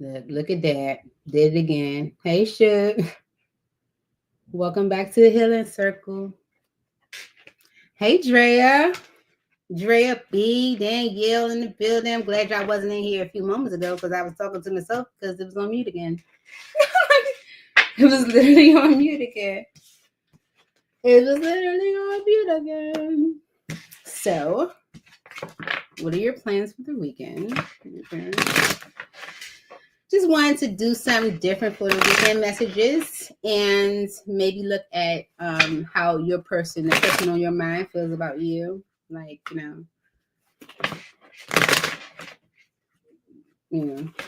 Look at that. Did it again. Hey, Shook. Welcome back to the Healing Circle. Hey, Drea. Drea B. Danielle in the building. I'm glad y'all wasn't in here a few moments ago because I was talking to myself because it was on mute again. It was literally on mute again. So, what are your plans for the weekend? Okay. Just wanted to do something different for the weekend messages and maybe look at how the person on your mind feels about you. Like,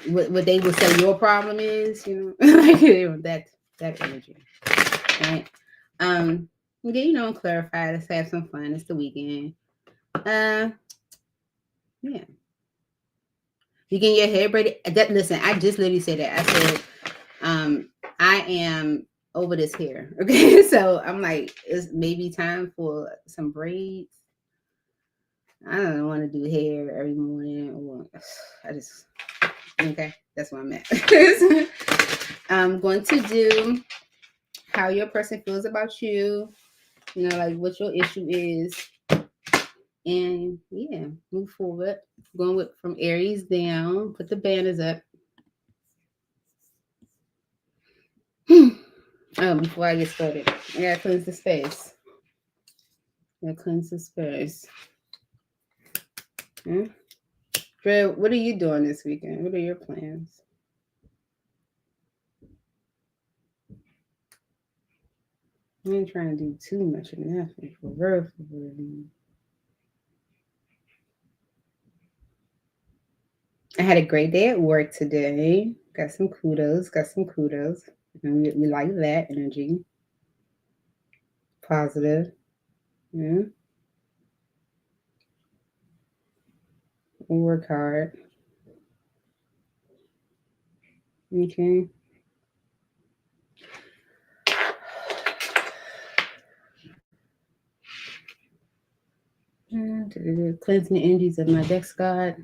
what they would say your problem is, like that energy. Right. And clarify. Let's have some fun. It's the weekend. Yeah. You getting your hair braided? Listen, I just literally said that. I said, I am over this hair. Okay. So I'm like, it's maybe time for some braids. I don't want to do hair every morning. Or okay. That's what I'm at. I'm going to do how your person feels about you. Like what your issue is. And yeah, move forward. Going from Aries down. Put the banners up. Before I get started, I gotta cleanse the space. Fred, what are you doing this weekend? What are your plans? I ain't trying to do too much of nothing for real. I had a great day at work today. Got some kudos. And we like that energy. Positive. Yeah. We work hard. Okay. Cleansing the energies of my Dex God.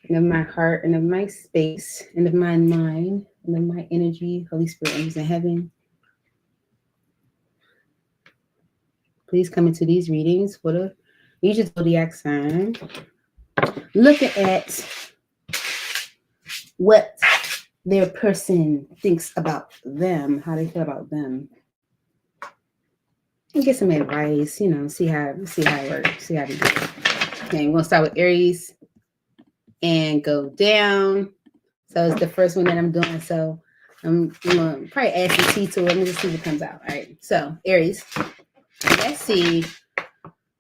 And of my heart, and of my space, and of my mind, and of my energy, Holy Spirit, angels in heaven. Please come into these readings for each zodiac sign. Looking at what their person thinks about them, how they feel about them. And get some advice, see how it works, see how they do it. Okay, we're gonna start with Aries and go down. So it's the first one that I'm doing. So I'm gonna probably add some tea to it. Let me just see what comes out. All right. So Aries, let's see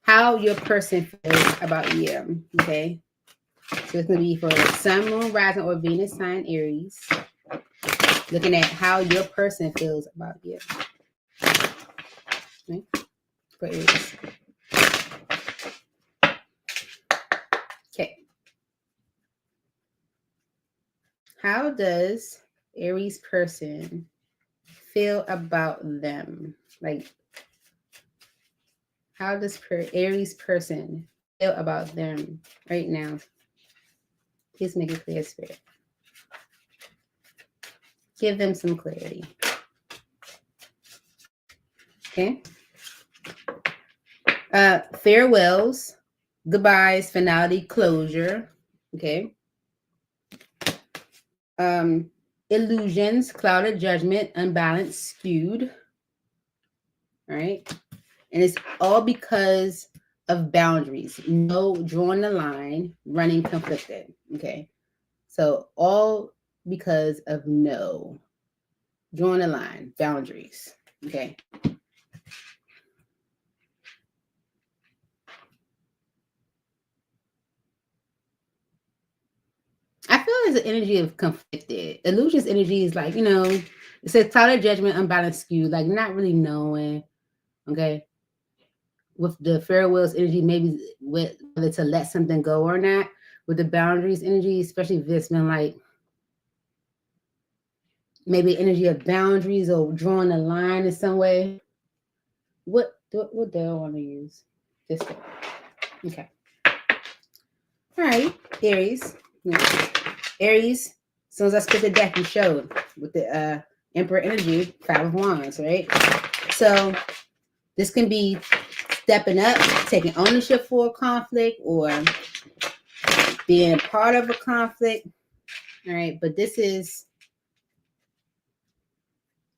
how your person feels about you. Okay. So it's gonna be for Sun, Moon, Rising, or Venus sign Aries. Looking at how your person feels about you. Okay. For Aries. Okay. How does Aries person feel about them? Like, how does Aries person feel about them right now? Please make it clear, Spirit. Give them some clarity. Okay. Farewells, goodbyes, finality, closure. Okay. Illusions, clouded judgment, unbalanced, skewed. All right. And it's all because of boundaries. No, drawing the line, running conflicted. Okay. So all because of no. Drawing the line, boundaries. Okay. I feel there's an energy of conflicted. Illusions energy is like, it says clouded judgment, unbalanced skew, like not really knowing. Okay. With the farewells energy, maybe whether to let something go or not. With the boundaries energy, especially if it's been like maybe energy of boundaries or drawing a line in some way. What do I want to use? This one. Okay. All right, Aries. Yeah. Aries, as soon as I split the deck, you showed with the Emperor energy, 5 of Wands, right? So this can be stepping up, taking ownership for a conflict, or being part of a conflict. All right, but this is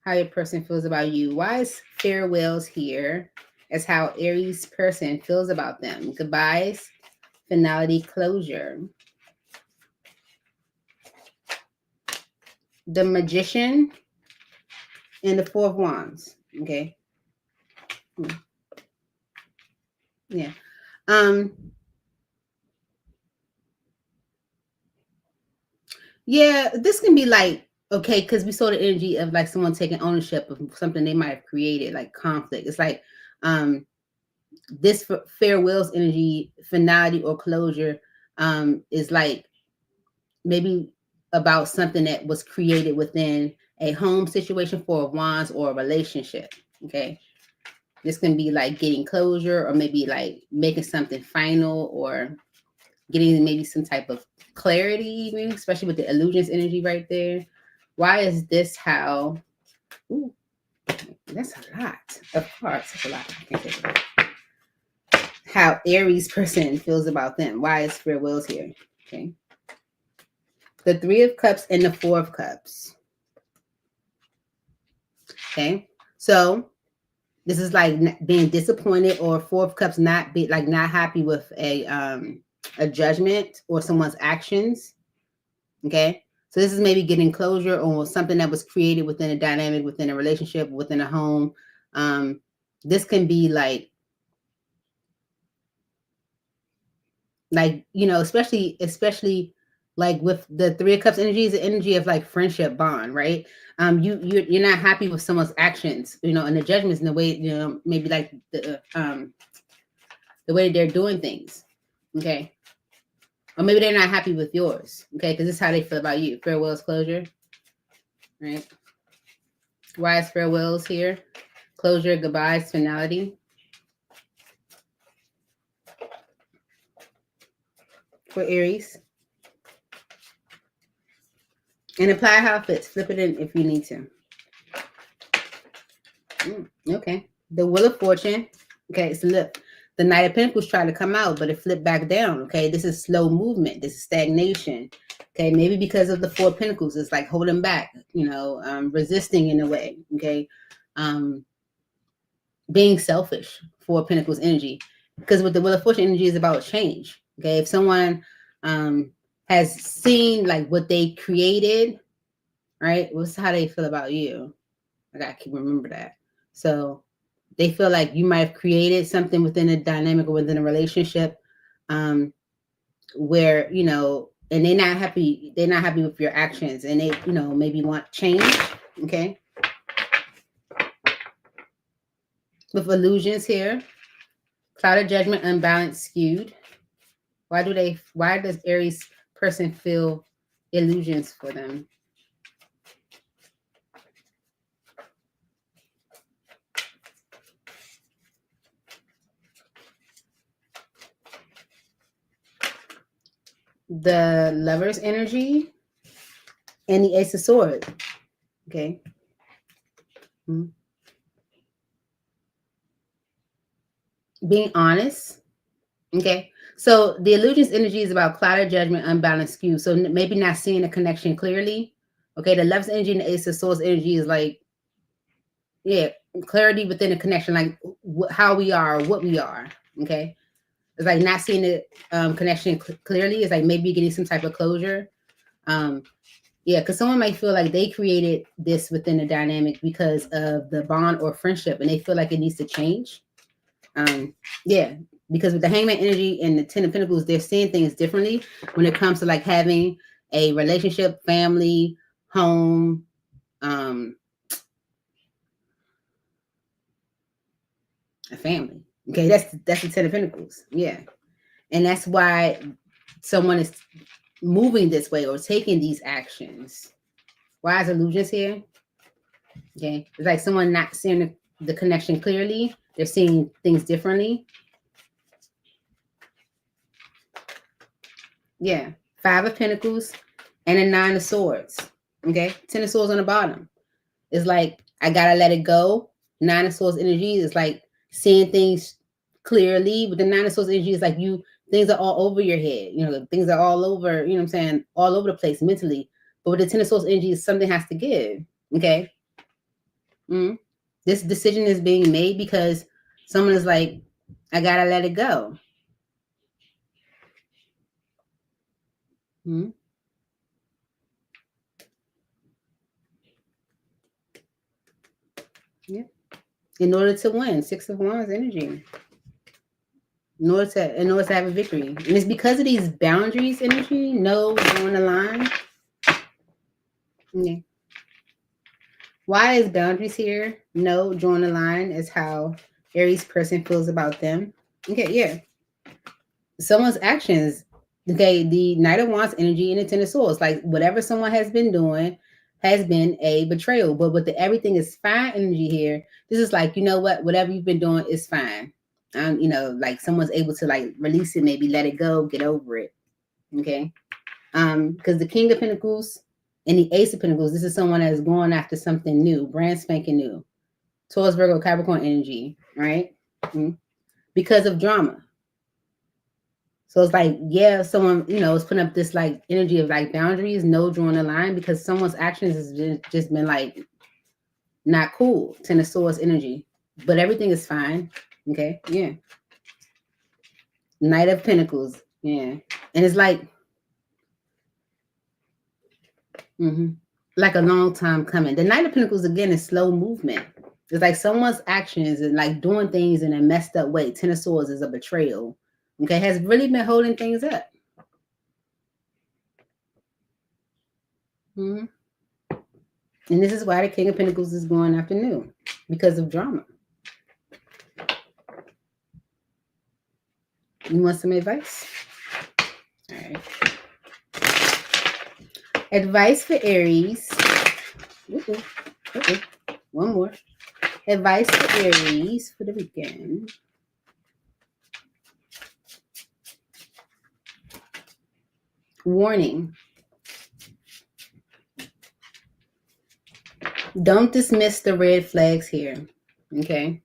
how your person feels about you. Why is farewells here as how Aries person feels about them? Goodbyes, finality, closure. The Magician and the 4 of Wands. Okay. Yeah. Yeah, this can be like, okay, because we saw the energy of like someone taking ownership of something they might have created, like conflict. It's like this farewells energy, finality or closure is like maybe about something that was created within a home situation, 4 of Wands, or a relationship. Okay. This can be like getting closure, or maybe like making something final, or getting maybe some type of clarity, even, especially with the illusions energy right there. Why is this how? Ooh, that's a lot of cards. That's a lot. I can't take it. How Aries person feels about them. Why is farewells here? Okay. The 3 of Cups and the 4 of Cups. Okay. So this is like being disappointed, or 4 of Cups not happy with a judgment or someone's actions. Okay. So this is maybe getting closure on something that was created within a dynamic, within a relationship, within a home. This can be like, especially like with the 3 of Cups energy is the energy of like friendship bond, right? You're not happy with someone's actions, and the judgments in the way, maybe like the way they're doing things, okay? Or maybe they're not happy with yours, okay? Because this is how they feel about you. Farewells, closure, right? Why is farewells here? Closure, goodbyes, finality. For Aries. And apply how it fits. Flip it in if you need to. Okay. The Wheel of Fortune. Okay, so look. The Knight of Pentacles tried to come out, but it flipped back down. Okay, this is slow movement. This is stagnation. Okay, maybe because of the 4 of Pentacles, it's like holding back, resisting in a way. Okay, being selfish. 4 of Pentacles energy. Because with the Wheel of Fortune energy is about change. Okay, if someone has seen like what they created, right? What's how they feel about you? I gotta keep remember that. So they feel like you might have created something within a dynamic or within a relationship, where and they're not happy. They're not happy with your actions, and they maybe want change. Okay. With illusions here, cloud of judgment, unbalanced, skewed. Why does Aries person feel illusions for them? The Lover's energy and the Ace of Swords. Okay. Being honest. Okay. So the illusions energy is about clouded judgment, unbalanced skew. So maybe not seeing the connection clearly. Okay. The Love's energy and the Ace of Swords energy is like, yeah, clarity within the connection, like how we are, what we are. Okay. It's like not seeing the connection clearly. It's like maybe getting some type of closure. Yeah, because someone might feel like they created this within the dynamic because of the bond or friendship, and they feel like it needs to change. Yeah, because with the Hangman energy and the 10 of Pentacles, they're seeing things differently when it comes to like having a relationship, family, home, a family. Okay, that's the 10 of Pentacles. Yeah, and that's why someone is moving this way or taking these actions. Why is illusions here? Okay, it's like someone not seeing the connection clearly. They're seeing things differently. Yeah, Five of Pentacles, and a Nine of Swords. Okay, Ten of Swords on the bottom. It's like, I gotta let it go. Nine of Swords energy is like seeing things clearly, but the Nine of Swords energy is like things are all over your head. Things are all over, you know what I'm saying, all over the place mentally. But with the Ten of Swords energy, something has to give. Okay. This decision is being made because someone is like, I gotta let it go. Yeah. In order to win, Six of Wands energy. In order to have a victory. And it's because of these boundaries energy, no drawing the line. Yeah. Why is boundaries here? No drawing the line is how Aries person feels about them. Okay, yeah. Someone's actions. Okay, the Knight of Wands energy and the Ten of Swords. Like whatever someone has been doing has been a betrayal. But with the everything is fine energy here, this is like, you know what? Whatever you've been doing is fine. Like someone's able to like release it, maybe let it go, get over it. Okay. Because the King of Pentacles and the Ace of Pentacles, this is someone that's going after something new, brand spanking new. Taurus, Virgo, Capricorn energy, right? Because of drama. So it's like, yeah, someone, is putting up this like energy of like boundaries, no drawing a line, because someone's actions has just been like not cool. Ten of Swords energy, but everything is fine. Okay, yeah. Knight of Pentacles, yeah, and it's like, like a long time coming. The Knight of Pentacles again is slow movement. It's like someone's actions and like doing things in a messed up way. Ten of Swords is a betrayal. Okay, has really been holding things up. And this is why the King of Pentacles is going after new, because of drama. You want some advice? All right. Advice for Aries. One more. Advice for Aries for the weekend. Warning. Don't dismiss the red flags here. Okay.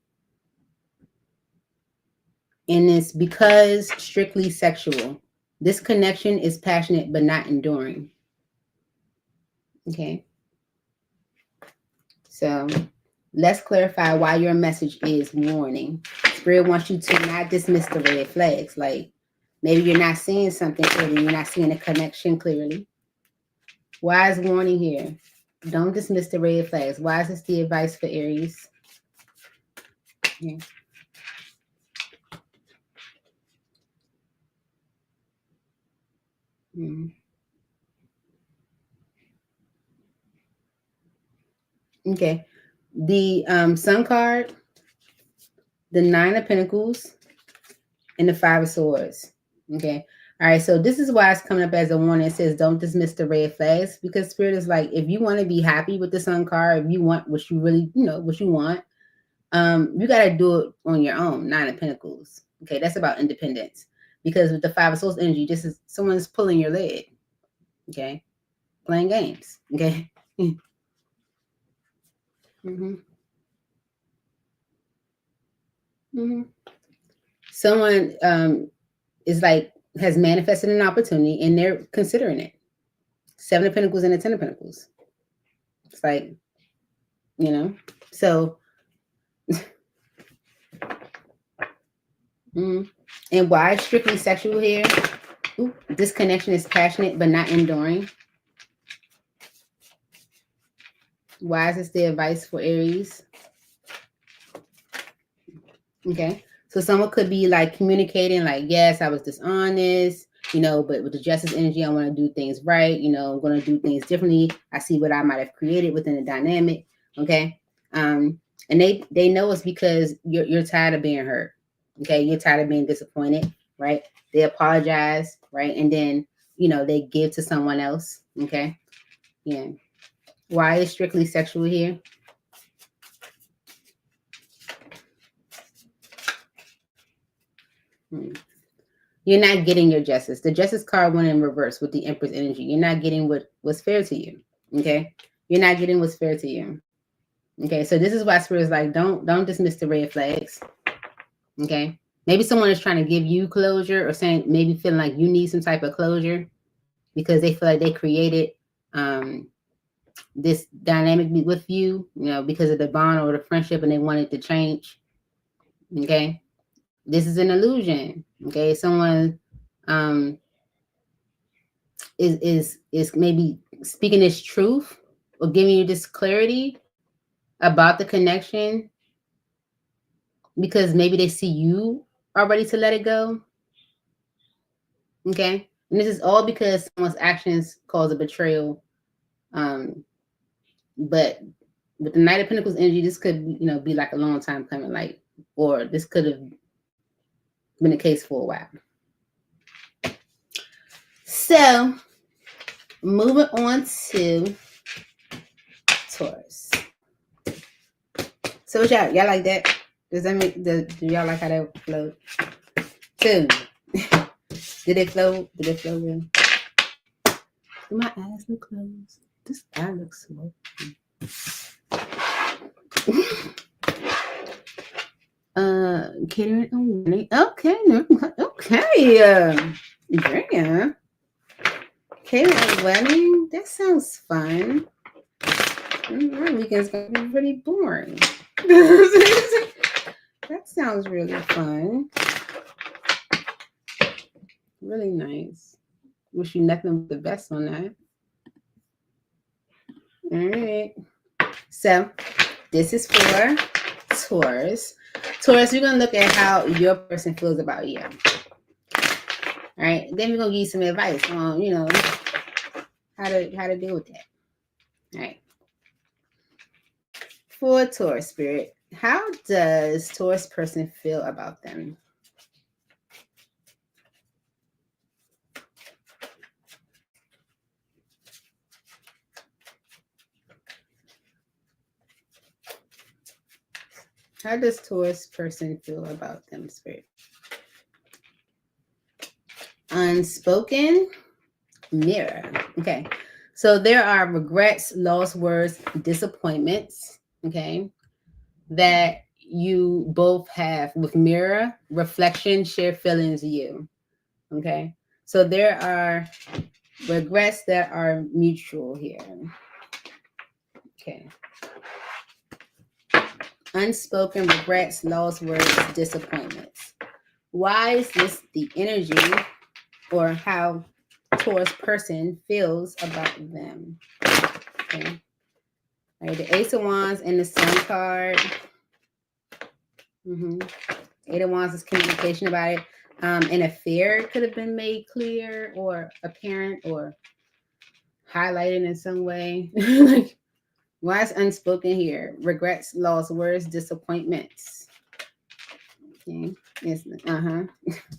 And it's because strictly sexual. This connection is passionate but not enduring. Okay. So let's clarify why your message is warning. Spirit wants you to not dismiss the red flags. Like maybe you're not seeing something clearly. You're not seeing a connection clearly. Why is warning here? Don't dismiss the red flags. Why is this the advice for Aries? Yeah. Okay. The Sun card, the Nine of Pentacles, and the Five of Swords. Okay. All right. So this is why it's coming up as a warning. It says don't dismiss the red flags, because Spirit is like, if you want to be happy with the Sun card, if you want what you really, what you want, you got to do it on your own. Nine of Pentacles. Okay. That's about independence. Because with the Five of Swords energy, this is someone's pulling your leg. Okay. Playing games. Okay. Someone is like, has manifested an opportunity and they're considering it. Seven of Pentacles and a Ten of Pentacles. It's like, so. And why strictly sexual here? Ooh, this connection is passionate but not enduring. Why is this the advice for Aries? Okay. So someone could be like communicating like, yes, I was dishonest, but with the Justice energy, I want to do things right. I'm going to do things differently. I see what I might have created within the dynamic. Okay. And they know it's because you're tired of being hurt. Okay. You're tired of being disappointed, right? They apologize, right? And then, they give to someone else. Okay. Yeah. Why is strictly sexual here? You're not getting your justice. The justice card went in reverse with the Empress energy. You're not getting what's fair to you. Okay? You're not getting what's fair to you. Okay, so this is why Spirit is like, don't dismiss the red flags. Okay? Maybe someone is trying to give you closure or saying maybe feeling like you need some type of closure because they feel like they created this dynamic with you, because of the bond or the friendship and they want it to change. Okay? This is an illusion. Okay? Someone is maybe speaking this truth or giving you this clarity about the connection because maybe they see you are ready to let it go. Okay? And this is all because someone's actions cause a betrayal. But with the Knight of Pentacles energy, this could, be like a long time coming, like, or this could have been the case for a while. So, moving on to Taurus. So, y'all like that? Does that make do y'all like how that flowed? Two. Did it flow? Did it flow well? Do my eyes look closed? This eye looks so. Catering and wedding. Okay. Yeah. Catering and wedding. That sounds fun. My weekend's gonna be pretty boring. That sounds really fun. Really nice. Wish you nothing but the best on that. All right. So this is for Taurus. Taurus, we're gonna look at how your person feels about you. All right. Then we're gonna give you some advice on, how to deal with that. All right. For Taurus spirit, how does Taurus person feel about them? How does Taurus person feel about them, spirit? Unspoken mirror. Okay. So there are regrets, lost words, disappointments, okay, that you both have with mirror, reflection, share feelings, you. Okay. So there are regrets that are mutual here. Okay. Unspoken regrets, lost words, disappointments. Why is this the energy or how Taurus person feels about them? Okay. All right, the Ace of Wands and the Sun card. Eight of Wands is communication about it. An affair could have been made clear or apparent or highlighted in some way. Like, why is unspoken here? Regrets, lost words, disappointments. Okay. Yes.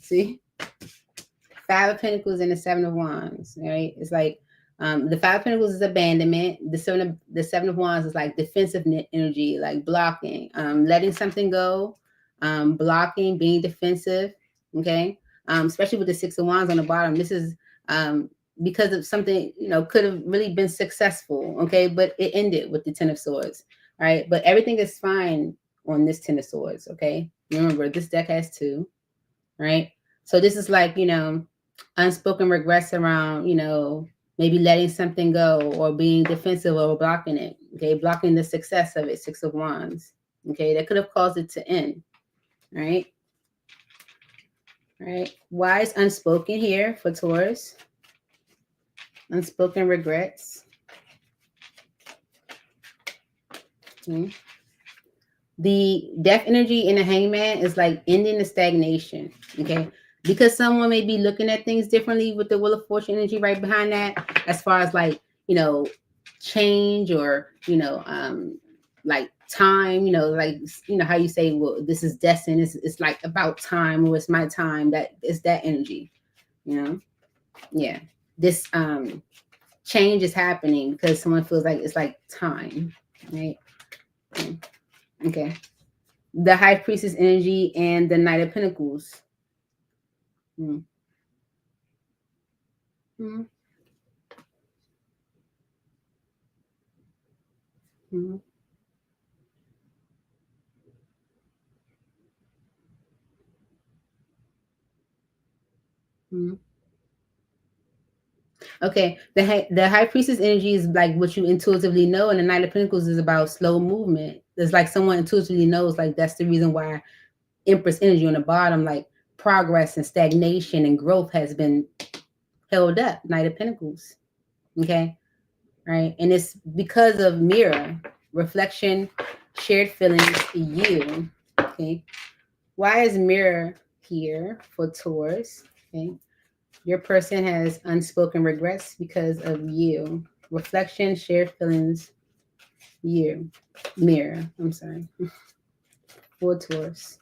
See? Five of Pentacles and the Seven of Wands. Right? It's like the Five of Pentacles is abandonment. The Seven of Wands is like defensive energy, like blocking, letting something go, blocking, being defensive. Okay. Especially with the Six of Wands on the bottom. This is because of something, could have really been successful. Okay. But it ended with the Ten of Swords. All right. But everything is fine on this Ten of Swords. Okay. Remember, this deck has two. Right. So this is like, unspoken regrets around, maybe letting something go or being defensive or blocking it. Okay. Blocking the success of it. Six of Wands. Okay. That could have caused it to end. Right. Right. Why is unspoken here for Taurus? Unspoken regrets. Okay. The Death energy in the Hangman is like ending the stagnation. Okay. Because someone may be looking at things differently with the Wheel of Fortune energy right behind that, as far as like, change or, like time, like, how you say, well, this is destined. It's like about time, or it's my time. That is that energy, yeah. This change is happening because someone feels like it's like time, right? Okay. The High Priestess energy and the Knight of Pentacles. Mm-hmm. Mm-hmm. Mm-hmm. Okay, the high priestess energy is like what you intuitively know, and the Knight of Pentacles is about slow movement. It's like someone intuitively knows, like that's the reason why Empress energy on the bottom, like progress and stagnation and growth has been held up. Knight of Pentacles. Okay, right, and it's because of mirror, reflection, shared feelings, you. Okay, why is mirror here for Taurus? Okay, your person has unspoken regrets because of you. Reflection, shared feelings, you. Mirror, I'm sorry. For Taurus.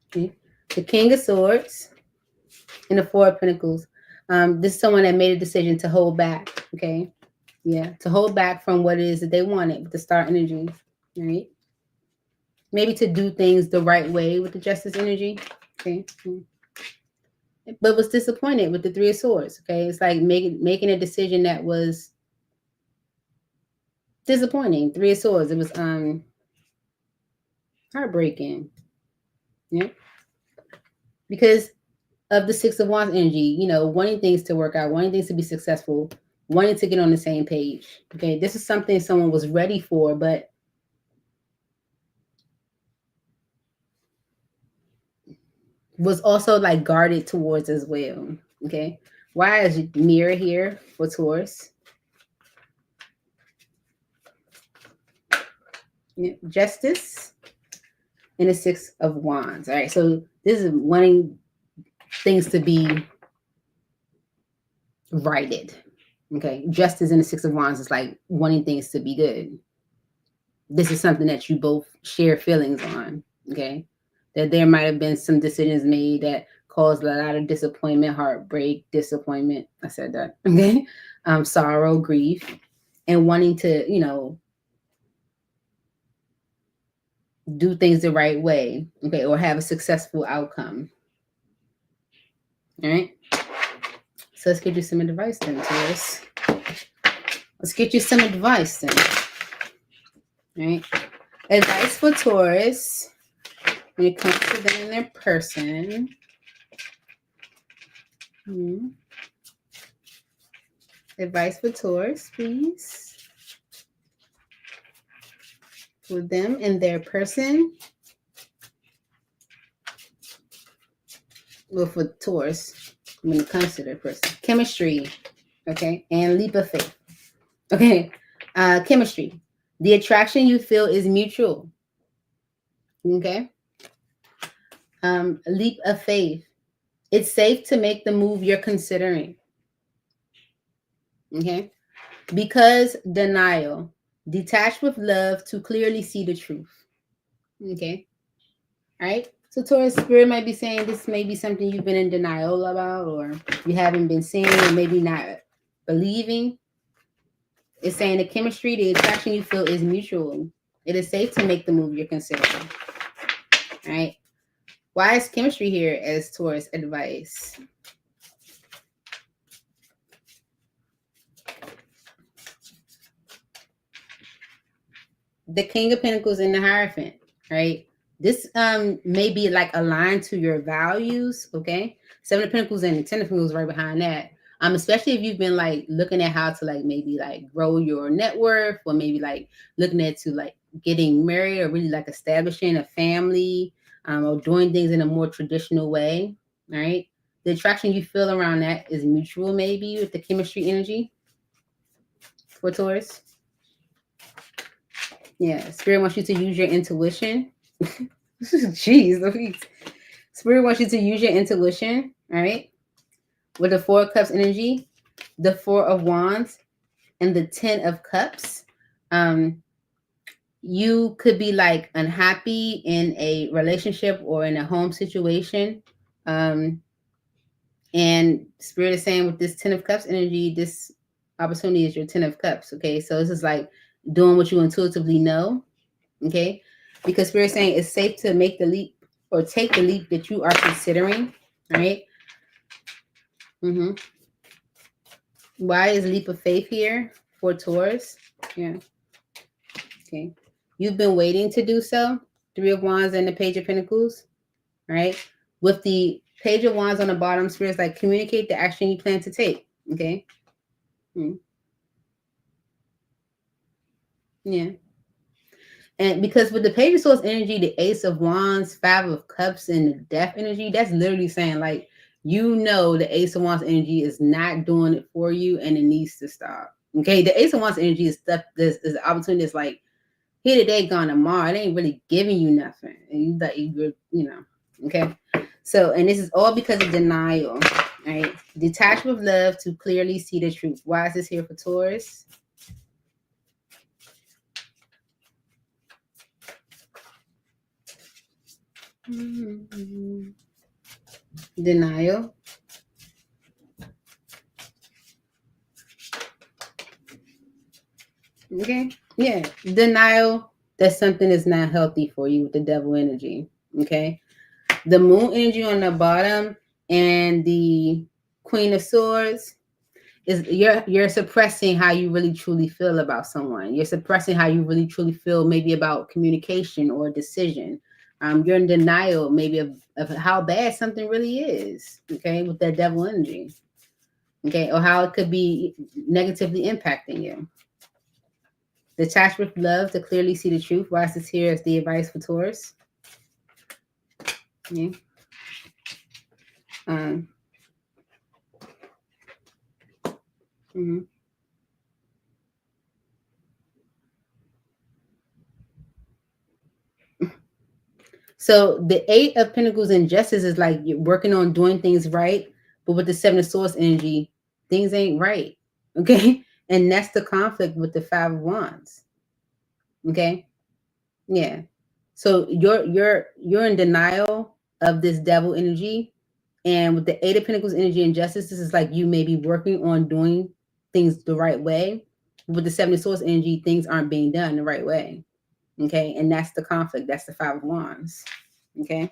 Okay. The King of Swords and the Four of Pentacles. This is someone that made a decision to hold back. Okay. Yeah. To hold back from what it is that they wanted with the star energy. Right. Maybe to do things the right way with the Justice energy. Okay. But was disappointed with the Three of Swords. Okay. It's like making a decision that was disappointing. Three of Swords. It was heartbreaking. Yeah. Because of the Six of Wands energy, you know, wanting things to work out, wanting things to be successful, wanting to get on the same page. Okay. This is something someone was ready for, but was also like guarded towards as well. Okay. Why is mirror here for Taurus? Yeah. Justice and the Six of Wands. All right. So this is wanting things to be righted. Okay. Justice and the Six of Wands is like wanting things to be good. This is something that you both share feelings on. Okay. That there might have been some decisions made that caused a lot of disappointment, heartbreak, disappointment. I said that. Okay. Sorrow, grief, and wanting to, you know, do things the right way. Okay. Or have a successful outcome. All right. So let's get you some advice then, Taurus. Let's get you some advice then. All right. Advice for Taurus when it comes to them and their person. Advice for Taurus, please. For them and their person. Well, for Taurus, when it comes to their person. Chemistry, okay? And leap of faith. Okay. Chemistry. The attraction you feel is mutual. Okay. Leap of faith. It's safe to make the move you're considering. Okay. Because denial. Detach with love to clearly see the truth. Okay. All right. So Taurus spirit might be saying this may be something you've been in denial about, or you haven't been seeing, or maybe not believing. It's saying the chemistry, the attraction you feel is mutual. It is safe to make the move you're considering. All right. Why is chemistry here as Taurus advice? The King of Pentacles and the Hierophant, right? This may be like aligned to your values, okay? Seven of Pentacles and Ten of Pentacles right behind that. Especially if you've been like looking at how to like maybe like grow your net worth, or maybe like looking at to like getting married, or really like establishing a family, or doing things in a more traditional way, right? The attraction you feel around that is mutual, maybe with the chemistry energy for Taurus. Yeah, Spirit wants you to use your intuition. Jeez, Spirit wants you to use your intuition, all right? With the Four of Cups energy, the Four of Wands, and the Ten of Cups. You could be like unhappy in a relationship or in a home situation. And Spirit is saying with this Ten of Cups energy, this opportunity is your Ten of Cups, okay? So this is like doing what you intuitively know, okay? Because Spirit is saying it's safe to make the leap or take the leap that you are considering, right? Why is leap of faith here for Taurus? Yeah. Okay. You've been waiting to do so. Three of Wands and the Page of Pentacles, right? With the Page of Wands on the bottom, spirits like communicate the action you plan to take. Okay. Yeah. And because with the Page of Swords energy, the Ace of Wands, Five of Cups, and the Death energy, that's literally saying like, you know, the Ace of Wands energy is not doing it for you and it needs to stop. Okay. The Ace of Wands energy is stuff, this is the opportunity that's like, here today, gone tomorrow. It ain't really giving you nothing. And you know, okay. So, and this is all because of denial, right? Detach with love to clearly see the truth. Why is this here for Taurus? Denial. Okay. Yeah. Denial that something is not healthy for you with the devil energy. Okay. The moon energy on the bottom and the Queen of Swords is you're suppressing how you really truly feel about someone. You're suppressing how you really truly feel maybe about communication or decision. You're in denial maybe of how bad something really is. Okay. With that devil energy. Okay. Or how it could be negatively impacting you. Detach with love to clearly see the truth. Why is this here as the advice for Taurus? Yeah. So the Eight of Pentacles and Justice is like you're working on doing things right, but with the Seven of Swords energy, things ain't right. Okay. And that's the conflict with the Five of Wands. Okay. Yeah. So you're in denial of this devil energy. And with the Eight of Pentacles energy and Justice, this is like you may be working on doing things the right way. With the Seven of Swords energy, things aren't being done the right way. Okay. And that's the conflict. That's the Five of Wands. Okay.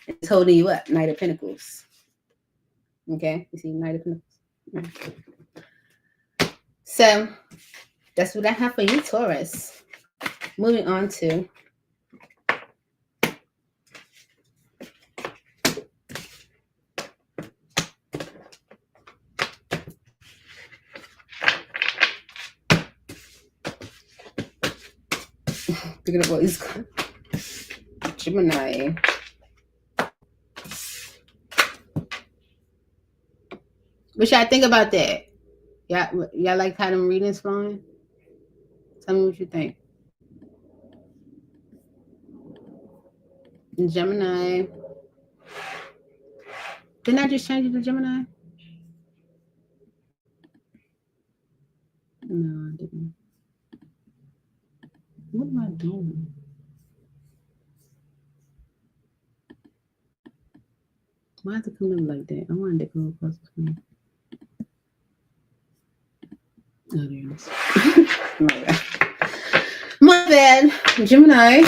It's holding you up. Knight of Pentacles. Okay. You see Knight of Pentacles. So that's what I have for you, Taurus. Moving on to picking up all these Gemini. What y'all think about that? Y'all like how them readings flowing? Tell me what you think. Gemini. Didn't I just change it to Gemini? No, I didn't. What am I doing? Why is it coming up like that? I wanted to go across the screen. Oh, there it is. My bad. My bad. Gemini.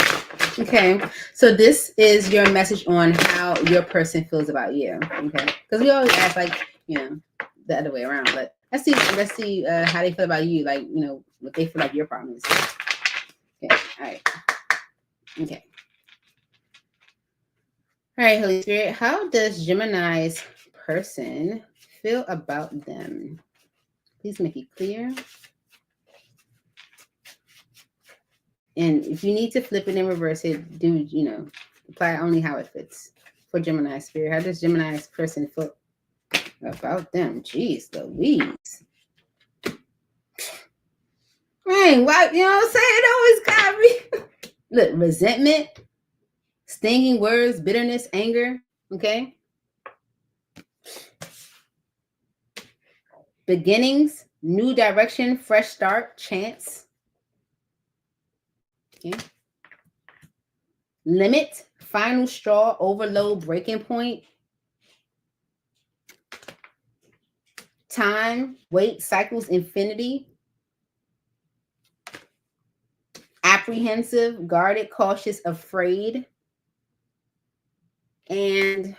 Okay. So this is your message on how your person feels about you. Okay. Because we always ask like, the other way around. But let's see how they feel about you. Like, what they feel like your problem is. Okay. All right. Okay. All right, Holy Spirit. How does Gemini's person feel about them? Please make it clear. And if you need to flip it and reverse it, do, apply only how it fits for Gemini Spirit. How does Gemini's person feel about them? Jeez Louise. Hey, why, you know what I'm saying? It always got me. Look, resentment, stinging words, bitterness, anger, okay? Beginnings, new direction, fresh start, chance. Okay. Limit, final straw, overload, breaking point. Time, wait, cycles, infinity. Apprehensive, guarded, cautious, afraid. And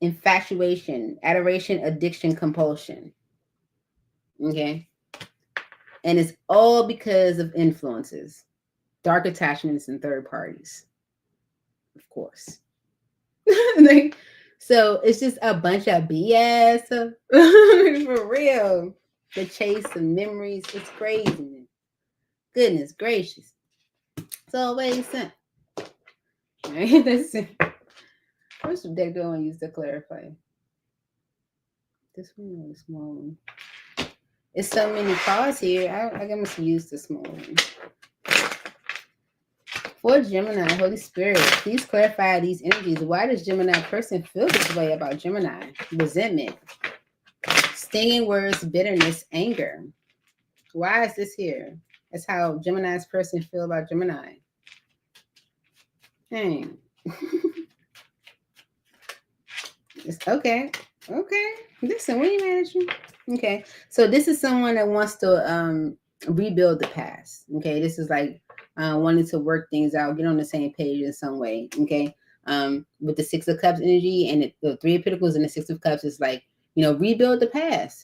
infatuation, adoration, addiction, compulsion. Okay. And it's all because of influences, dark attachments, and third parties, of course. Like, so it's just a bunch of BS. For real. The chase of memories. It's crazy. Goodness gracious. It's always sent. Right? That's it. What's the deck do I want to use to clarify? This one or the small one? It's so many cards here. I must use the small one. For Gemini, Holy Spirit, please clarify these energies. Why does Gemini person feel this way about Gemini? Resentment, stinging words, bitterness, anger. Why is this here? That's how Gemini's person feel about Gemini. Dang. Okay. Okay. Listen, what are you mad at you? Okay. So this is someone that wants to rebuild the past. Okay. This is like wanting to work things out, get on the same page in some way. Okay. With the Six of Cups energy and the Three of Pentacles and the Six of Cups is like, rebuild the past,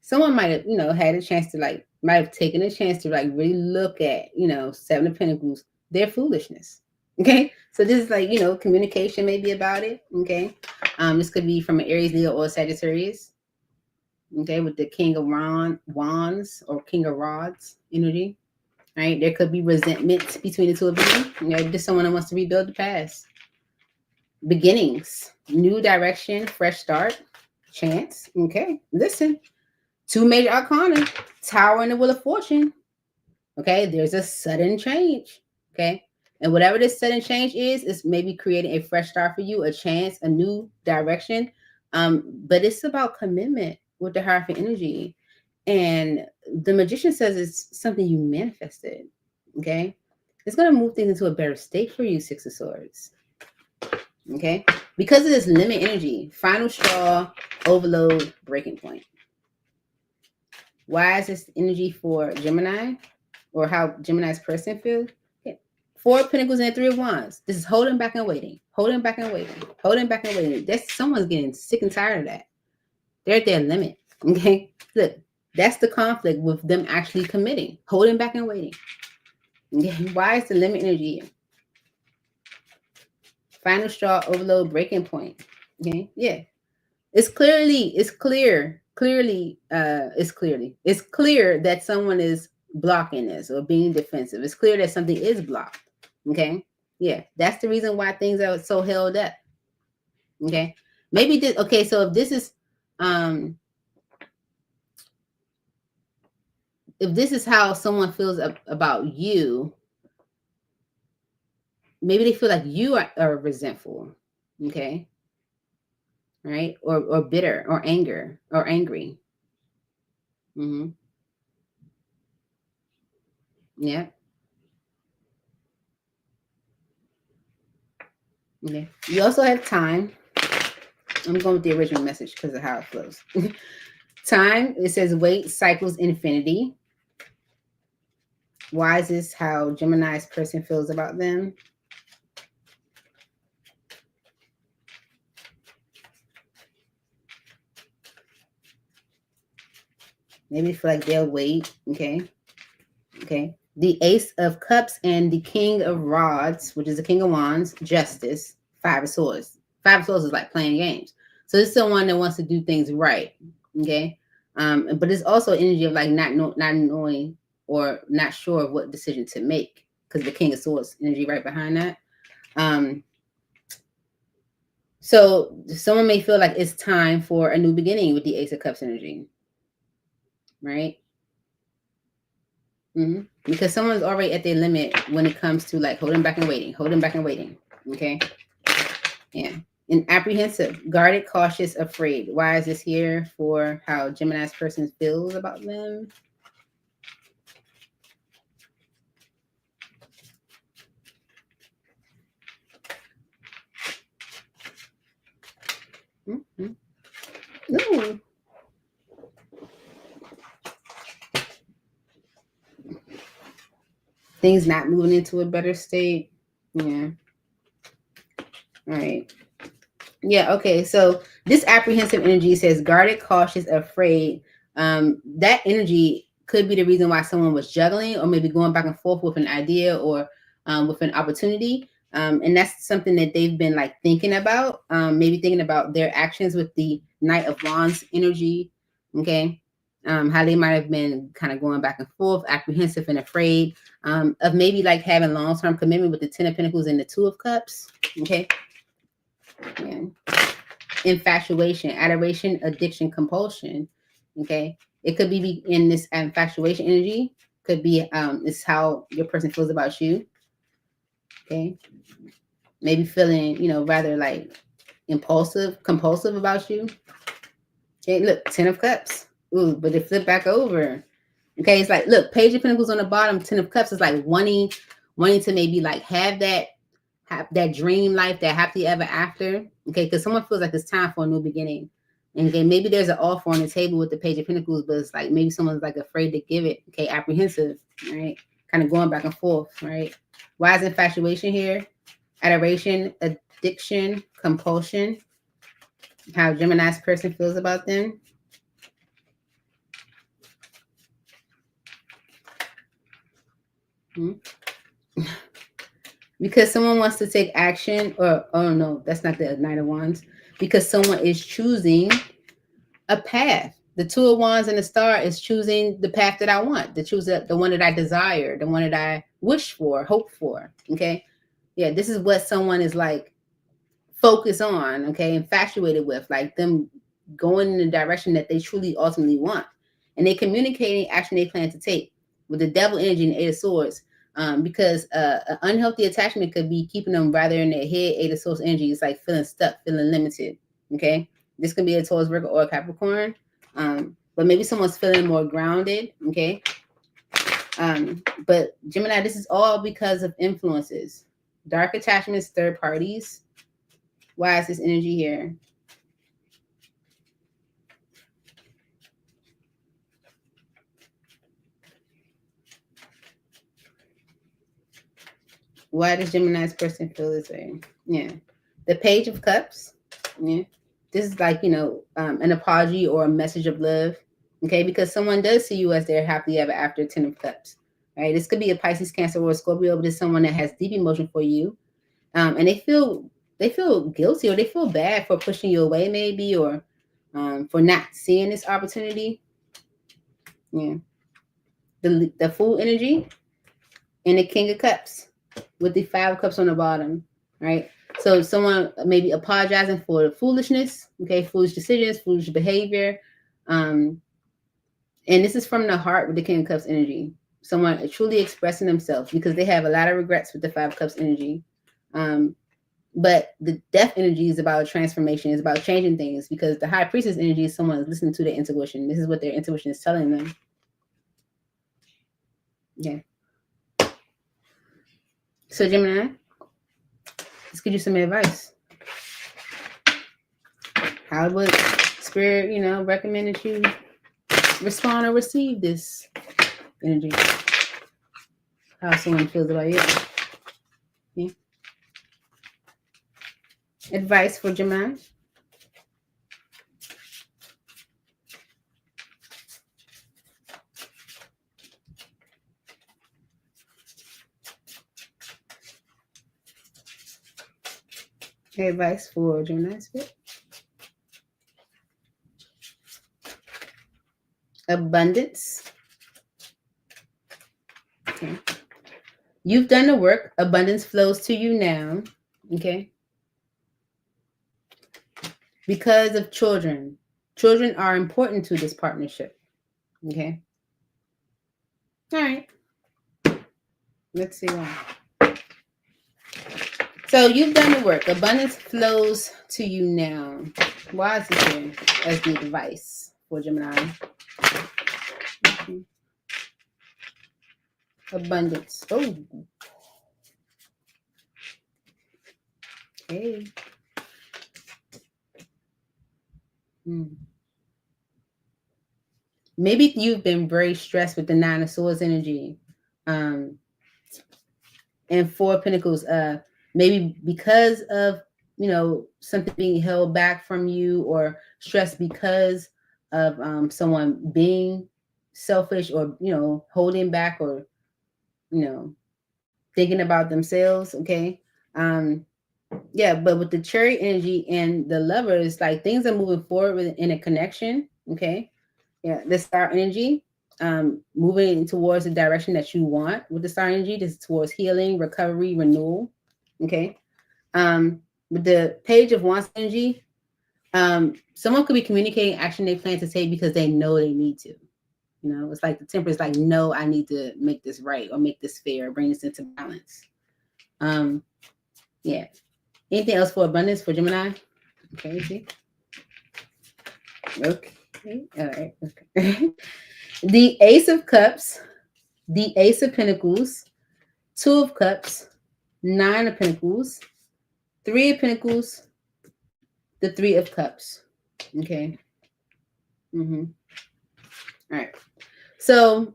Someone might have, had a chance to might have taken a chance to really look at, Seven of Pentacles, their foolishness. Okay. So this is communication maybe about it. Okay. This could be from an Aries, Leo, or Sagittarius. Okay. With the King of Wands or King of Rods energy. Right. There could be resentment between the two of you. Just someone that wants to rebuild the past. Beginnings, new direction, fresh start, chance. Okay. Listen. Two major arcana, Tower and the Wheel of Fortune. Okay, there's a sudden change. Okay, and whatever this sudden change is maybe creating a fresh start for you, a chance, a new direction. But it's about commitment with the Hierophant energy. And the Magician says it's something you manifested. Okay, it's going to move things into a better state for you, Six of Swords. Okay, because of this limit energy, final straw, overload, breaking point. Why is this energy for Gemini, or how Gemini's person feels? Okay. Four of Pentacles and Three of Wands. This is holding back and waiting, holding back and waiting, holding back and waiting. That's someone's getting sick and tired of that. They're at their limit. Okay, look, that's the conflict with them actually committing, holding back and waiting. Okay, why is the limit energy here? Final straw, overload, breaking point. Okay, yeah, it's clear that someone is blocking this or being defensive. It's clear that something is blocked. Okay. Yeah. That's the reason why things are so held up. Okay. Maybe this, okay. So if this is how someone feels about you, maybe they feel like you are resentful. Okay. Right. Or bitter or angry. Mm-hmm. Yeah. Okay. You also have time. I'm going with the original message because of how it flows. Time, it says wait, cycles, infinity. Why is this how Gemini's person feels about them? Maybe feel like they'll wait. Okay. Okay. The Ace of Cups and the King of Rods, which is the King of Wands, Justice, Five of Swords. Five of Swords is like playing games. So it's someone that wants to do things right. Okay. But it's also energy of not knowing or not sure of what decision to make, because the King of Swords energy right behind that. So someone may feel like it's time for a new beginning with the Ace of Cups energy, right? Mm-hmm. Because someone's already at their limit when it comes to holding back and waiting, okay? Yeah. And apprehensive, guarded, cautious, afraid. Why is this here for how Gemini's person feels about them? Mm-hmm. No. Things not moving into a better state. Yeah. All right. Yeah, okay. So this apprehensive energy says guarded, cautious, afraid. That energy could be the reason why someone was juggling or maybe going back and forth with an idea or with an opportunity. And that's something that they've been like thinking about, maybe thinking about their actions with the Knight of Wands energy. Okay. How they might have been kind of going back and forth, apprehensive and afraid of maybe like having long-term commitment with the Ten of Pentacles and the Two of Cups. Okay. Yeah. Infatuation, adoration, addiction, compulsion. Okay. It could be in this infatuation energy. Could be it's how your person feels about you. Okay. Maybe feeling, rather like impulsive, compulsive about you. Okay, look, Ten of Cups. Ooh, but it flipped back over. Okay, it's like, look, Page of Pentacles on the bottom, Ten of Cups is like wanting to maybe like have that dream life, that happily ever after. Okay, because someone feels like it's time for a new beginning. And okay, maybe there's an offer on the table with the Page of Pentacles, but it's like maybe someone's like afraid to give it. Okay, apprehensive, right? Kind of going back and forth, right? Why is infatuation here? Adoration, addiction, compulsion. How Gemini's person feels about them. Because someone wants to take action, or oh no, that's not the Knight of Wands. Because someone is choosing a path. The Two of Wands and the Star is choosing the path that I want, to choose the one that I desire, the one that I wish for, hope for. Okay, yeah, this is what someone is like focused on. Okay, infatuated with, like them going in the direction that they truly ultimately want, and they communicating action they plan to take with the Devil energy and Eight of Swords. Because an unhealthy attachment could be keeping them rather in their head. Eight of Swords energy is like feeling stuck, feeling limited. Okay, this could be a Taurus, Virgo, or a Capricorn. But maybe someone's feeling more grounded. Okay, but Gemini, this is all because of influences, dark attachments, third parties. Why is this energy here? Why does Gemini's person feel this way? Yeah. The Page of Cups. Yeah. This is like, an apology or a message of love. Okay. Because someone does see you as their happily ever after. Ten of Cups. Right. This could be a Pisces, Cancer, or a Scorpio, but it's someone that has deep emotion for you. And they feel guilty, or they feel bad for pushing you away, maybe, or for not seeing this opportunity. Yeah. The Fool energy and the King of Cups with the Five of Cups on the bottom, right? So someone maybe apologizing for foolishness, okay, foolish decisions, foolish behavior. And this is from the heart with the King of Cups energy. Someone truly expressing themselves because they have a lot of regrets with the Five of Cups energy. But the Death energy is about transformation, it's about changing things, because the High Priestess energy is someone listening to their intuition. This is what their intuition is telling them. Yeah. So Gemini, let's give you some advice. How would Spirit, recommend that you respond or receive this energy? How someone feels about you. Yeah. Advice for Gemini. Advice for Gemini Spirit. Abundance. Okay. You've done the work. Abundance flows to you now. Okay. Because of children. Children are important to this partnership. Okay. All right. Let's see why. So you've done the work. Abundance flows to you now. Why is this here as the advice for Gemini? Abundance. Oh. Okay. Maybe you've been very stressed with the Nine of Swords energy. And Four of Pentacles. Maybe because of, you know, something being held back from you, or stress because of someone being selfish, or, you know, holding back, or, you know, thinking about themselves. Okay. Yeah, but with the Chariot energy and the Lovers, like things are moving forward in a connection. Okay. Yeah, the Star energy, moving towards the direction that you want with the Star energy. This is towards healing, recovery, renewal. Okay. With the Page of Wands energy, someone could be communicating action they plan to take because they know they need to. You know, it's like the Temperance, like, no, I need to make this right, or make this fair, or bring this into balance. Yeah. Anything else for abundance for Gemini? Okay, see. Okay. All right. Okay. The Ace of Cups, the Ace of Pentacles, Two of Cups, Nine of Pentacles, Three of Pentacles, the Three of Cups. Okay. All right. So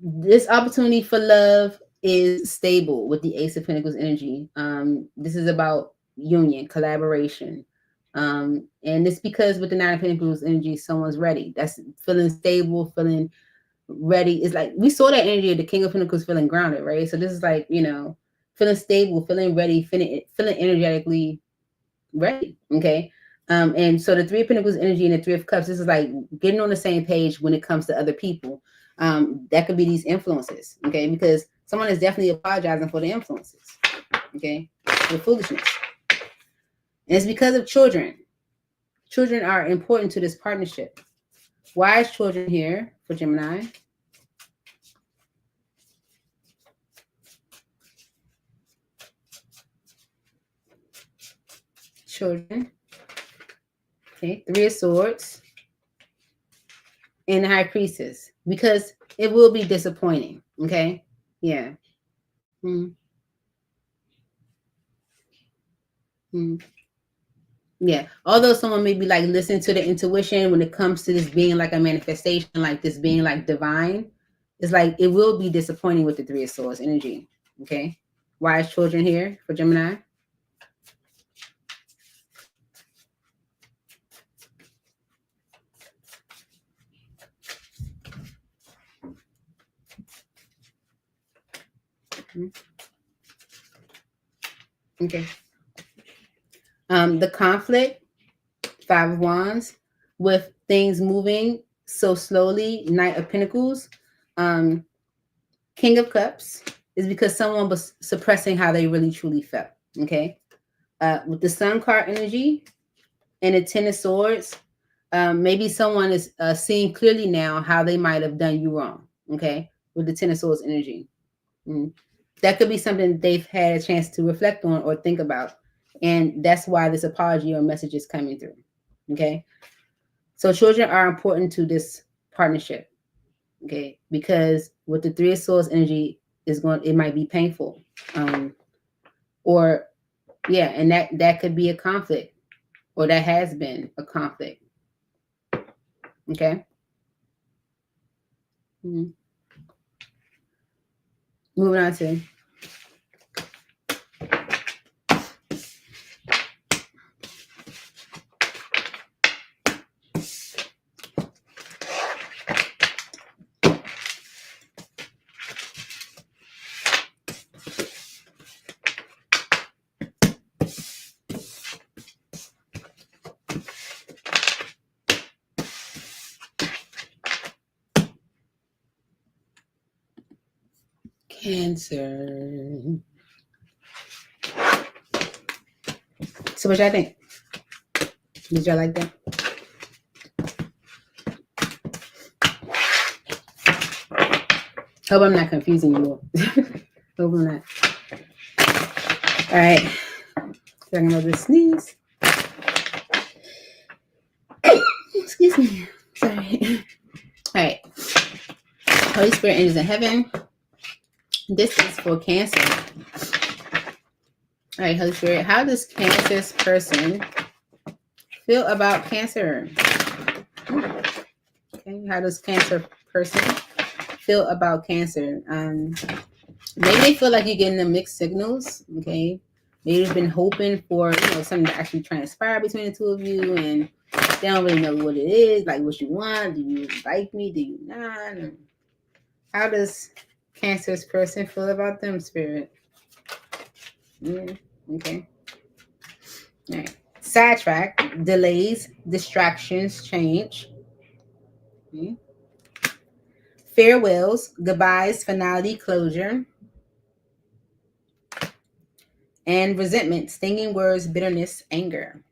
this opportunity for love is stable with the Ace of Pentacles energy. This is about union, collaboration. And it's because with the Nine of Pentacles energy, someone's ready. That's feeling stable, feeling ready. It's like we saw that energy of the King of Pentacles feeling grounded, right? So this is like, you know, feeling stable, feeling ready, feeling energetically ready. Okay. And so the Three of Pentacles energy and the Three of Cups, this is like getting on the same page when it comes to other people. That could be these influences, okay? Because someone is definitely apologizing for the influences, okay? The foolishness. And it's because of children. Children are important to this partnership. Why is children here for Gemini? Children. Okay, Three of Swords. And the High Priestess. Because it will be disappointing, okay? Yeah. Yeah. Although someone may be like listening to the intuition when it comes to this being like a manifestation, like this being like divine, it's like it will be disappointing with the Three of Swords energy. Okay. Wise children here for Gemini. Okay. The conflict, Five of Wands, with things moving so slowly, Knight of Pentacles, King of Cups, is because someone was suppressing how they really truly felt. Okay. With the Sun card energy and the Ten of Swords, maybe someone is seeing clearly now how they might have done you wrong. Okay. With the Ten of Swords energy. That could be something they've had a chance to reflect on or think about. And that's why this apology or message is coming through. Okay. So children are important to this partnership. Okay. Because with the Three of Swords energy it might be painful. Or yeah, and that could be a conflict, or that has been a conflict. Okay. Moving on to Cancer. So what y'all think? Did y'all like that? Hope I'm not confusing you. Hope I'm not. All right. Talking about this sneeze. Excuse me. Sorry. All right. Holy Spirit, angels in heaven. This is for Cancer. All right, Holy Spirit, how does Cancer's person feel about Cancer? Okay, how does Cancer person feel about Cancer? Maybe they feel like you're getting the mixed signals. Okay, Maybe they've been hoping for, something to actually transpire between the two of you, and they don't really know what it is, like what you want. Do you like me? Do you not? How does Cancer's person feel about them, Spirit? Okay. All right. Sidetrack, delays, distractions, change. Farewells, goodbyes, finality, closure. And resentment, stinging words, bitterness, anger.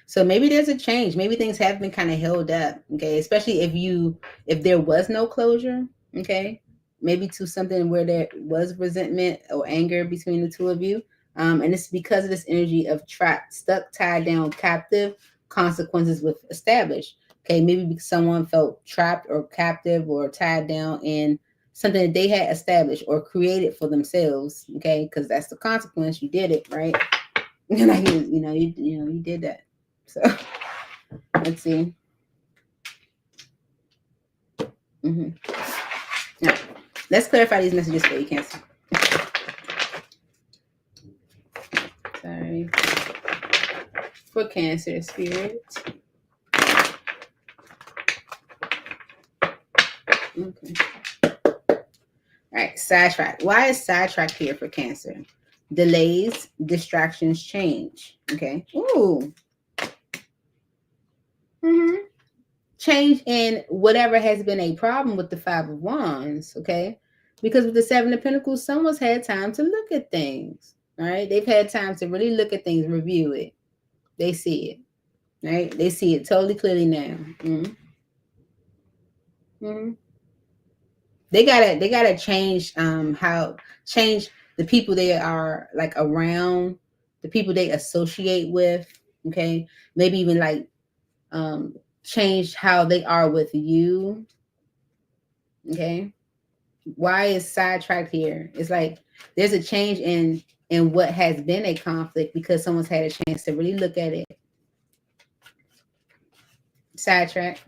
So maybe there's a change. Maybe things have been kind of held up, okay? Especially if there was no closure, okay? Maybe to something where there was resentment or anger between the two of you. And it's because of this energy of trapped, stuck, tied down, captive, consequences with established. Okay, maybe because someone felt trapped or captive or tied down in something that they had established or created for themselves. Okay, because that's the consequence. You did it, right? Like you did that. So let's see. Right. Let's clarify these messages for you, Cancer. Sorry. For Cancer, Spirit. Okay. All right, sidetrack. Why is sidetrack here for Cancer? Delays, distractions, change. Okay. Ooh. Change in whatever has been a problem with the Five of Wands. Okay. Because with the Seven of Pentacles, someone's had time to look at things. All right. They've had time to really look at things, review it. They see it. Right. They see it totally clearly now. They gotta change change the people they are like around, the people they associate with. Okay, maybe even like change how they are with you. Okay, why is sidetracked here? It's like there's a change in what has been a conflict because someone's had a chance to really look at it. Sidetrack.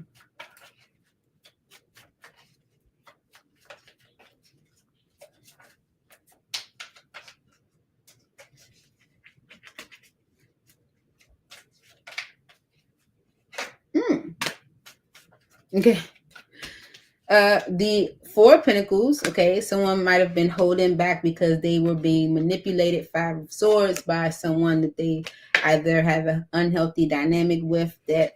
Okay. The Four of Pentacles, okay, someone might have been holding back because they were being manipulated, Five of Swords, by someone that they either have an unhealthy dynamic with. That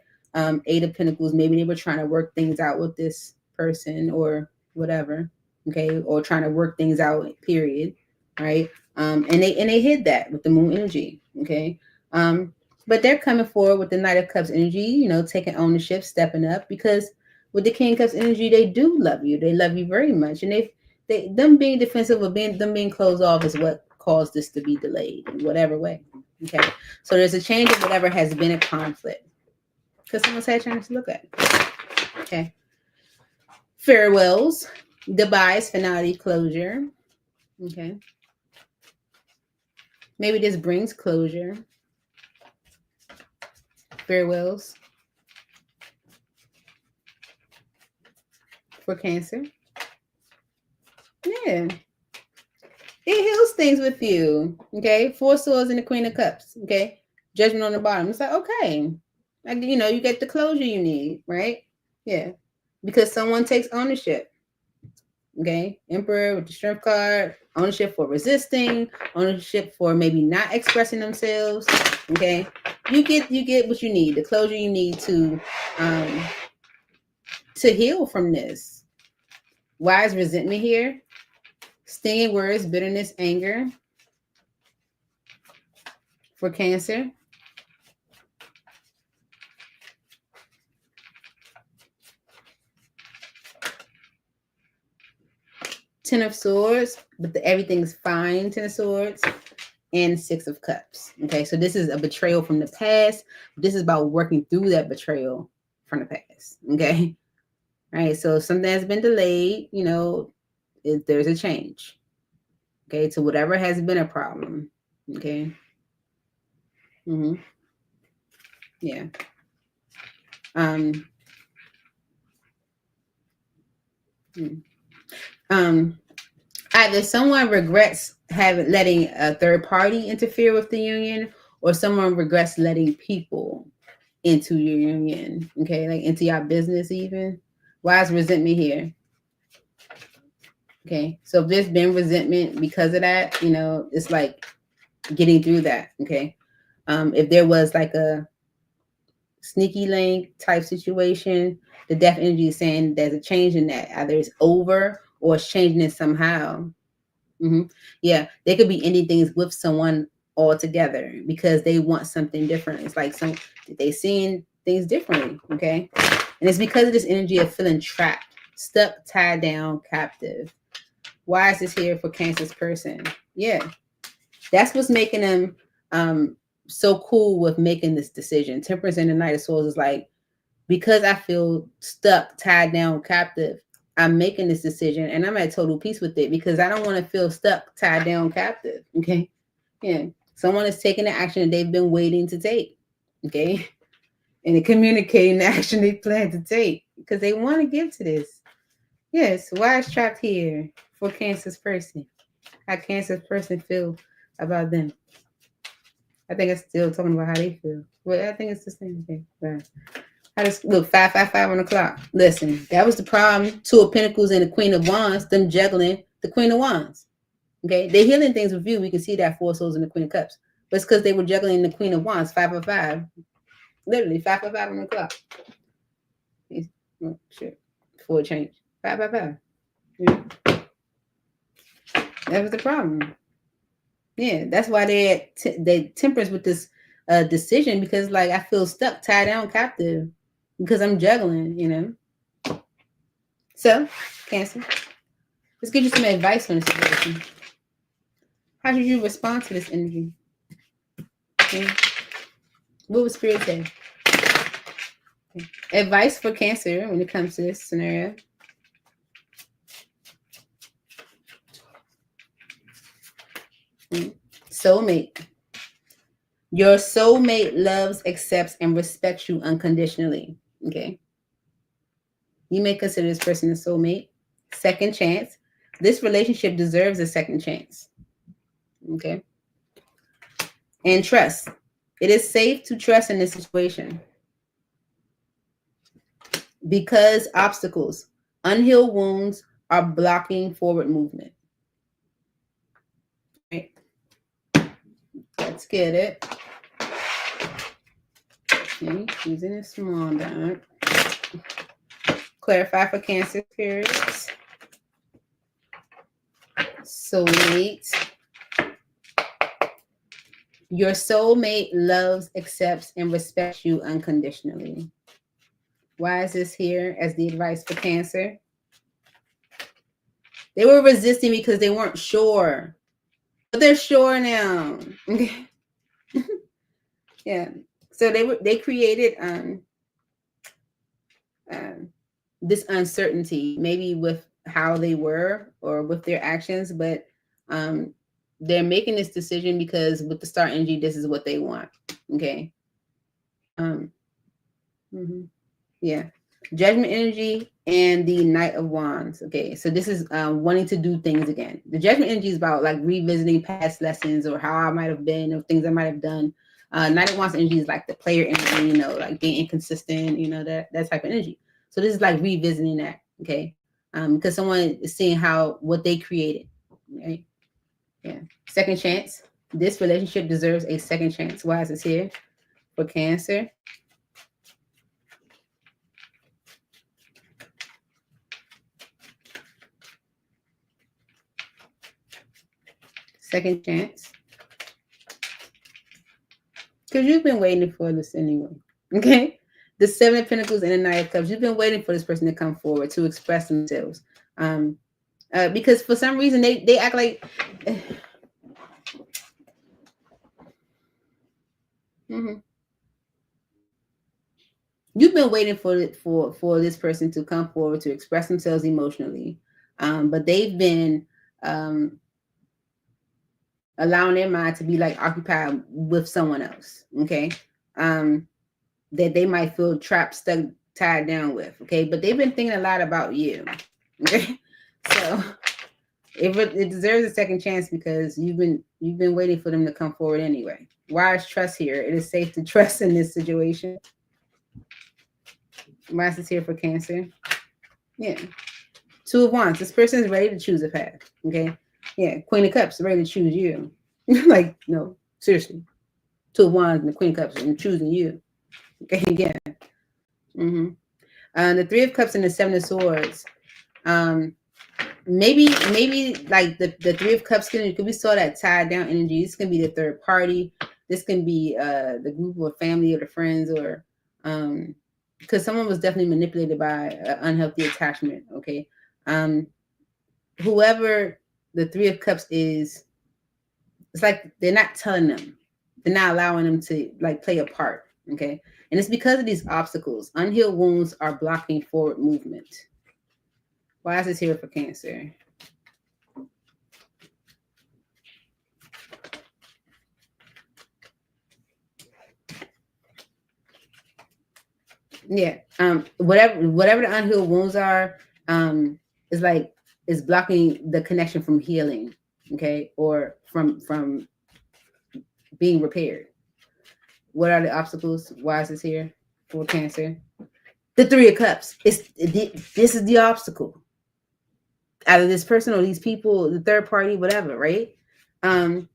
Eight of Pentacles, maybe they were trying to work things out with this person or whatever, okay, or trying to work things out, period, right? And they hid that with the Moon energy, okay. But they're coming forward with the Knight of Cups energy, taking ownership, stepping up, because with the King of Cups energy, they do love you. They love you very much, and them being defensive or them being closed off is what caused this to be delayed in whatever way. Okay, so there's a change of whatever has been a conflict because someone's had a chance to look at it. Okay, farewells, goodbyes, finality, closure. Okay, maybe this brings closure. Farewells for Cancer. Yeah. It heals things with you. Okay. Four Swords and the Queen of Cups. Okay. Judgment on the bottom. It's like, okay. Like, you get the closure you need, right? Yeah. Because someone takes ownership. Okay. Emperor with the Strength card. Ownership for resisting. Ownership for maybe not expressing themselves. Okay. You get what you need. The closure you need to heal from this. Why is resentment here? Stinging words, bitterness, anger. For Cancer. Ten of Swords, but everything's fine, Ten of Swords, and Six of Cups. Okay, so this is a betrayal from the past. This is about working through that betrayal from the past. Okay, all right, so if something has been delayed, there's a change. Okay, to whatever has been a problem. Okay. Yeah. Either someone regrets letting a third party interfere with the union, or someone regrets letting people into your union, okay, like into your business even. Why is resentment here? Okay, so if there's been resentment because of that, you know, it's like getting through that, okay? If there was like a sneaky link type situation, the death energy is saying there's a change in that. Either it's over or it's changing it somehow. Yeah, they could be ending things with someone altogether because they want something different. It's like they seeing things differently, okay? And it's because of this energy of feeling trapped, stuck, tied down, captive. Why is this here for Cancer's person? Yeah, that's what's making them so cool with making this decision. Temperance and the Knight of Swords is like, because I feel stuck, tied down, captive, I'm making this decision and I'm at total peace with it because I don't want to feel stuck, tied down, captive. Okay. Yeah. Someone is taking the action that they've been waiting to take. Okay. And communicating the action they plan to take because they want to give to this. Yes. Why is trapped here for Cancer's person? How Cancer's person feel about them? I think it's still talking about how they feel. Well, I think it's the same thing. Right. I just look 555 on the clock. Listen, that was the problem. Two of Pentacles and the Queen of Wands, them juggling the Queen of Wands. Okay, they're healing things with you. We can see that Four Swords and the Queen of Cups. But it's because they were juggling the Queen of Wands, 555. Literally 555 on the clock. Oh, shit. Before it changed. 555. Yeah. That was the problem. Yeah, that's why they temperance with this decision because like I feel stuck, tied down, captive because I'm juggling, you know. So, Cancer, let's give you some advice on the situation. How should you respond to this energy? Okay. What would Spirit say? Okay. Advice for Cancer when it comes to this scenario. Soulmate. Your soulmate loves, accepts, and respects you unconditionally. Okay. You may consider this person a soulmate. Second chance. This relationship deserves a second chance. Okay. And trust. It is safe to trust in this situation. Because obstacles, unhealed wounds are blocking forward movement. Right. Let's get it. Okay. Using a small dot. Clarify for Cancer spirits. Soulmate. Your soulmate loves, accepts, and respects you unconditionally. Why is this here as the advice for Cancer? They were resisting because they weren't sure. But they're sure now. Okay. Yeah. So they created this uncertainty, maybe with how they were or with their actions, but they're making this decision because with the star energy, this is what they want. Okay. Yeah. Judgment energy and the Knight of Wands. Okay, so this is wanting to do things again. The Judgment energy is about like revisiting past lessons or how I might have been or things I might have done. Knight of Wands energy is like the player energy, you know, like being inconsistent, you know, that type of energy. So this is like revisiting that, okay? Because someone is seeing what they created, right? Yeah. Second chance. This relationship deserves a second chance. Why is this here for Cancer? Second chance. Because you've been waiting for this anyway. Okay? The Seven of Pentacles and the Knight of Cups. You've been waiting for this person to come forward to express themselves. Because for some reason they act like you've been waiting for this person to come forward to express themselves emotionally. But they've been allowing their mind to be like occupied with someone else. Okay. That they might feel trapped, stuck, tied down with. Okay. But they've been thinking a lot about you. Okay. So It deserves a second chance because you've been waiting for them to come forward anyway. Why is trust here? It is safe to trust in this situation. Why is this here for Cancer? Yeah. Two of Wands. This person is ready to choose a path. Okay. Yeah. Queen of Cups ready to choose you. Like, no, seriously. Two of Wands and the Queen of Cups. I'm choosing you. Okay. Yeah. Mm-hmm. The Three of Cups and the Seven of Swords. Maybe like the Three of Cups can we saw that tied down energy. This can be the third party. This can be the group or family or the friends or because someone was definitely manipulated by an unhealthy attachment. Okay. Whoever the Three of Cups is, it's like they're not telling them, they're not allowing them to like play a part. Okay. And it's because of these obstacles. Unhealed wounds are blocking forward movement. Why is this here for Cancer? Yeah. Whatever the unhealed wounds are, is blocking the connection from healing, okay, or from being repaired. What are the obstacles? Why is this here for Cancer? The Three of Cups. This is the obstacle. Either this person or these people, the third party, whatever, right? But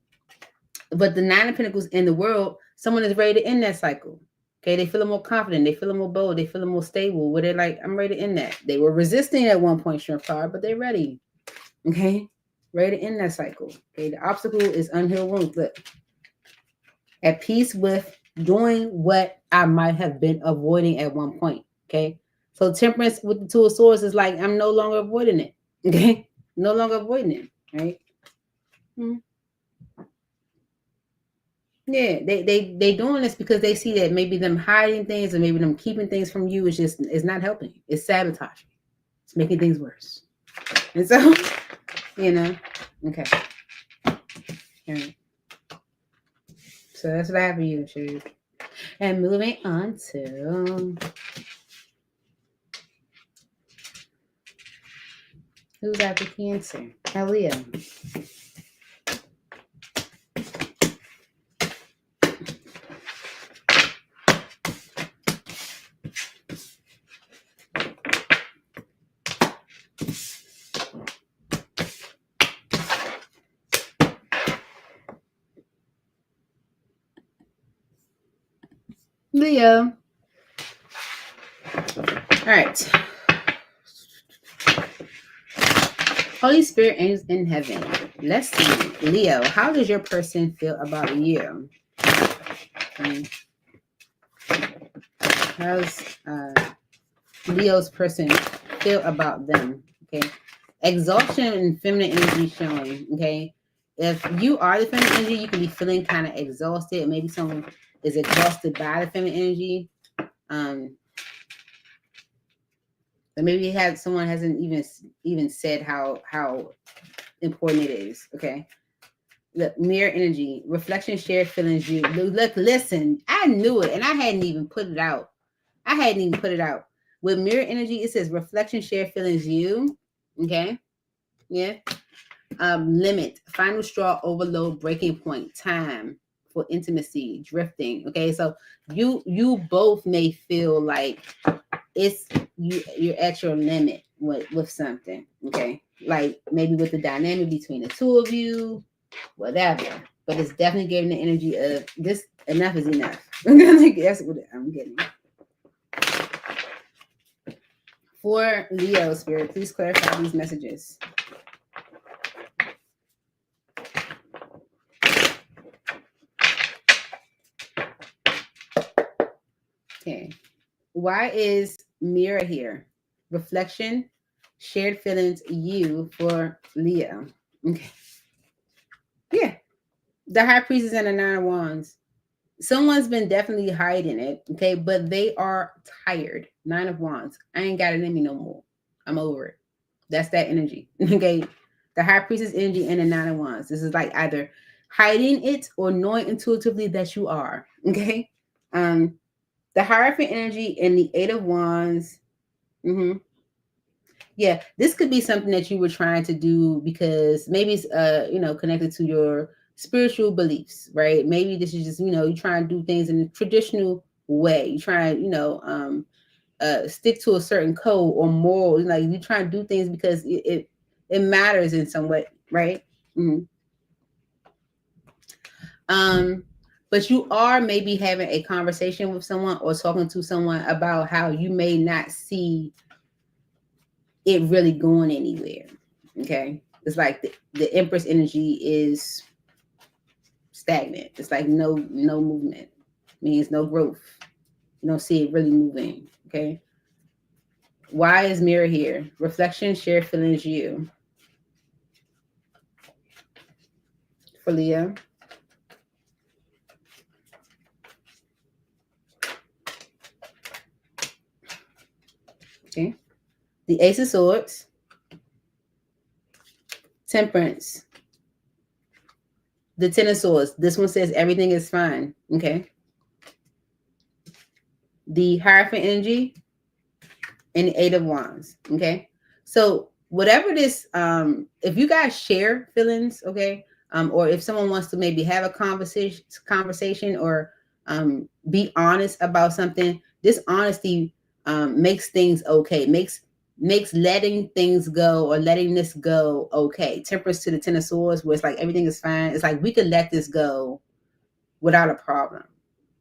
the Nine of Pentacles in the world, someone is ready to end that cycle. Okay, they feel more confident, they feel more bold, they feel more stable. Where they're like, I'm ready to end that. They were resisting at one point, Shrimp Card, but they're ready. Okay, ready to end that cycle. Okay, the obstacle is unhealed wounds. Look, at peace with doing what I might have been avoiding at one point. Okay, so Temperance with the Two of Swords is like, I'm no longer avoiding it. Okay, no longer avoiding it. Right. Hmm. Yeah, they doing this because they see that maybe them hiding things or maybe them keeping things from you is not helping. It's sabotaging. It's making things worse. And so, okay. All right. So that's what I have for you, Sherry. And moving on to who's after Cancer? Leo. Leo. All right. Holy Spirit angels in heaven. Let's see. Leo, how does your person feel about you? How's Leo's person feel about them? Okay. Exhaustion and feminine energy showing. Okay. If you are the feminine energy, you can be feeling kind of exhausted. Maybe someone is exhausted by the feminine energy. But maybe someone hasn't even said how important it is. Okay. Look, mirror energy, reflection, shared feelings. You look, listen. I knew it, and I hadn't even put it out. With mirror energy, it says reflection, shared feelings. You, okay, yeah. Limit, final straw, overload, breaking point, time for intimacy, drifting. Okay, so you both may feel like it's you're at your limit with something. Okay, like maybe with the dynamic between the two of you, whatever. But it's definitely giving the energy of this. Enough is enough. That's what I'm getting. For Leo Spirit, please clarify these messages. Okay. Why is mirror here? Reflection, shared feelings, you for Leo. Okay. Yeah. The High Priestess and the Nine of Wands. Someone's been definitely hiding it, okay, but they are tired. Nine of Wands. I ain't got it in me no more. I'm over it. That's that energy, okay? The High Priestess energy and the Nine of Wands. This is like either hiding it or knowing intuitively that you are, okay? The Hierophant energy and the Eight of Wands. Yeah, this could be something that you were trying to do because maybe it's connected to your spiritual beliefs, right? Maybe this is just, you try and do things in a traditional way. You try and, stick to a certain code or moral. Like you try and do things because it matters in some way, right? Mm-hmm. But you are maybe having a conversation with someone or talking to someone about how you may not see it really going anywhere. Okay. It's like the Empress energy is stagnant. It's like no movement. Means no growth. You don't see it really moving. Okay. Why is mirror here? Reflection, share feelings, you. For Leo. Okay. The Ace of Swords. Temperance. The Ten of Swords. This one says everything is fine. Okay. The Hierophant energy and the Eight of Wands. Okay. So whatever this, if you guys share feelings, okay, or if someone wants to maybe have a conversation or be honest about something, this honesty makes things okay, makes letting things go or letting this go okay. Temperance to the Ten of Swords, where it's like everything is fine. It's like we could let this go without a problem.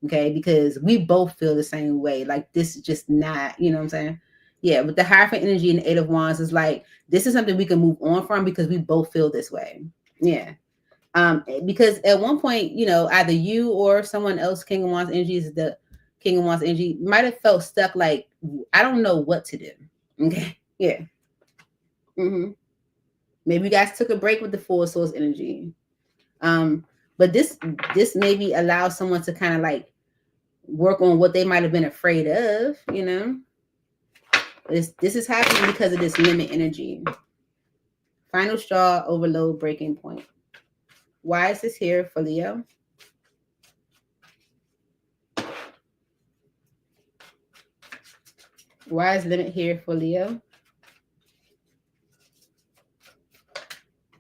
Okay, because we both feel the same way. Like this is just not, you know what I'm saying? Yeah, with the Hierophant energy and the Eight of Wands, is like this is something we can move on from because we both feel this way. Yeah. Because at one point, either you or someone else, King of Wands energy is the King of Wands energy, might have felt stuck like I don't know what to do. Okay. Yeah. Mm-hmm. Maybe you guys took a break with the Four of Swords energy. But this maybe allows someone to kind of like work on what they might have been afraid of, This is happening because of this limit energy. Final straw, overload, breaking point. Why is this here for Leo? Why is limit here for Leo?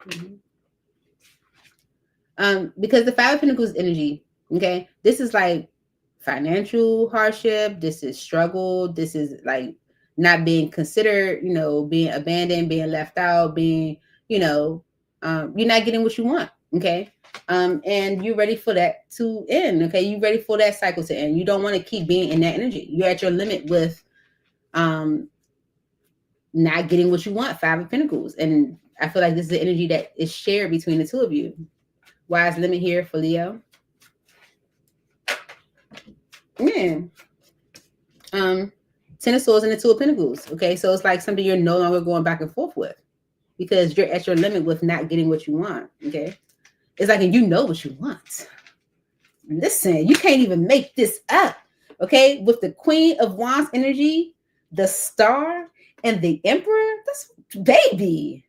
Mm-hmm. Because the Five of Pentacles energy, okay, this is like financial hardship. This is struggle. This is like not being considered, being abandoned, being left out, being, you're not getting what you want. Okay. And you're ready for that to end. Okay. You're ready for that cycle to end. You don't want to keep being in that energy. You're at your limit with not getting what you want, Five of Pentacles. And I feel like this is the energy that is shared between the two of you. Why is limit here for Leo? Man. Ten of Swords and the Two of Pentacles. Okay, so it's like something you're no longer going back and forth with because you're at your limit with not getting what you want. Okay, it's like, and you know what you want. Listen, you can't even make this up. Okay, with the Queen of Wands energy, the Star, and the Emperor. That's baby.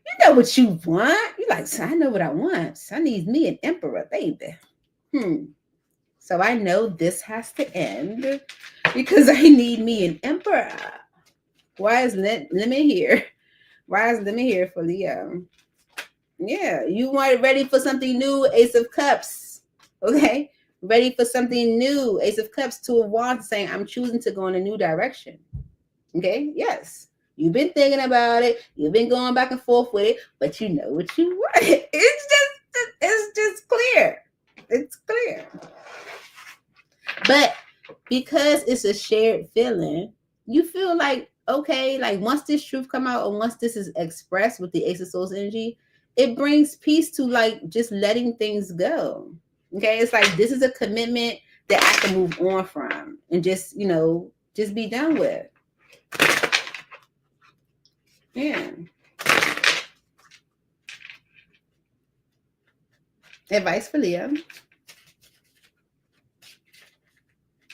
You know what you want. You're like, so I know what I want. So I need me an Emperor, baby. So I know this has to end because I need me an Emperor. Why is limit here? Why is limit here for Leo? Yeah, you want ready for something new, Ace of Cups. Okay, ready for something new, Ace of Cups, Two of Wands, saying I'm choosing to go in a new direction. Okay, yes. You've been thinking about it. You've been going back and forth with it, but you know what you want. It's just clear. It's clear. But because it's a shared feeling, you feel like, okay, like once this truth come out or once this is expressed with the Ace of Swords energy, it brings peace to like just letting things go. Okay, it's like this is a commitment that I can move on from and just, just be done with. Yeah. Advice for Leo.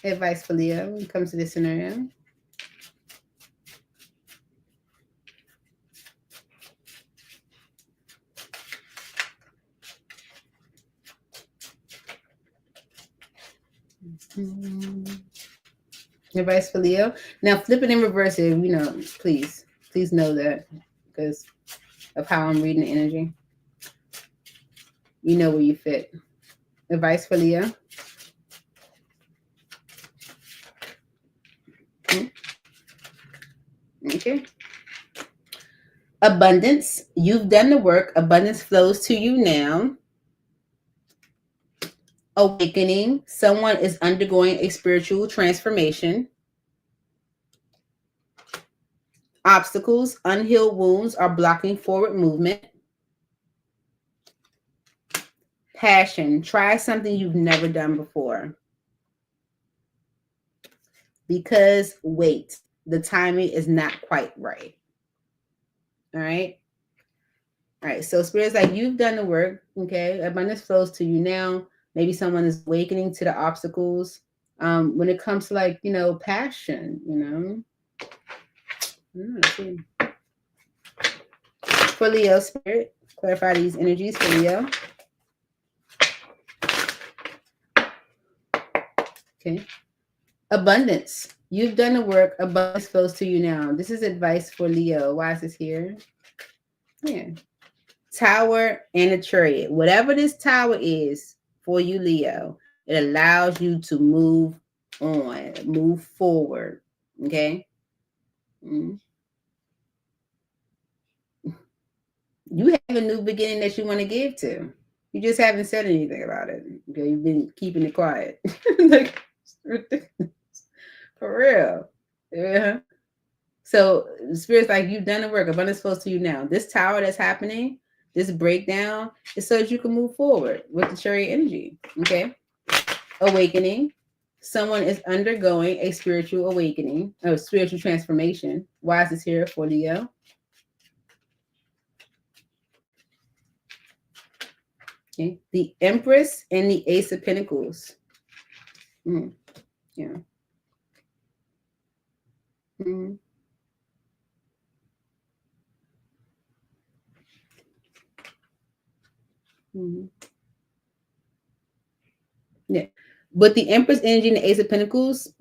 Advice for Leo when it comes to this scenario. Advice for Leo. Now flip it in reverse here, please Please know that because of how I'm reading the energy. You know where you fit. Advice for Leo. Okay. Abundance. You've done the work. Abundance flows to you now. Awakening. Someone is undergoing a spiritual transformation. Obstacles. Unhealed wounds are blocking forward movement. Passion. Try something you've never done before. Because wait, the timing is not quite right. All right. All right. So Spirit's like, you've done the work. Okay. Abundance flows to you now. Maybe someone is awakening to the obstacles. When it comes to like, passion, For Leo, Spirit, clarify these energies for Leo. Okay. Abundance. You've done the work. Abundance flows to you now. This is advice for Leo. Why is this here? Yeah. Tower and a chariot. Whatever this tower is for you, Leo, it allows you to move on, move forward. Okay. Mm-hmm. You have a new beginning that you want to give to. You just haven't said anything about it. Okay, you've been keeping it quiet. Like, ridiculous. For real. Yeah. So Spirit's like, you've done the work. Abundance flows to you now. This tower that's happening, this breakdown, is so that you can move forward with the chariot energy. Okay. Awakening. Someone is undergoing a spiritual awakening or spiritual transformation. Why is this here for Leo? Okay. The Empress and the Ace of Pentacles. Yeah. Mm-hmm. Mm-hmm. Yeah. But the Empress energy and the Ace of Pentacles,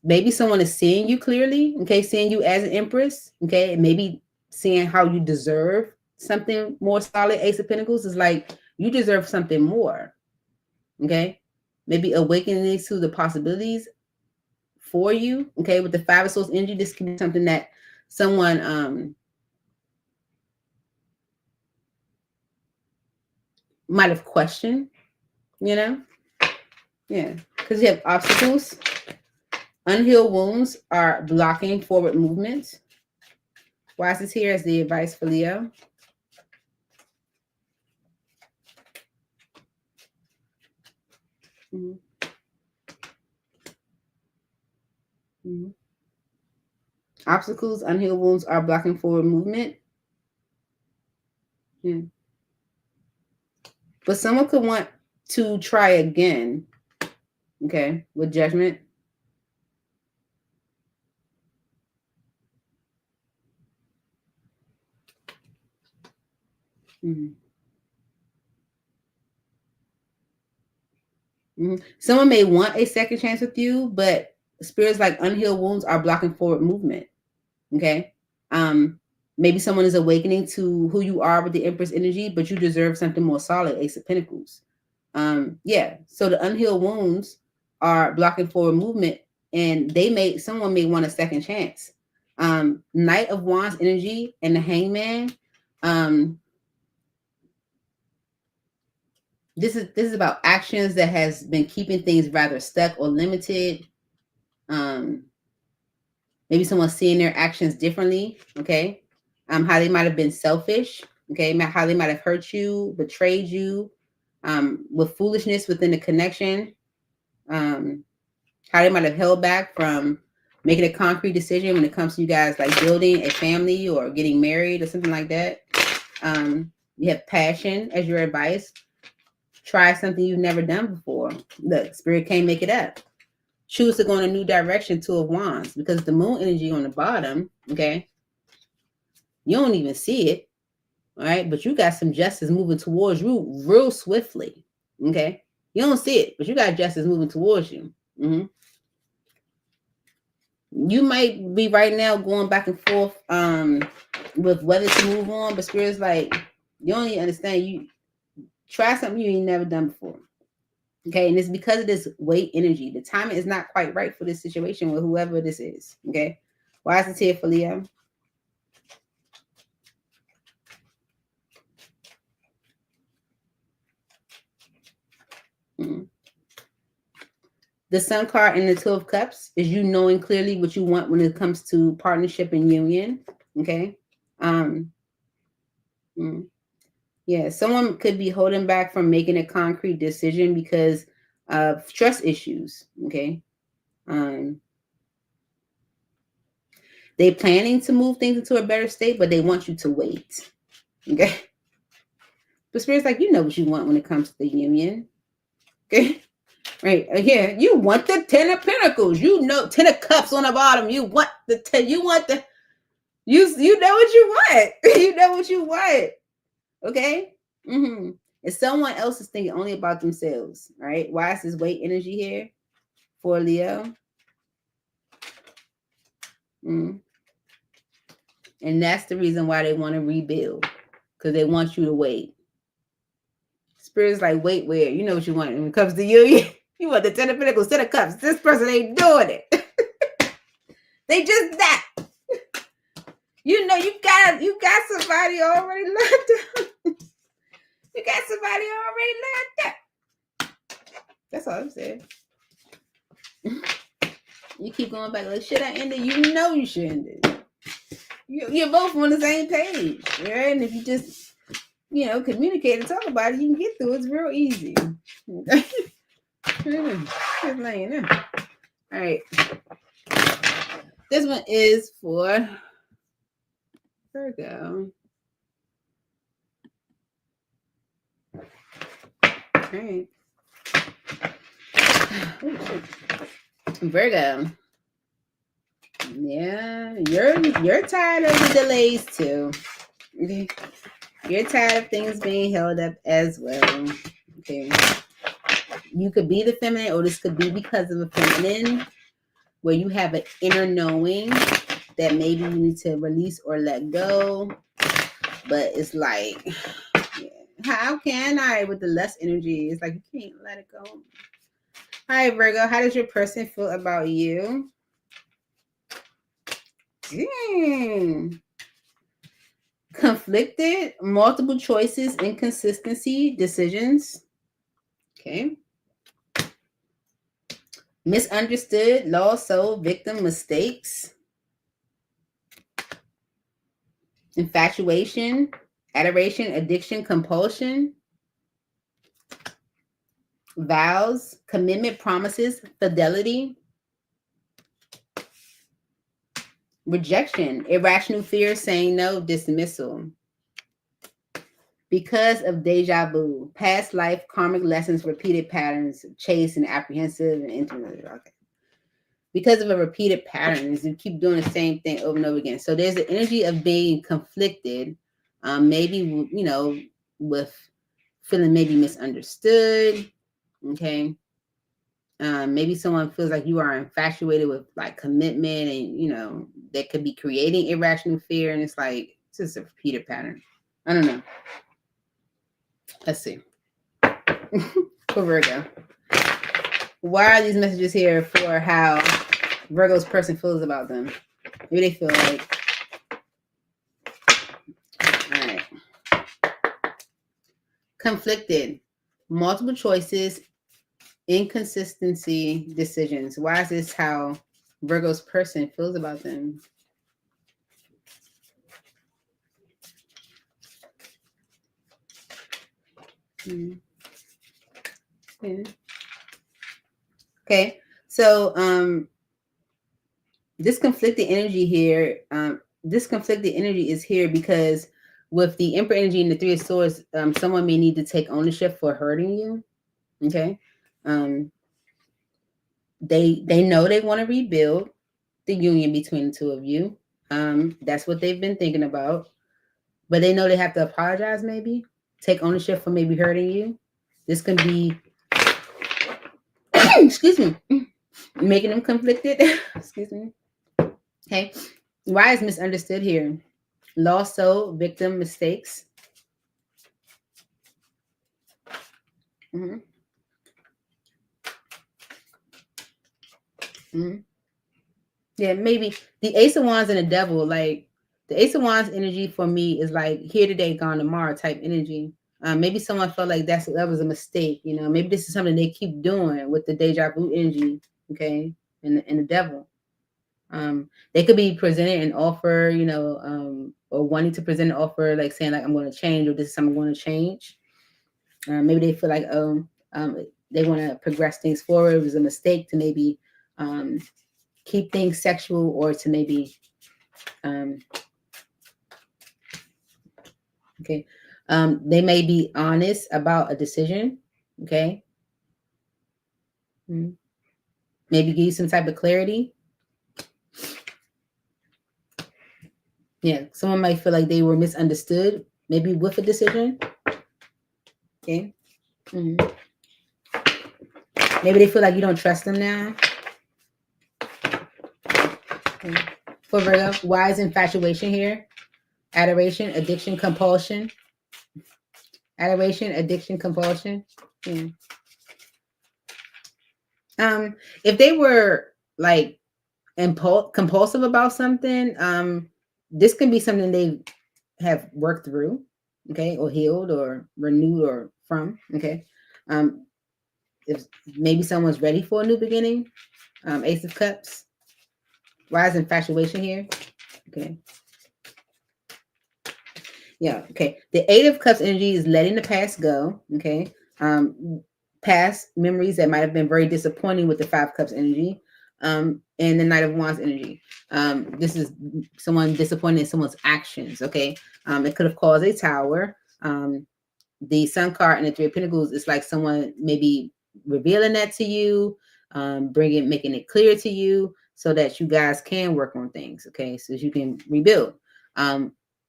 maybe someone is seeing you clearly, okay, seeing you as an Empress, okay, maybe seeing how you deserve something more solid. Ace of Pentacles is like, you deserve something more, okay? Maybe awakening to the possibilities for you, okay? With the Five of Swords energy, this can be something that someone might have questioned, Yeah, because you have obstacles. Unhealed wounds are blocking forward movement. Why is this here as the advice for Leo? Mm-hmm. Mm-hmm. Obstacles, unhealed wounds are blocking forward movement. Yeah. But someone could want to try again, okay, with judgment. Mm-hmm. Mm-hmm. Someone may want a second chance with you, but spirits like unhealed wounds are blocking forward movement. Okay. Maybe someone is awakening to who you are with the Empress energy, but you deserve something more solid, Ace of Pentacles. Yeah. So the unhealed wounds are blocking forward movement, and someone may want a second chance. Knight of Wands energy and the Hangman. This is about actions that has been keeping things rather stuck or limited. Maybe someone's seeing their actions differently. Okay. How they might have been selfish. Okay. How they might have hurt you, betrayed you, with foolishness within the connection. How they might have held back from making a concrete decision when it comes to you guys like building a family or getting married or something like that. You have passion as your advice. Try something you've never done before. The Spirit can't make it up. Choose to go in a new direction, Two of Wands, because the moon energy on the bottom, okay, you don't even see it, all right, but you got some justice moving towards you real swiftly, okay? You don't see it, but you got justice moving towards you. Mm-hmm. You might be right now going back and forth with whether to move on, but Spirit's like, you don't even understand. You try something you ain't never done before. Okay, and it's because of this weight energy. The timing is not quite right for this situation with whoever this is. Okay, why is it here for Leo? The Sun card and the Two of Cups is you knowing clearly what you want when it comes to partnership and union. Okay. Yeah, someone could be holding back from making a concrete decision because of trust issues. Okay. They're planning to move things into a better state, but they want you to wait. Okay. But Spirit's like, you know what you want when it comes to the union. Okay. Right. Yeah. You want the 10 of Pentacles. You know, 10 of Cups on the bottom. You want the 10. You want the, you know what you want. You know what you want. Okay. Mm-hmm. And someone else is thinking only about themselves. Right. Why is this weight energy here for Leo? And that's the reason why they want to rebuild, because they want you to wait. Spirit's like, wait, where? You know what you want when it comes to you. You want the 10 of Pentacles, 10 of Cups. This person ain't doing it. They just that. You know, you got somebody already lined up. You got somebody already lined up. That's all I'm saying. You keep going back like, should I end it? You know you should end it. You're both on the same page, right? And if you just, communicate and talk about it, you can get through it. It's real easy. Just letting you know. All right. This one is for Virgo. All right. Virgo. Yeah, you're tired of the delays too. Okay. You're tired of things being held up as well. Okay. You could be the feminine, or this could be because of a feminine, where you have an inner knowing that maybe you need to release or let go. But it's like, how can I with the less energy? It's like you can't let it go. Hi, Virgo. How does your person feel about you? Conflicted, multiple choices, inconsistency, decisions. Okay. Misunderstood, lost soul, victim, mistakes. Infatuation, adoration, addiction, compulsion. Vows, commitment, promises, fidelity. Rejection, irrational fear, saying no, dismissal. Because of deja vu, past life, karmic lessons, repeated patterns, chase and apprehensive and intimate. Okay. Because of a repeated patterns, you keep doing the same thing over and over again. So there's the energy of being conflicted, maybe, with feeling maybe misunderstood. Okay. Maybe someone feels like you are infatuated with like commitment, and that could be creating irrational fear, and it's like it's just a repeated pattern. I don't know. Let's see. For Virgo, why are these messages here for how Virgo's person feels about them? Maybe they feel like, all right, conflicted, multiple choices, inconsistency, decisions. Why is this how Virgo's person feels about them? Okay, so this conflicted energy here, is here because with the Emperor energy and the Three of Swords, someone may need to take ownership for hurting you. Okay. They know they want to rebuild the union between the two of you. That's what they've been thinking about. But they know they have to apologize, maybe take ownership for maybe hurting you. This can be excuse me, making them conflicted. Excuse me. Okay. Why is misunderstood here? Lost soul, victim, mistakes. Mm-hmm. Mm-hmm. Yeah, maybe the Ace of Wands and the Devil. Like the Ace of Wands energy for me is like here today, gone tomorrow type energy. Maybe someone felt like that was a mistake. You know, maybe this is something they keep doing with the deja vu energy. Okay, and the Devil. They could be presented an offer, you know, or wanting to present an offer, like saying like I'm going to change, or this is something I'm going to change. Maybe they feel like they want to progress things forward. It was a mistake to maybe keep things sexual, or to maybe okay. They may be honest about a decision. Okay. Mm-hmm. Maybe give you some type of clarity. Yeah, someone might feel like they were misunderstood, maybe with a decision. Okay. Mm-hmm. Maybe they feel like you don't trust them now. Okay. For Virgo, why is infatuation here? Adoration, addiction, compulsion. Adoration, addiction, compulsion. Yeah. If they were like compulsive about something, this can be something they have worked through, okay, or healed or renewed or from, okay. If maybe someone's ready for a new beginning. Ace of Cups. Why is infatuation here? Okay. Yeah, okay. The Eight of Cups energy is letting the past go, okay. Past memories that might have been very disappointing with the Five Cups energy, and the Knight of Wands energy. This is someone disappointed in someone's actions, okay. It could have caused a tower. The Sun card and the Three of Pentacles is like someone maybe revealing that to you, making it clear to you so that you guys can work on things, okay, so you can rebuild.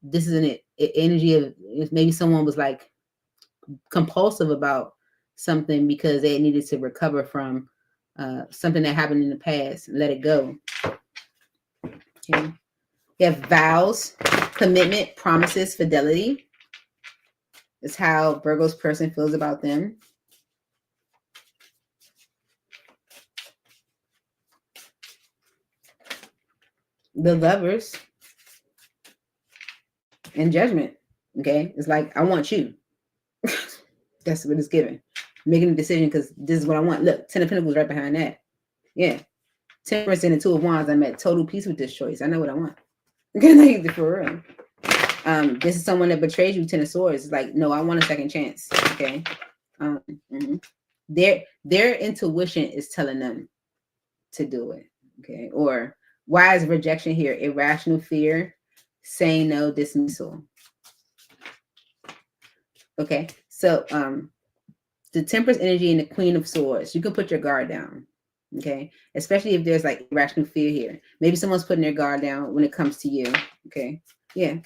This is an energy of maybe someone was like compulsive about something because they needed to recover from something that happened in the past, let it go. Okay. You have vows, commitment, promises, fidelity. It's how Virgo's person feels about them. The Lovers and Judgment. Okay. It's like, I want you. That's what it's giving. Making a decision because this is what I want. Look, Ten of Pentacles right behind that. Yeah. Temperance and the Two of Wands. I'm at total peace with this choice. I know what I want. Okay, like for real. This is someone that betrays you. Ten of Swords. It's like, no, I want a second chance. Okay. Mm-hmm. Their intuition is telling them to do it. Okay. Or why is rejection here? Irrational fear, saying no, dismissal. Okay. So the Temperance energy and the Queen of Swords, you can put your guard down. Okay. Especially if there's like irrational fear here. Maybe someone's putting their guard down when it comes to you. Okay. Yeah.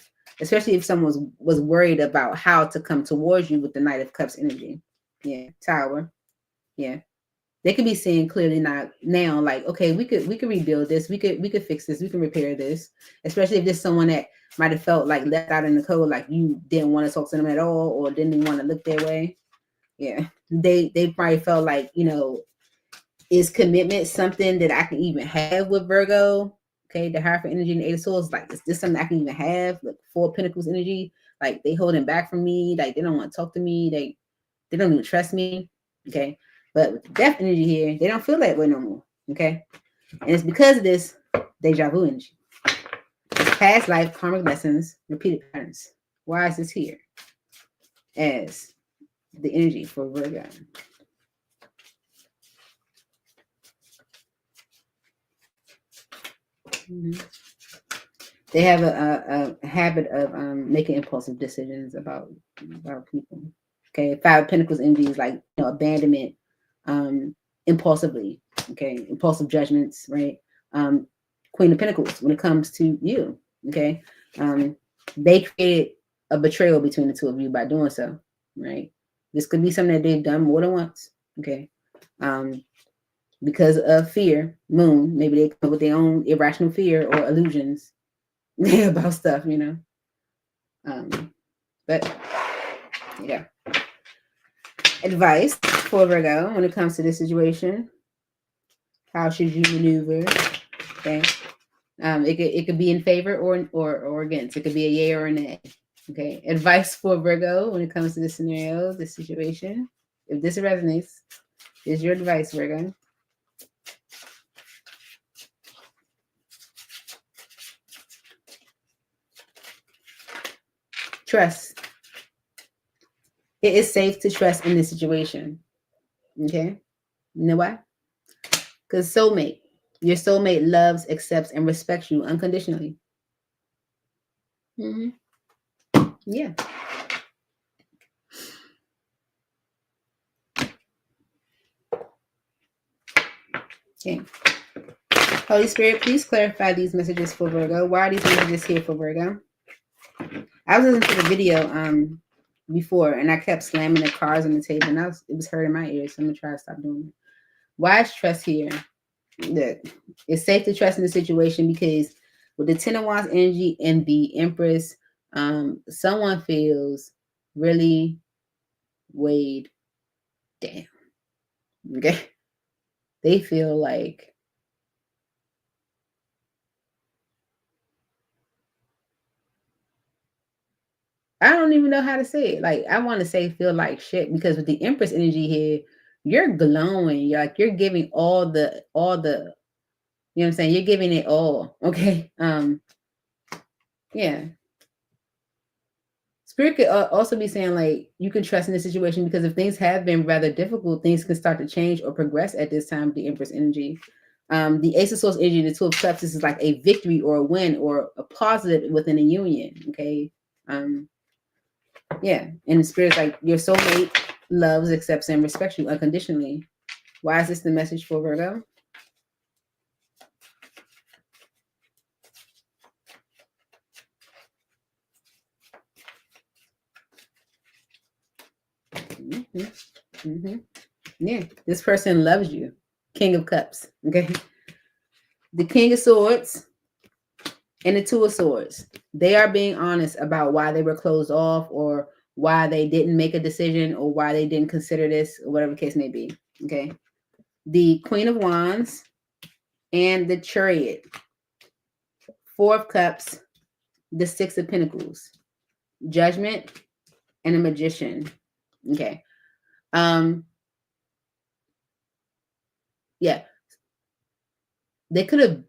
Especially if someone was worried about how to come towards you with the Knight of Cups energy. Yeah. Tower. Yeah. They could be seeing clearly now, like, okay, we could rebuild this, we could fix this, we can repair this. Especially if there's someone that might have felt like left out in the cold, like you didn't want to talk to them at all, or didn't want to look their way. Yeah, they probably felt like, you know, is commitment something that I can even have with Virgo? Okay, the Hierophant energy and the Eight of Swords, like, is this something I can even have? Like Four of Pentacles energy, like they holding back from me, like they don't want to talk to me, they don't even trust me. Okay, but with the Death energy here, they don't feel that way no more. Okay, and it's because of this deja vu energy. It's past life, karmic lessons, repeated patterns. Why is this here as the energy for Virgo? Mm-hmm. They have a habit of making impulsive decisions about people. Okay, Five of Pentacles energy is like, you know, abandonment, impulsively. Okay, impulsive judgments, right? Queen of Pentacles when it comes to you. Okay, they created a betrayal between the two of you by doing so, right? This could be something that they've done more than once. Okay, because of fear. Moon, maybe they come up with their own irrational fear or illusions about stuff, you know. But yeah. Advice for Virgo when it comes to this situation. How should you maneuver? Okay. It could be in favor or against. It could be a yay or a nay. Okay. Advice for Virgo when it comes to this scenario, this situation. If this resonates, is your advice, Virgo. Trust. It is safe to trust in this situation. Okay. You know why? Because soulmate. Your soulmate loves, accepts, and respects you unconditionally. Mm-hmm. Yeah. Okay. Holy Spirit, please clarify these messages for Virgo. Why are these messages here for Virgo? I was listening to the video before, and I kept slamming the cards on the table, and it was hurting my ears. So I'm gonna try to stop doing it. Why is trust here? Look, it's safe to trust in the situation because with the Ten of Wands energy and the Empress, someone feels really weighed down. Okay, they feel like I don't even know how to say it. Like I want to say feel like shit because with the Empress energy here, you're glowing. You're like you're giving all the you know what I'm saying? You're giving it all. Okay. Yeah. Spirit could also be saying like you can trust in this situation because if things have been rather difficult, things can start to change or progress at this time. The Empress energy, the Ace of Swords energy, the Two of Cups. This is like a victory or a win or a positive within a union. Okay, yeah. And the Spirit's like your soulmate loves, accepts, and respects you unconditionally. Why is this the message for Virgo? Mm-hmm. Mm-hmm. Yeah, this person loves you. King of Cups. Okay. The King of Swords and the Two of Swords. They are being honest about why they were closed off or why they didn't make a decision or why they didn't consider this or whatever the case may be. Okay. The Queen of Wands and the Chariot. Four of Cups, the Six of Pentacles. Judgment and a Magician. Okay. Yeah. They could have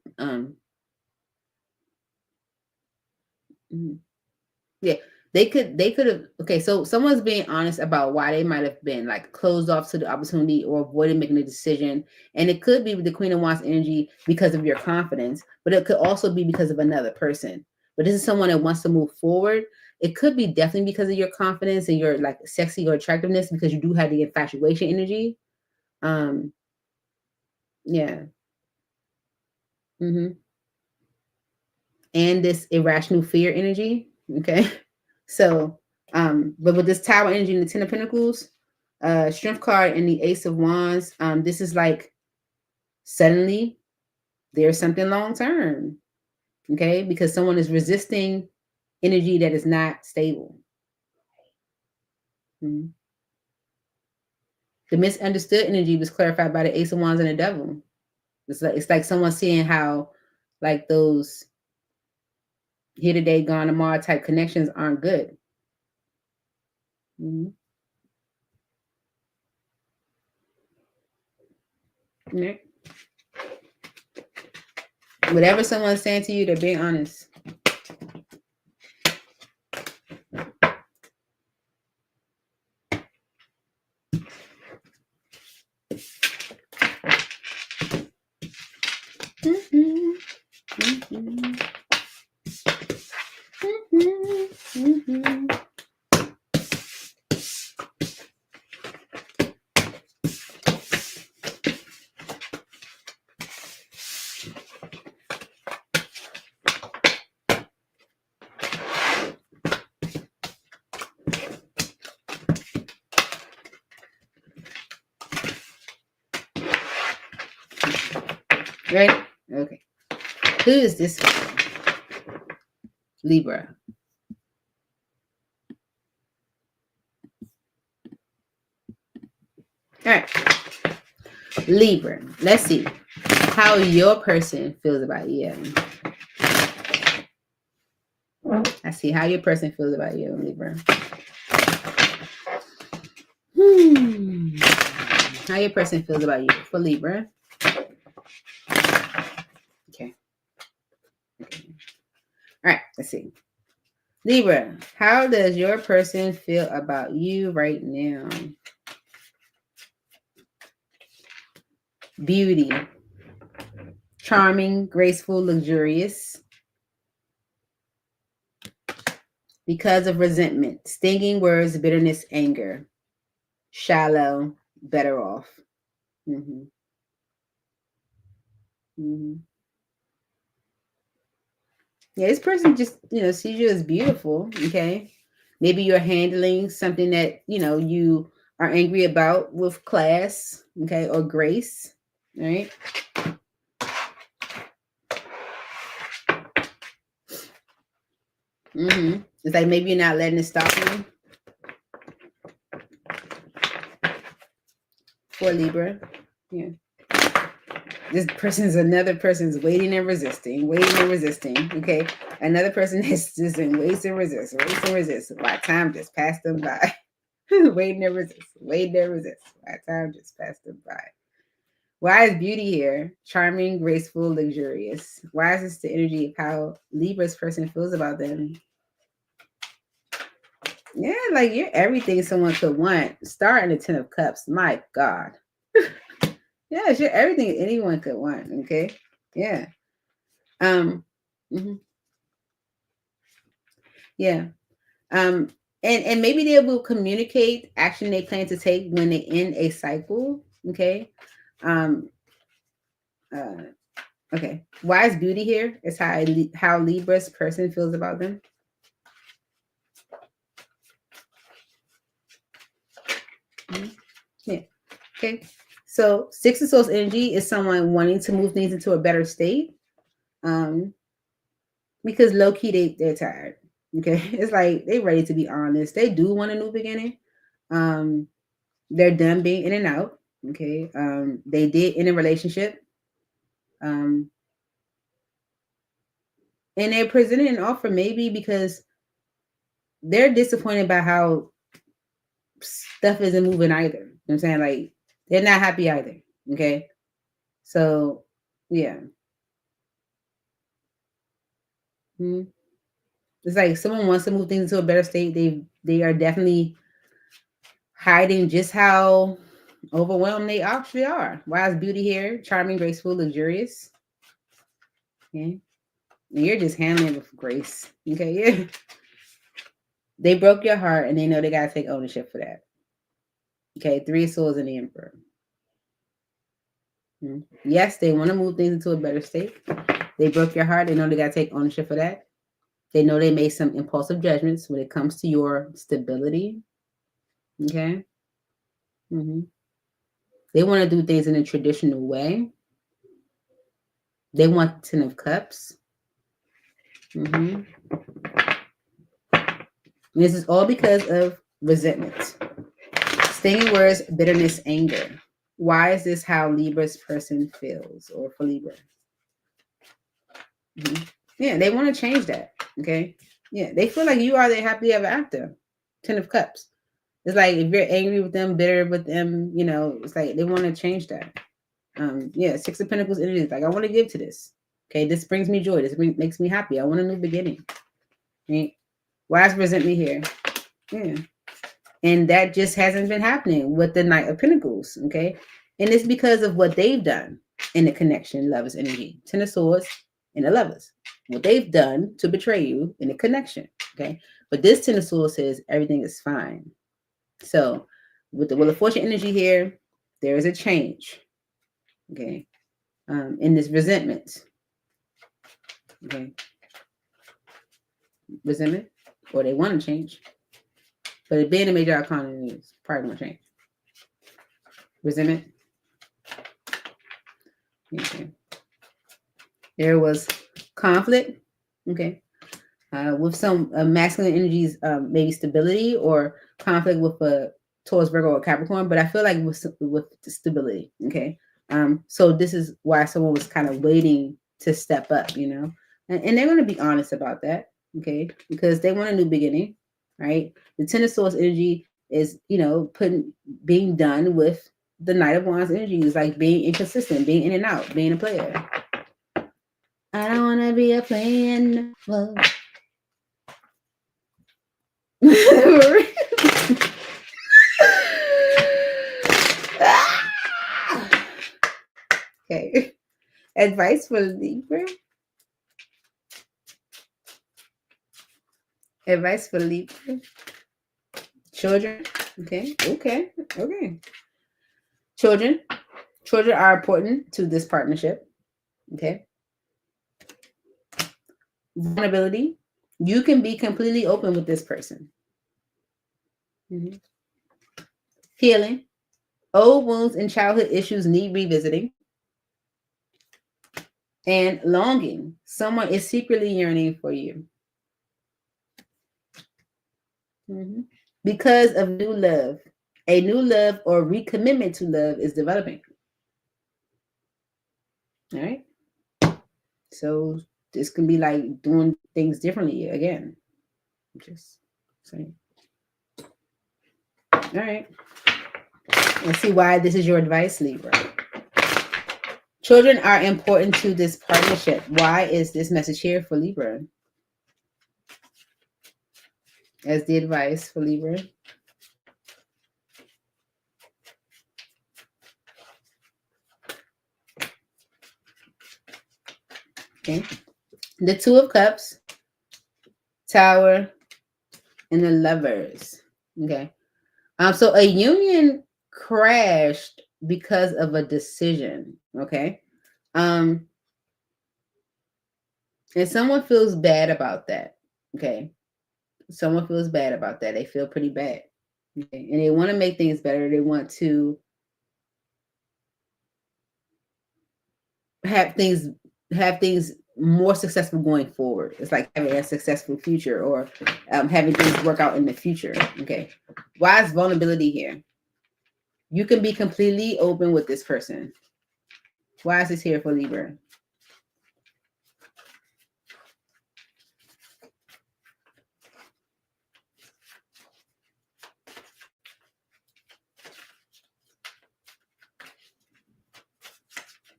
yeah, they could have okay, so someone's being honest about why they might have been like closed off to the opportunity or avoided making a decision. And it could be with the Queen of Wands energy because of your confidence, but it could also be because of another person. But this is someone that wants to move forward. It could be definitely because of your confidence and your like sexy or attractiveness because you do have the infatuation energy. Yeah. Mm-hmm. And this irrational fear energy. Okay. So, but with this Tower energy and the Ten of Pentacles, Strength card and the Ace of Wands, this is like suddenly there's something long term. Okay. Because someone is resisting energy that is not stable. Mm-hmm. The misunderstood energy was clarified by the Ace of Wands and the Devil. It's like someone seeing how like those here today, gone tomorrow type connections aren't good. Mm-hmm. Yeah. Whatever someone's saying to you, they're being honest. Mm-hmm. Mm-hmm. Mm-hmm. Mm-hmm. Ready? Okay. Who is this one? Libra. All right. Libra. Let's see how your person feels about you. I see how your person feels about you, Libra. How your person feels about you for Libra. Okay. All right, let's see. Libra, how does your person feel about you right now? Beauty. Charming, graceful, luxurious. Because of resentment. Stinging words, bitterness, anger. Shallow, better off. Mm-hmm. Mm-hmm. Yeah, this person just, sees you as beautiful, okay? Maybe you're handling something that, you are angry about with class, okay, or grace, right? Mm-hmm. It's like maybe you're not letting it stop you. For Libra, yeah. This person's another person's waiting and resisting, okay? Another person is just in waits and resist. Why time just passed them by. waiting and resist. Why time just passed them by. Why is beauty here? Charming, graceful, luxurious. Why is this the energy of how Libra's person feels about them? Yeah, like you're everything someone could want. Star in the 10 of Cups. My God. Yeah, you're everything anyone could want. Okay. Yeah. Mm-hmm. Yeah. And maybe they will communicate action they plan to take when they end a cycle. Okay. Uh, okay. Why is beauty here? It's how Libra's person feels about them. Mm-hmm. Yeah. Okay. So 6 of Swords energy is someone wanting to move things into a better state. Because low key they're tired. Okay. It's like they're ready to be honest. They do want a new beginning. They're done being in and out. Okay. They did in a relationship. And they're presenting an offer maybe because they're disappointed by how stuff isn't moving either. You know what I'm saying? Like they're not happy either. Okay. So yeah. Mm-hmm. It's like someone wants to move things into a better state. They are definitely hiding just how overwhelmed they actually are. Why is beauty here? Charming, graceful, luxurious. Okay. And you're just handling it with grace. Okay. Yeah. They broke your heart and they know they gotta take ownership for that. Okay. 3 of Swords and the Emperor. Yes, they want to move things into a better state. They broke your heart. They know they got to take ownership for that. They know they made some impulsive judgments when it comes to your stability. Okay. Mm-hmm. They want to do things in a traditional way. They want 10 of Cups. Mm-hmm. This is all because of resentment. Stinging words, bitterness, anger. Why is this how Libra's person feels, or for Libra? Mm-hmm. Yeah, they want to change that. Okay. Yeah, they feel like you are their happily ever after. 10 of Cups. It's like if you're angry with them, bitter with them, it's like they want to change that. Yeah, 6 of Pentacles energy is like, I want to give to this. Okay, this brings me joy. This makes me happy. I want a new beginning. Right? Why is resentment here? Yeah. And that just hasn't been happening with the Knight of Pentacles. Okay. And it's because of what they've done in the connection, Lovers energy. 10 of Swords and the Lovers. What they've done to betray you in the connection. Okay. But this 10 of Swords says everything is fine. So with the Wheel of Fortune energy here, there is a change. Okay. In this resentment. Okay. Resentment. Or they want to change. But it being a major arcana is probably going to change. Resentment. Okay. There was conflict, okay, with some masculine energies, maybe stability or conflict with a Taurus, Virgo, or Capricorn. But I feel like with stability, okay. So this is why someone was kind of waiting to step up, you know, and they're going to be honest about that, okay, because they want a new beginning, right? The Ten of Swords energy is, you know, being done with the Knight of Wands energy is like being inconsistent, being in and out, being a player. I don't want to be a player. Well. Okay. Advice for Libra. Advice for Libra. Children. Okay. Okay. Okay. Children. Children are important to this partnership. Okay. Vulnerability. You can be completely open with this person. Mm-hmm. Healing. Old wounds and childhood issues need revisiting. And longing. Someone is secretly yearning for you. Mm-hmm. Because of new love. A new love or recommitment to love is developing. All right. So this can be like doing things differently again. Just saying. All right. Let's see why this is your advice, Libra. Children are important to this partnership. Why is this message here for Libra? As the advice for Libra. Okay. The Two of Cups, Tower, and the Lovers. Okay. So a union crashed because of a decision. Okay. And someone feels bad about that. Okay. Someone feels bad about that. They feel pretty bad. Okay. And they want to make things better. They want to have things more successful going forward. It's like having a successful future or having things work out in the future. Okay. Why is vulnerability here? You can be completely open with this person. Why is this here for Libra?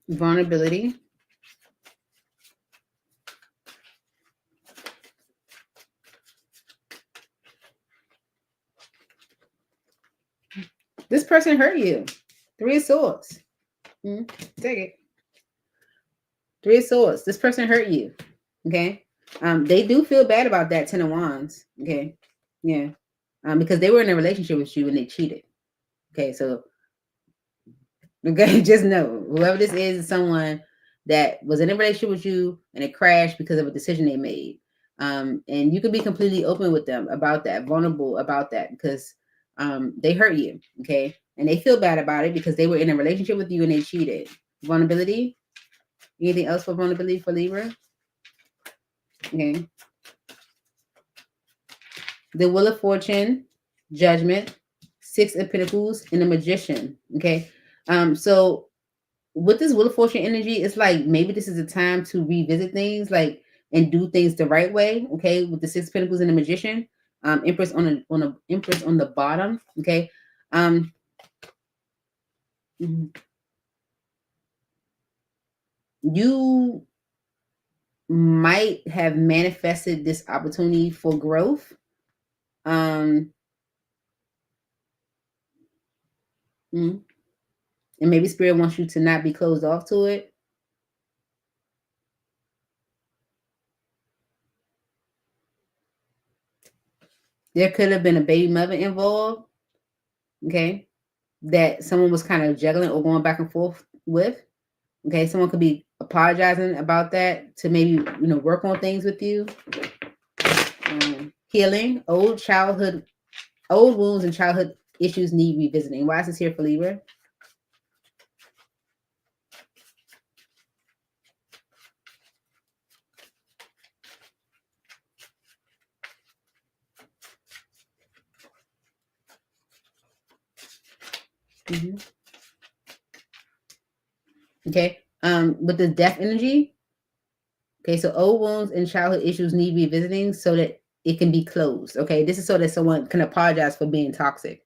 Vulnerability. This person hurt you. Three of Swords. Take it. Three of Swords. This person hurt you. Okay. They do feel bad about that Ten of Wands. Okay. Yeah. Because they were in a relationship with you and they cheated. Okay. So, okay, just know whoever this is someone that was in a relationship with you and it crashed because of a decision they made. And you can be completely open with them about that, vulnerable about that, because they hurt you. Okay. And they feel bad about it because they were in a relationship with you and they cheated. Vulnerability. Anything else for vulnerability for Libra? Okay. The Wheel of Fortune, Judgment, Six of Pentacles, and the Magician. Okay. So with this Wheel of Fortune energy, it's like maybe this is a time to revisit things, like, and do things the right way. Okay. With the Six of Pentacles and the Magician, Empress on a Empress on the bottom. Okay. You might have manifested this opportunity for growth. And maybe Spirit wants you to not be closed off to it. There could have been a baby mother involved. Okay. That someone was kind of juggling or going back and forth with. Okay. Someone could be apologizing about that to maybe, work on things with you. Healing, old wounds and childhood issues need revisiting. Why is this here for Libra? Okay. With the death energy. Okay, so old wounds and childhood issues need revisiting so that it can be closed. Okay, this is so that someone can apologize for being toxic.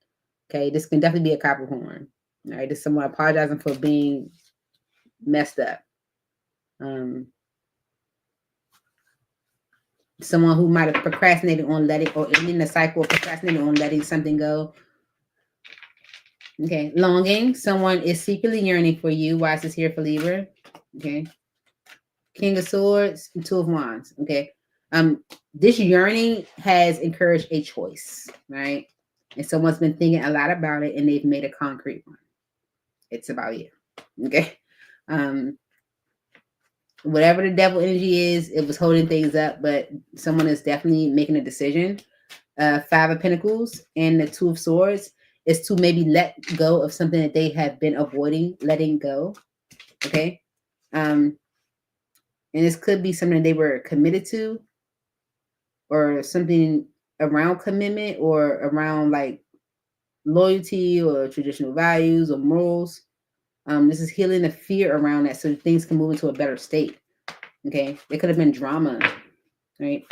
Okay, this can definitely be a Capricorn. All right, this is someone apologizing for being messed up. Someone who might have procrastinated on letting, or in the cycle of procrastinating on letting something go. Okay, longing. Someone is secretly yearning for you. Why is this here for Libra? Okay. King of Swords, Two of Wands. Okay. This yearning has encouraged a choice, right? And someone's been thinking a lot about it and they've made a concrete one. It's about you. Okay. Whatever the devil energy is, it was holding things up, but someone is definitely making a decision. Five of Pentacles and the Two of Swords is to maybe let go of something that they have been avoiding letting go. Okay. And this could be something they were committed to, or something around commitment, or around like loyalty or traditional values or morals. This is healing the fear around that so that things can move into a better state. Okay. It could have been drama, right?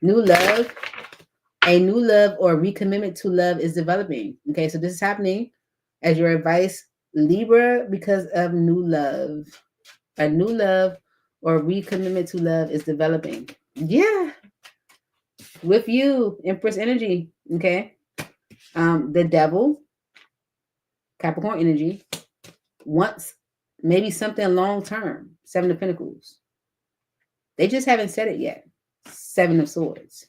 New love. A new love or recommitment to love is developing. Okay. So this is happening as your advice, Libra, because of new love. A new love or recommitment to love is developing. Yeah. With you, Empress energy. Okay. The devil, Capricorn energy, wants maybe something long term. Seven of Pentacles. They just haven't said it yet. Seven of Swords.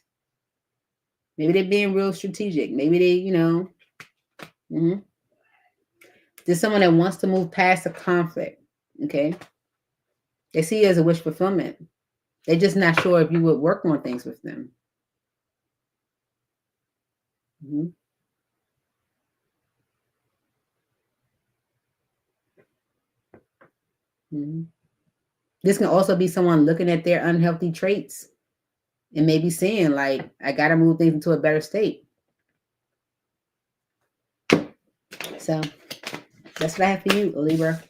Maybe they're being real strategic. Maybe they, There's someone that wants to move past the conflict. Okay. They see you as a wish fulfillment. They're just not sure if you would work on things with them. This can also be someone looking at their unhealthy traits and maybe saying, like, I got to move things into a better state. So that's what I have for you, Libra.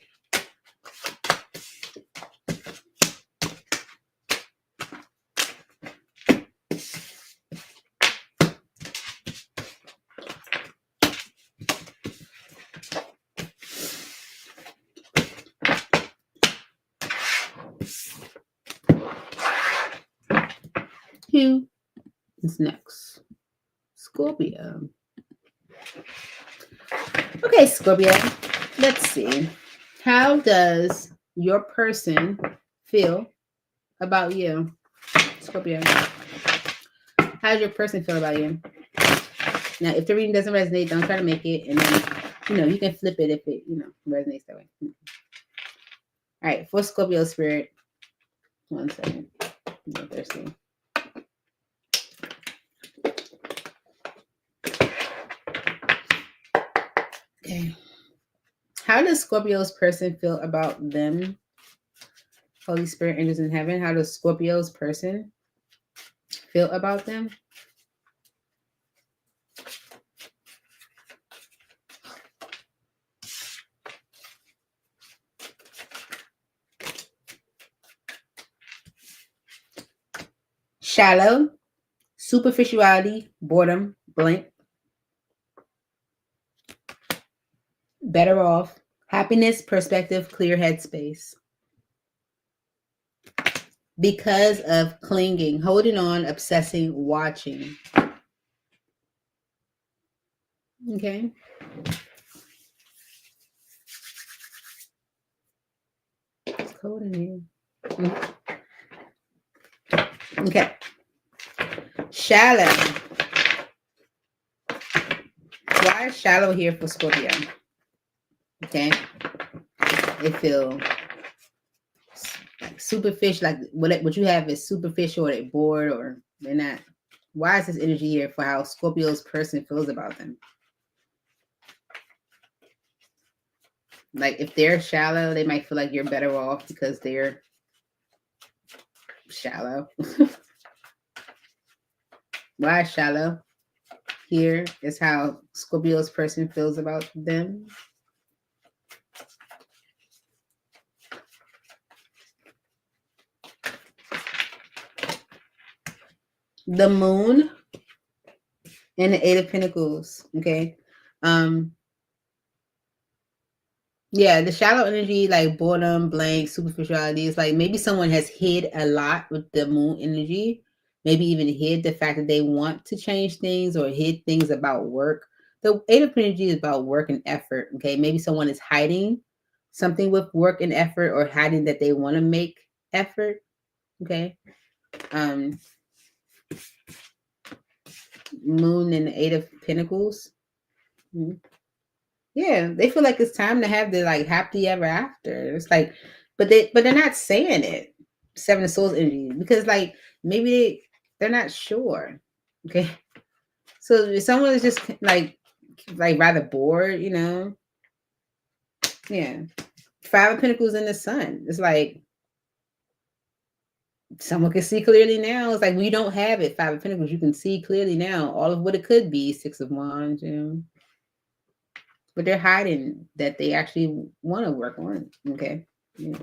Who is next? Scorpio. Okay, Scorpio. Let's see. How does your person feel about you? Scorpio. How does your person feel about you? Now, if the reading doesn't resonate, don't try to make it. And then, you can flip it if it, resonates that way. All right. For Scorpio spirit. 1 second. I'm thirsty. Okay. How does Scorpio's person feel about them? Holy Spirit, angels in heaven. How does Scorpio's person feel about them? Shallow, superficiality, boredom, blank. Better off, happiness, perspective, clear headspace. Because of clinging, holding on, obsessing, watching. Okay. It's cold in here. Okay. Shallow. Why is shallow here for Scorpio? Okay. They feel like superficial, like what you have is superficial, or they're bored, or they're not. Why is this energy here for how Scorpio's person feels about them? Like if they're shallow, they might feel like you're better off because they're shallow. Why shallow? Here is how Scorpio's person feels about them. the moon and the Eight of Pentacles. Okay. Yeah, the shallow energy, like boredom, blank, superficiality, is like maybe someone has hid a lot with the moon energy, maybe even hid the fact that they want to change things or hid things about work. The Eight of Energy is about work and effort. Okay, maybe someone is hiding something with work and effort or hiding that they want to make effort. Okay. Um, Moon and the Eight of Pentacles. Mhm. Yeah, they feel like it's time to have the like happy ever after. It's like, but they're not saying it. Seven of Swords energy, because like maybe they're not sure. Okay, so if someone is just like rather bored, you know. Yeah, Five of Pentacles in the Sun. It's like someone can see clearly now. It's like we don't have it. Five of Pentacles, you can see clearly now all of what it could be. Six of Wands, you know. But they're hiding that they actually want to work on it. Okay. Yeah.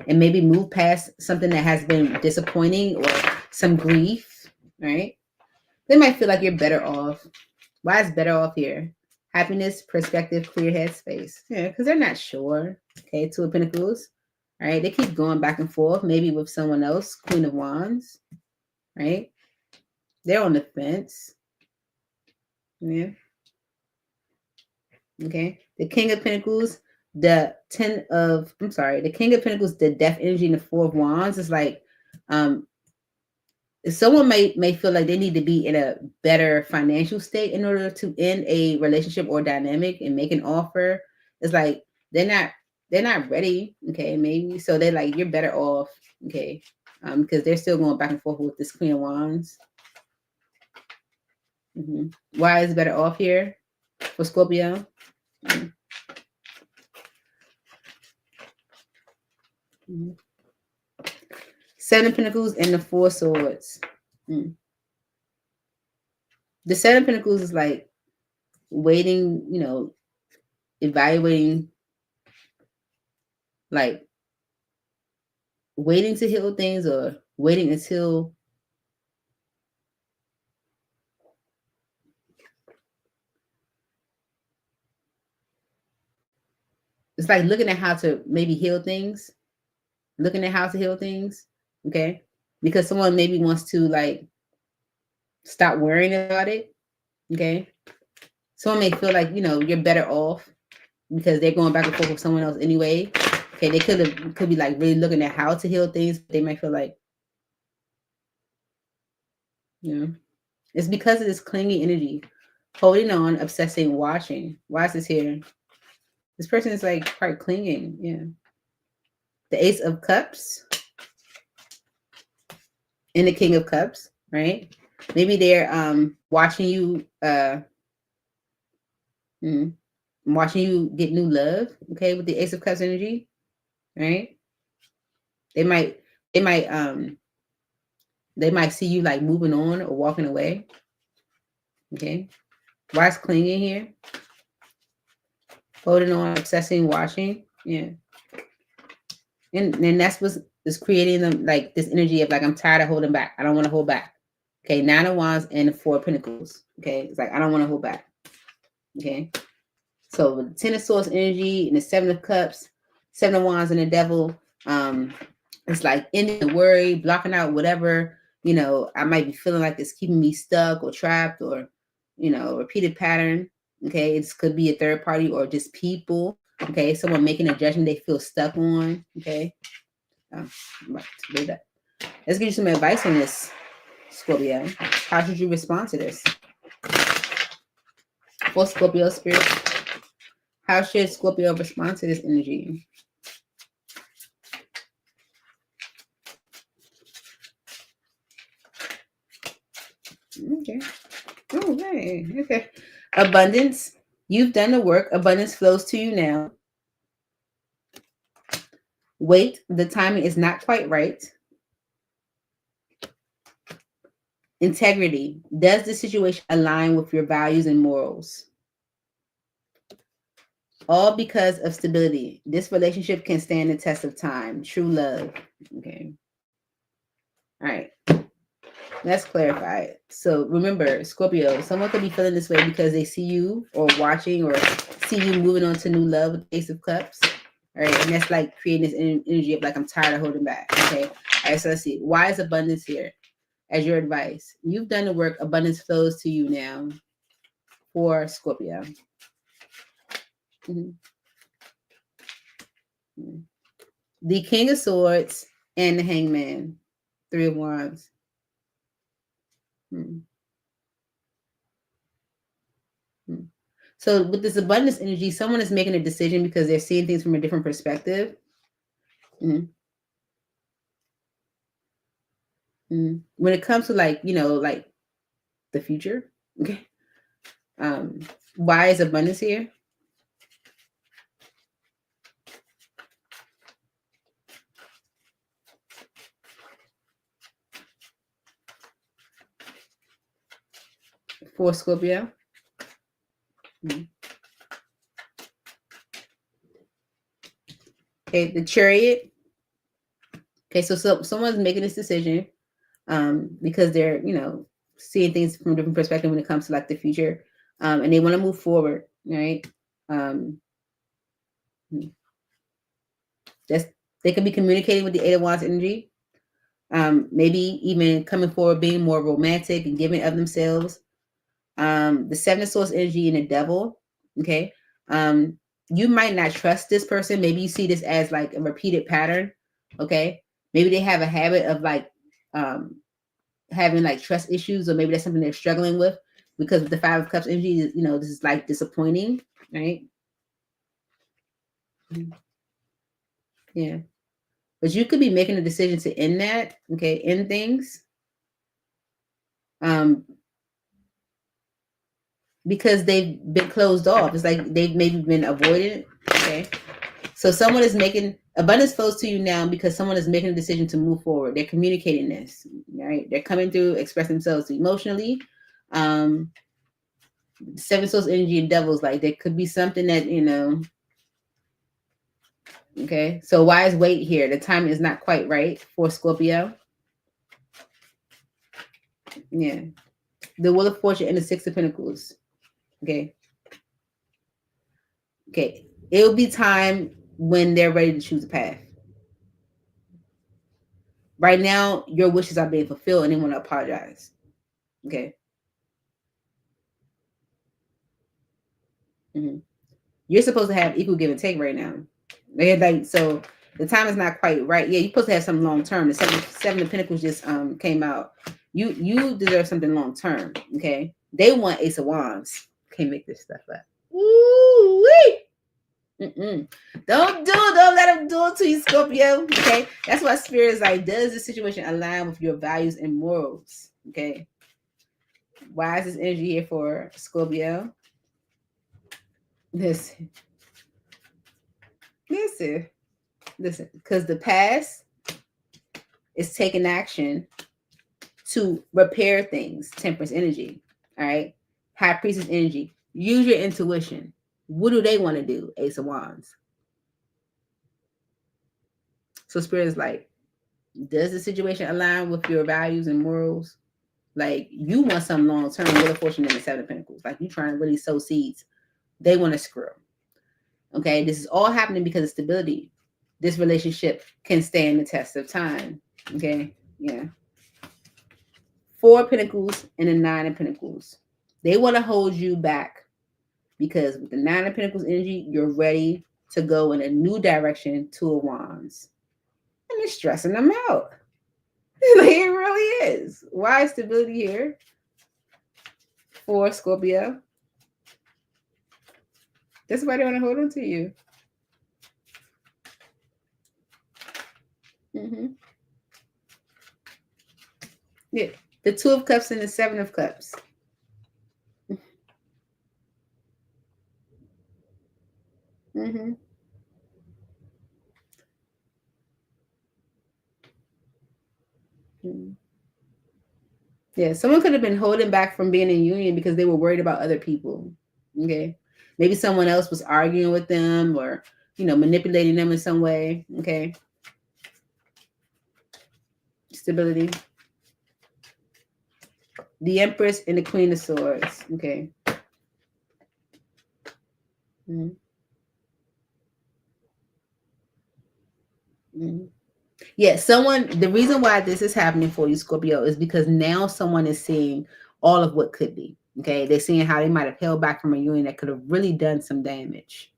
And maybe move past something that has been disappointing or some grief, right? They might feel like you're better off. Why is better off here? Happiness, perspective, clear headspace. Yeah, because they're not sure. Okay, Two of Pentacles. All right, they keep going back and forth, maybe with someone else, Queen of Wands, right? They're on the fence. Yeah. Okay. The King of Pentacles, the King of Pentacles, the Death energy, and the Four of Wands is like, someone may feel like they need to be in a better financial state in order to end a relationship or dynamic and make an offer. It's like they're not ready. Okay, maybe so they're like you're better off. Okay, because they're still going back and forth with this Queen of Wands. Why is better off here for Scorpio? Seven of Pentacles and the Four Swords. The Seven of Pentacles is like waiting, you know, evaluating, like waiting to heal things or waiting until it's like looking at how to maybe heal things, looking at how to heal things. Okay. Because someone maybe wants to like stop worrying about it. Okay. Someone may feel like, you know, you're better off because they're going back and forth with someone else anyway. Okay. They could be like really looking at how to heal things. They might feel like, you know, it's because of this clingy energy, holding on, obsessing, watching. Why is this here? This person is like quite clinging. Yeah. The Ace of Cups and the King of Cups, right? Maybe they're watching you watching you get new love, okay, with the Ace of Cups energy, right? They might they might they might see you like moving on or walking away. Okay. Why is clinging here? Holding on, obsessing, watching. Yeah. And then that's what is creating them like this energy of like I'm tired of holding back. I don't want to hold back. Okay, Nine of Wands and the Four of Pentacles. Okay, it's like I don't want to hold back. Okay, so the Ten of Swords energy and the Seven of Cups, Seven of Wands and the Devil. It's like ending the worry, blocking out whatever you know I might be feeling like it's keeping me stuck or trapped or you know repeated pattern. Okay, it could be a third party or just people. Okay, someone making a judgment they feel stuck on. Okay, let's give you some advice on this, Scorpio. How should you respond to this? For Scorpio spirit, how should Scorpio respond to this energy? Okay. Oh, hey. Okay. Abundance. You've done the work. Abundance flows to you now. Wait, the timing is not quite right. Integrity. Does the situation align with your values and morals? All because of stability. This relationship can stand the test of time. True love. Okay. All right. Let's clarify it. So remember, Scorpio, someone could be feeling this way because they see you or watching or see you moving on to new love with the Ace of Cups. All right. And that's like creating this energy of like, I'm tired of holding back. Okay. All right. So let's see. Why is abundance here as your advice? You've done the work. Abundance flows to you now for Scorpio. Mm-hmm. Mm-hmm. The King of Swords and the Hangman. 3 of Wands. Mm-hmm. So with this abundance energy, someone is making a decision because they're seeing things from a different perspective. Mm-hmm. Mm-hmm. When it comes to like, like the future, okay. Why is abundance here? For Scorpio. Mm-hmm. Okay, the Chariot. Okay, so someone's making this decision because they're, seeing things from a different perspective when it comes to like the future, and they want to move forward, right? Just they could be communicating with the 8 of Wands energy, maybe even coming forward, being more romantic and giving of themselves. The 7 of Swords energy and the Devil. Okay, you might not trust this person. Maybe you see this as like a repeated pattern. Okay, maybe they have a habit of like having like trust issues, or maybe that's something they're struggling with because of the 5 of Cups energy. This is like disappointing, right? Yeah, but you could be making a decision to end that. Okay, end things. Because they've been closed off. It's like they've maybe been avoided. Okay. So someone is making abundance flows to you now because someone is making a decision to move forward. They're communicating this, right? They're coming through, express themselves emotionally. 7 Swords energy and Devils, like there could be something that, okay. So why is wait here? The time is not quite right for Scorpio. Yeah. The Wheel of Fortune and the 6 of Pentacles. Okay. Okay. It'll be time when they're ready to choose a path. Right now, your wishes are being fulfilled and they want to apologize. Okay. Mm-hmm. You're supposed to have equal give and take right now. So the time is not quite right. Yeah, you're supposed to have something long term. The seven of Pentacles just came out. You deserve something long term. Okay. They want Ace of Wands. Can't make this stuff up. Ooh-wee. Don't let them do it to you, Scorpio. Okay, that's what Spirit is like. Does this situation align with your values and morals? Okay, why is this energy here for Scorpio? Listen, because the past is taking action to repair things. Temperance energy. All right, High Priestess energy. Use your intuition. What do they want to do? Ace of Wands. So Spirit is like, does the situation align with your values and morals? Like you want some long term, Wheel of Fortune in the 7 of Pentacles. Like you trying to really sow seeds. They want to screw. Okay, this is all happening because of stability. This relationship can stand the test of time. Okay, yeah. 4 of Pentacles and the 9 of Pentacles. They want to hold you back because with the 9 of Pentacles energy, you're ready to go in a new direction. 2 of Wands. And it's stressing them out. Like it really is. Why is stability here? For Scorpio. That's why they want to hold on to you. Mm-hmm. Yeah. The 2 of Cups and the 7 of Cups. Mm-hmm. Mm-hmm. Yeah, someone could have been holding back from being in union because they were worried about other people. Okay. Maybe someone else was arguing with them or, manipulating them in some way. Okay. Stability. the Empress and the Queen of Swords. Okay. Mm-hmm. Mm-hmm. Yeah, the reason why this is happening for you, Scorpio, is because now someone is seeing all of what could be. Okay. They're seeing how they might have held back from a union that could have really done some damage.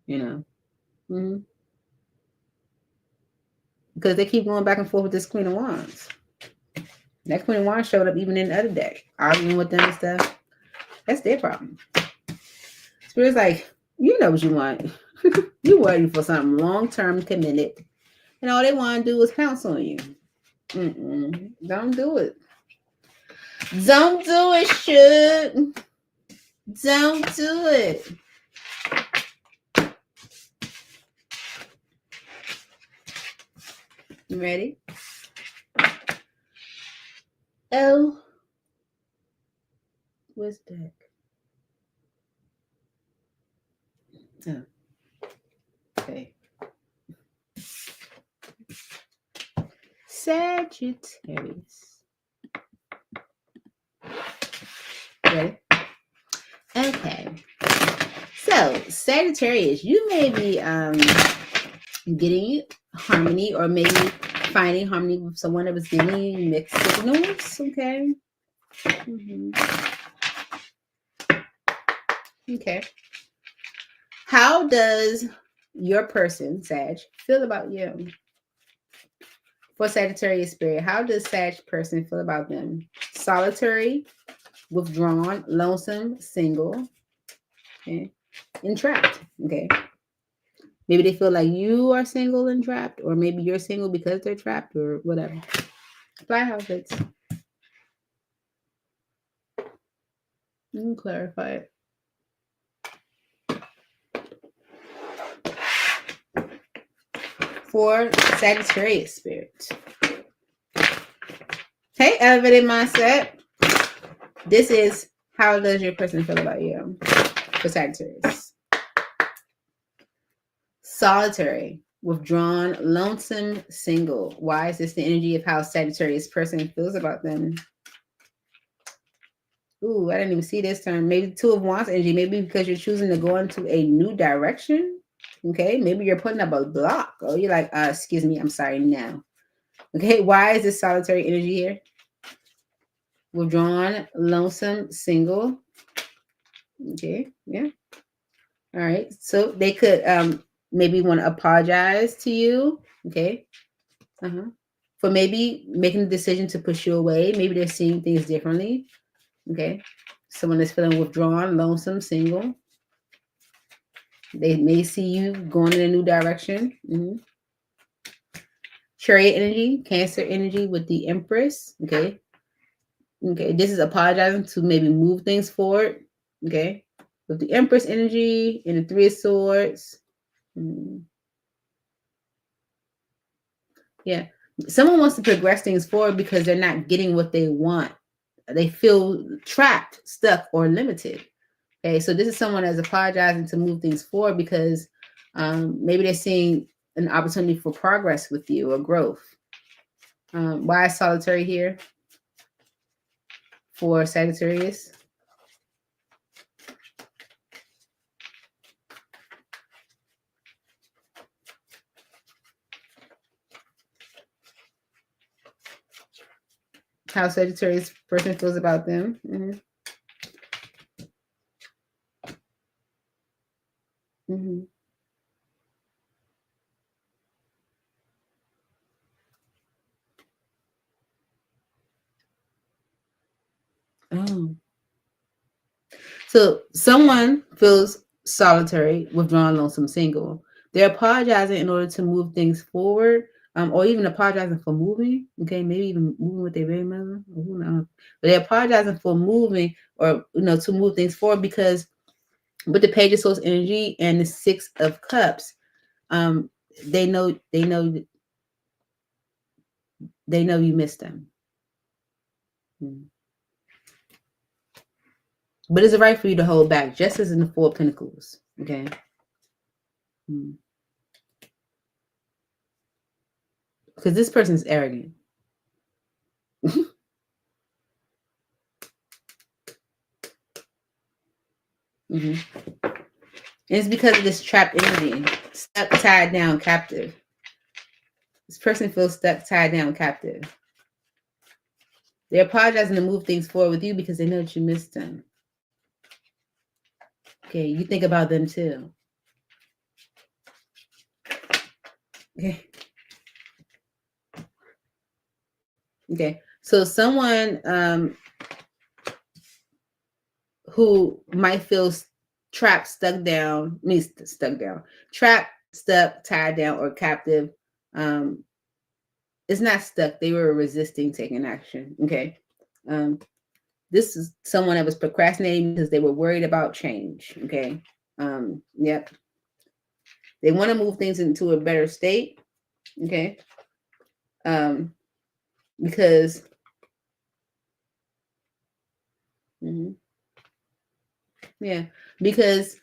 You know? Mm-hmm. Because they keep going back and forth with this Queen of Wands. That Queen of Wands showed up even in the other deck, arguing with them and stuff. That's their problem. Spirit's like, you know what you want. You're waiting for something long-term committed. And all they want to do is pounce on you. Don't do it. Don't do it, should. Don't do it. You ready? Oh. What's that? Oh. Okay. Sagittarius. Ready? Okay. So, Sagittarius, you may be getting harmony or maybe finding harmony with someone that was giving you mixed signals. Okay. Okay. How does your person, Sag, feel about you? For Sagittarius spirit, how does Sag person feel about them? Solitary, withdrawn, lonesome, single, okay, and trapped. Okay. Maybe they feel like you are single and trapped, or maybe you're single because they're trapped, or whatever. Apply how it fits. You can clarify it. For Sagittarius spirit. Hey, elevated mindset. This is how does your person feel about you? For Sagittarius. Solitary, withdrawn, lonesome, single. Why is this the energy of how Sagittarius person feels about them? Ooh, I didn't even see this term. Maybe Two of Wands energy. Maybe because you're choosing to go into a new direction. Okay, maybe you're putting up a block. Oh, you're like, excuse me, I'm sorry, no. Okay, why is this solitary energy here? Withdrawn, lonesome, single. Okay, yeah. All right. So they could maybe want to apologize to you. Okay. For maybe making the decision to push you away. Maybe they're seeing things differently. Okay. Someone that's feeling withdrawn, lonesome, single. They may see you going in a new direction. Chariot energy, Cancer energy with the Empress. Okay. Okay. This is apologizing to maybe move things forward. Okay. With the Empress energy and the Three of Swords. Yeah. Someone wants to progress things forward because they're not getting what they want. They feel trapped, stuck, or limited. Okay. So this is someone that's apologizing to move things forward because maybe they're seeing an opportunity for progress with you or growth. Why is solitary here for Sagittarius? How Sagittarius person feels about them. Oh. So someone feels solitary, withdrawn, lonesome, single. They're apologizing in order to move things forward, or even apologizing for moving. Okay, maybe even moving with their baby mother. Who knows? But they're apologizing for moving, or to move things forward because with the Page of Swords energy and the Six of Cups, they know you miss them. But it's right for you to hold back, just as in the Four of Pentacles. Okay. Because this person's arrogant. And it's because of this trapped energy, stuck, tied down, captive. This person feels stuck, tied down, captive. They're apologizing to move things forward with you because they know that you missed them. Okay, you think about them too. Okay. Okay. So someone who might feel trapped, stuck down, trapped, stuck, tied down, or captive. It's not stuck. They were resisting taking action. Okay. This is someone that was procrastinating because they were worried about change. Okay. Yep. They want to move things into a better state. Okay. Because yeah, because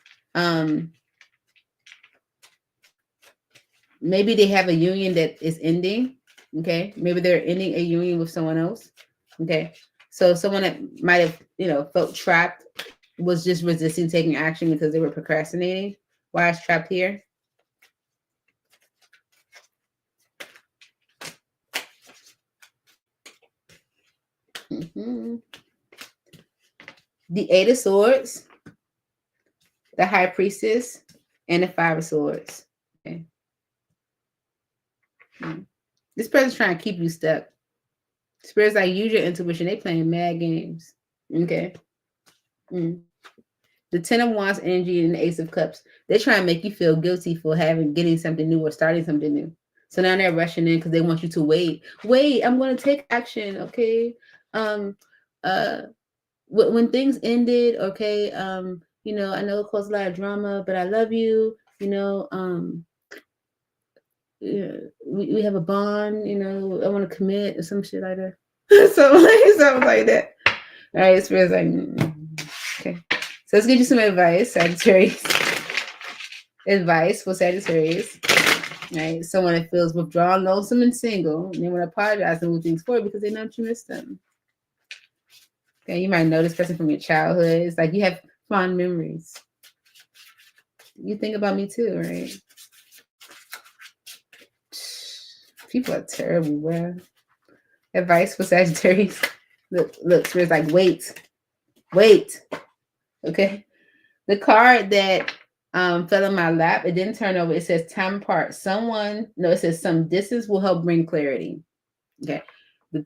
maybe they have a union that is ending. Okay. Maybe they're ending a union with someone else. Okay. So someone that might have, felt trapped was just resisting taking action because they were procrastinating. Why is trapped here? The Eight of Swords, the High Priestess, and the Five of Swords. Okay. This person's trying to keep you stuck. Spirits like use your intuition. They playing mad games. Okay. The Ten of Wands energy and the Ace of Cups. They're trying to make you feel guilty for getting something new or starting something new. So now they're rushing in because they want you to wait. Wait, I'm going to take action. Okay. When things ended, okay. I know it caused a lot of drama, but I love you. Yeah, we have a bond. I want to commit or some shit like that. something like that. All right, Spirit's like, okay. So let's get you some advice, Sagittarius. Advice for Sagittarius. Right? Someone that feels withdrawn, lonesome, and single. And they want to apologize and move things forward because they know that you missed them. Okay, you might know this person from your childhood. It's like you have fond memories. You think about me too, right? People are terrible, bro. Advice for Sagittarius. Look, Spirit's like, wait. Okay. The card that fell in my lap, it didn't turn over. It says time apart. It says some distance will help bring clarity. Okay.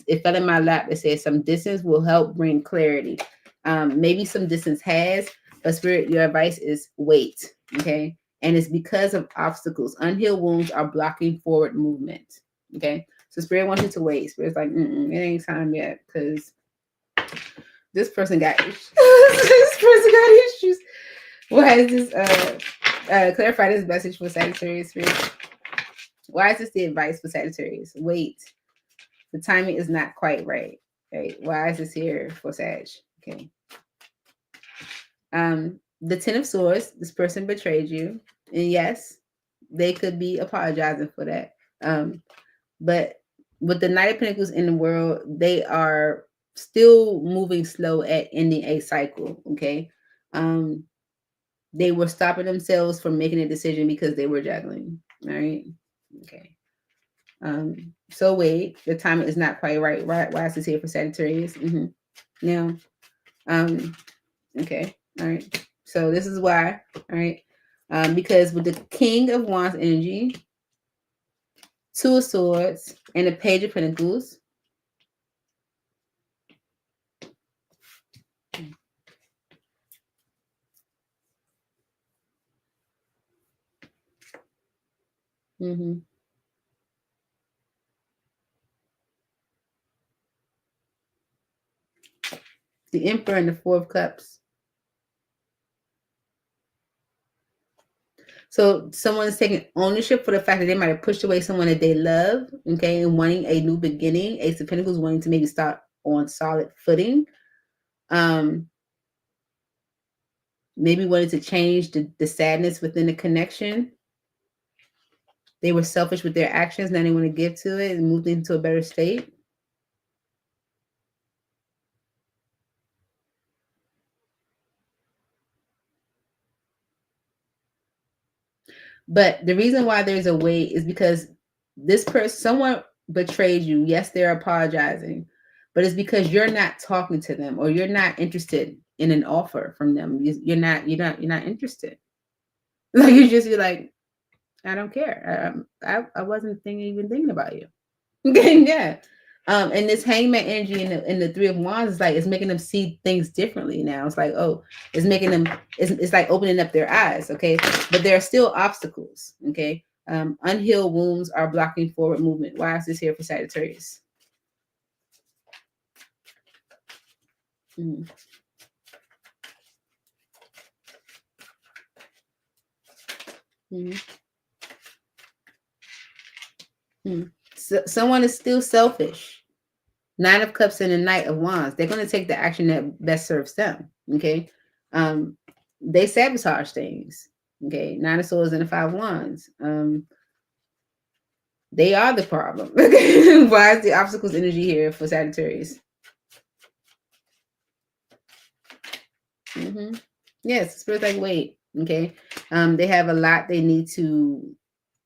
It fell in my lap. It says some distance will help bring clarity. Maybe some distance has, but Spirit, your advice is wait. Okay. And it's because of obstacles. Unhealed wounds are blocking forward movement. Okay. So Spirit wants you to wait. Spirit's like, it ain't time yet because this person got issues. This person got issues. Why is this? Clarify this message for Sagittarius. Why is this the advice for Sagittarius? Wait. The timing is not quite right. Right? Why is this here for Sag? Okay. The Ten of Swords. This person betrayed you, and yes, they could be apologizing for that. But with the Knight of Pentacles in the world, they are still moving slow at ending a cycle. Okay. They were stopping themselves from making a decision because they were juggling. All right. Okay. So wait, the timing is not quite right. Why is this here for Sagittarius? Now, okay. All right. So this is why. All right. Because with the King of Wands energy, Two of Swords, and the Page of Pentacles, the Emperor and the Four of Cups. So someone is taking ownership for the fact that they might have pushed away someone that they love, okay, and wanting a new beginning. Ace of Pentacles wanting to maybe start on solid footing. Maybe wanted to change the sadness within the connection. They were selfish with their actions. Now they want to give to it and move into a better state. But the reason why there's a wait is because this person, someone betrayed you. Yes, they're apologizing, but it's because you're not talking to them or you're not interested in an offer from them. You're not interested. Like you're like, I don't care. I wasn't even thinking about you. Yeah. And this hangman energy in the Three of Wands is like it's making them see things differently now. It's like, oh, it's making them it's like opening up their eyes, okay? But there are still obstacles, okay? Unhealed wounds are blocking forward movement. Why is this here for Sagittarius? Mm. Mm. Mm. So, someone is still selfish. Nine of Cups and the Knight of Wands. They're going to take the action that best serves them. Okay. They sabotage things. Okay. Nine of Swords and the Five of Wands. They are the problem. Why is the obstacles energy here for Sagittarius? Mm-hmm. Yes, spirit's like, wait. Okay. They have a lot they need to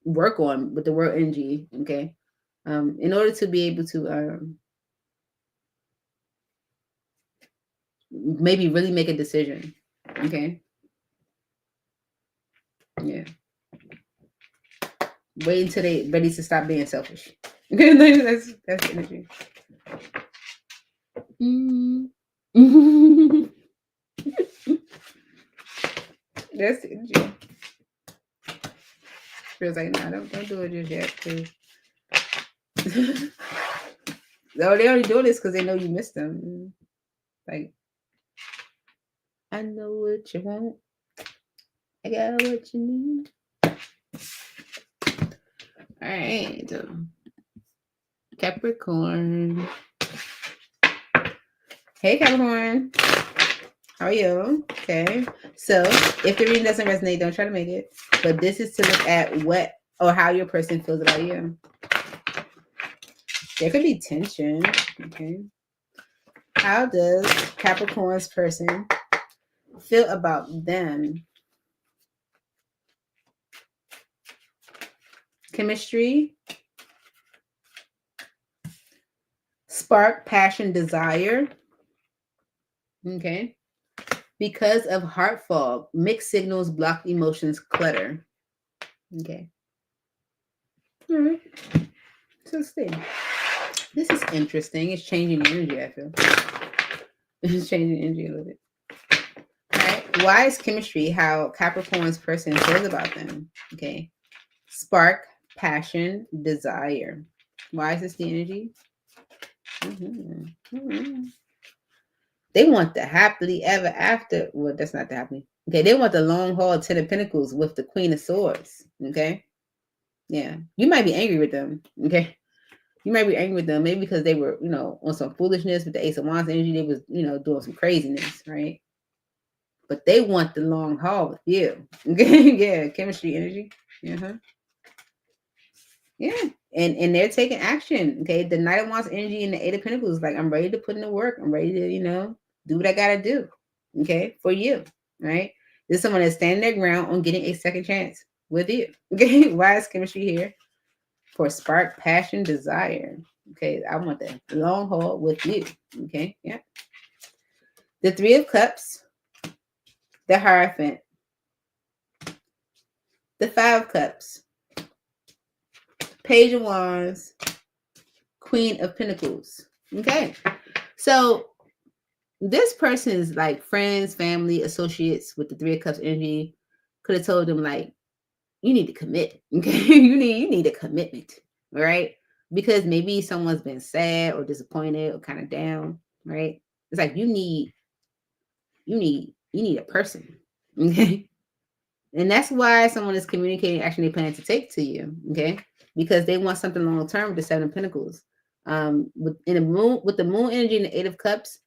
work on with the world energy. Okay. In order to be able to maybe really make a decision. Okay. Yeah. Wait until they ready to stop being selfish. That's energy. That's energy. Feels like, nah, don't do it just yet, please. No, they only doing this because they know you missed them. Like, I know what you want. I got what you need. All right. Capricorn. Hey, Capricorn. How are you? Okay. So if the reading doesn't resonate, don't try to make it. But this is to look at what or how your person feels about you. There could be tension. Okay. How does Capricorn's person feel about them? Chemistry, spark, passion, desire. Okay. Because of heart fog, mixed signals, block emotions, clutter. Okay. All right. So let's see. This is interesting. It's changing the energy, I feel. It's changing the energy a little bit. All right. Why is chemistry how Capricorn's person feels about them? Okay. Spark, passion, desire. Why is this the energy? Mm-hmm. Mm-hmm. They want the happily ever after. Well, that's not the happily. Okay, they want the long haul Ten of Pentacles with the Queen of Swords. Okay, yeah, you might be angry with them. Okay, you might be angry with them maybe because they were, on some foolishness with the Ace of Wands energy. They was, doing some craziness, right? But they want the long haul with you. Okay, yeah, chemistry energy. Uh-huh. Yeah, and they're taking action. Okay, the Knight of Wands energy and the Eight of Pentacles, like I'm ready to put in the work. I'm ready to, do what I gotta do. Okay, for you, right? This is someone that's standing their ground on getting a second chance with you. Okay, why is chemistry here? For spark, passion, desire. Okay, I want the long haul with you. Okay, yeah. The Three of Cups, the Hierophant, the Five of Cups, Page of Wands, Queen of Pentacles. Okay, so this person is like friends, family, associates with the Three of Cups energy. Could have told them like, you need to commit. Okay, you need a commitment, right? Because maybe someone's been sad or disappointed or kind of down, right? It's like you need a person, okay? And that's why someone is communicating action they plan to take to you, okay? Because they want something long term with the Seven of Pentacles. With the moon energy and the Eight of Cups,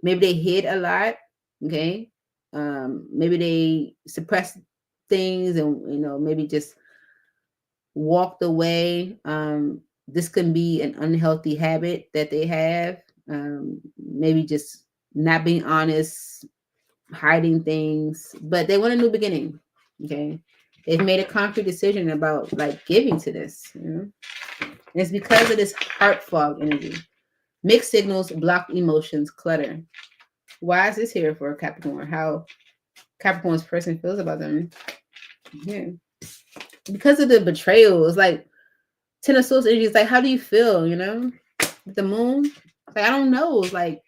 maybe they hid a lot, okay? Maybe they suppressed things and maybe just walked away. This can be an unhealthy habit that they have. Maybe just not being honest, hiding things, but they want a new beginning. Okay. They've made a concrete decision about like giving to this. You know? And it's because of this heart fog energy. Mixed signals, blocked emotions, clutter. Why is this here for Capricorn? How Capricorn's person feels about them. Yeah. Because of the betrayal. It's like Ten of Swords energy. It's like, how do you feel, you know? The moon? Like, I don't know. It's like,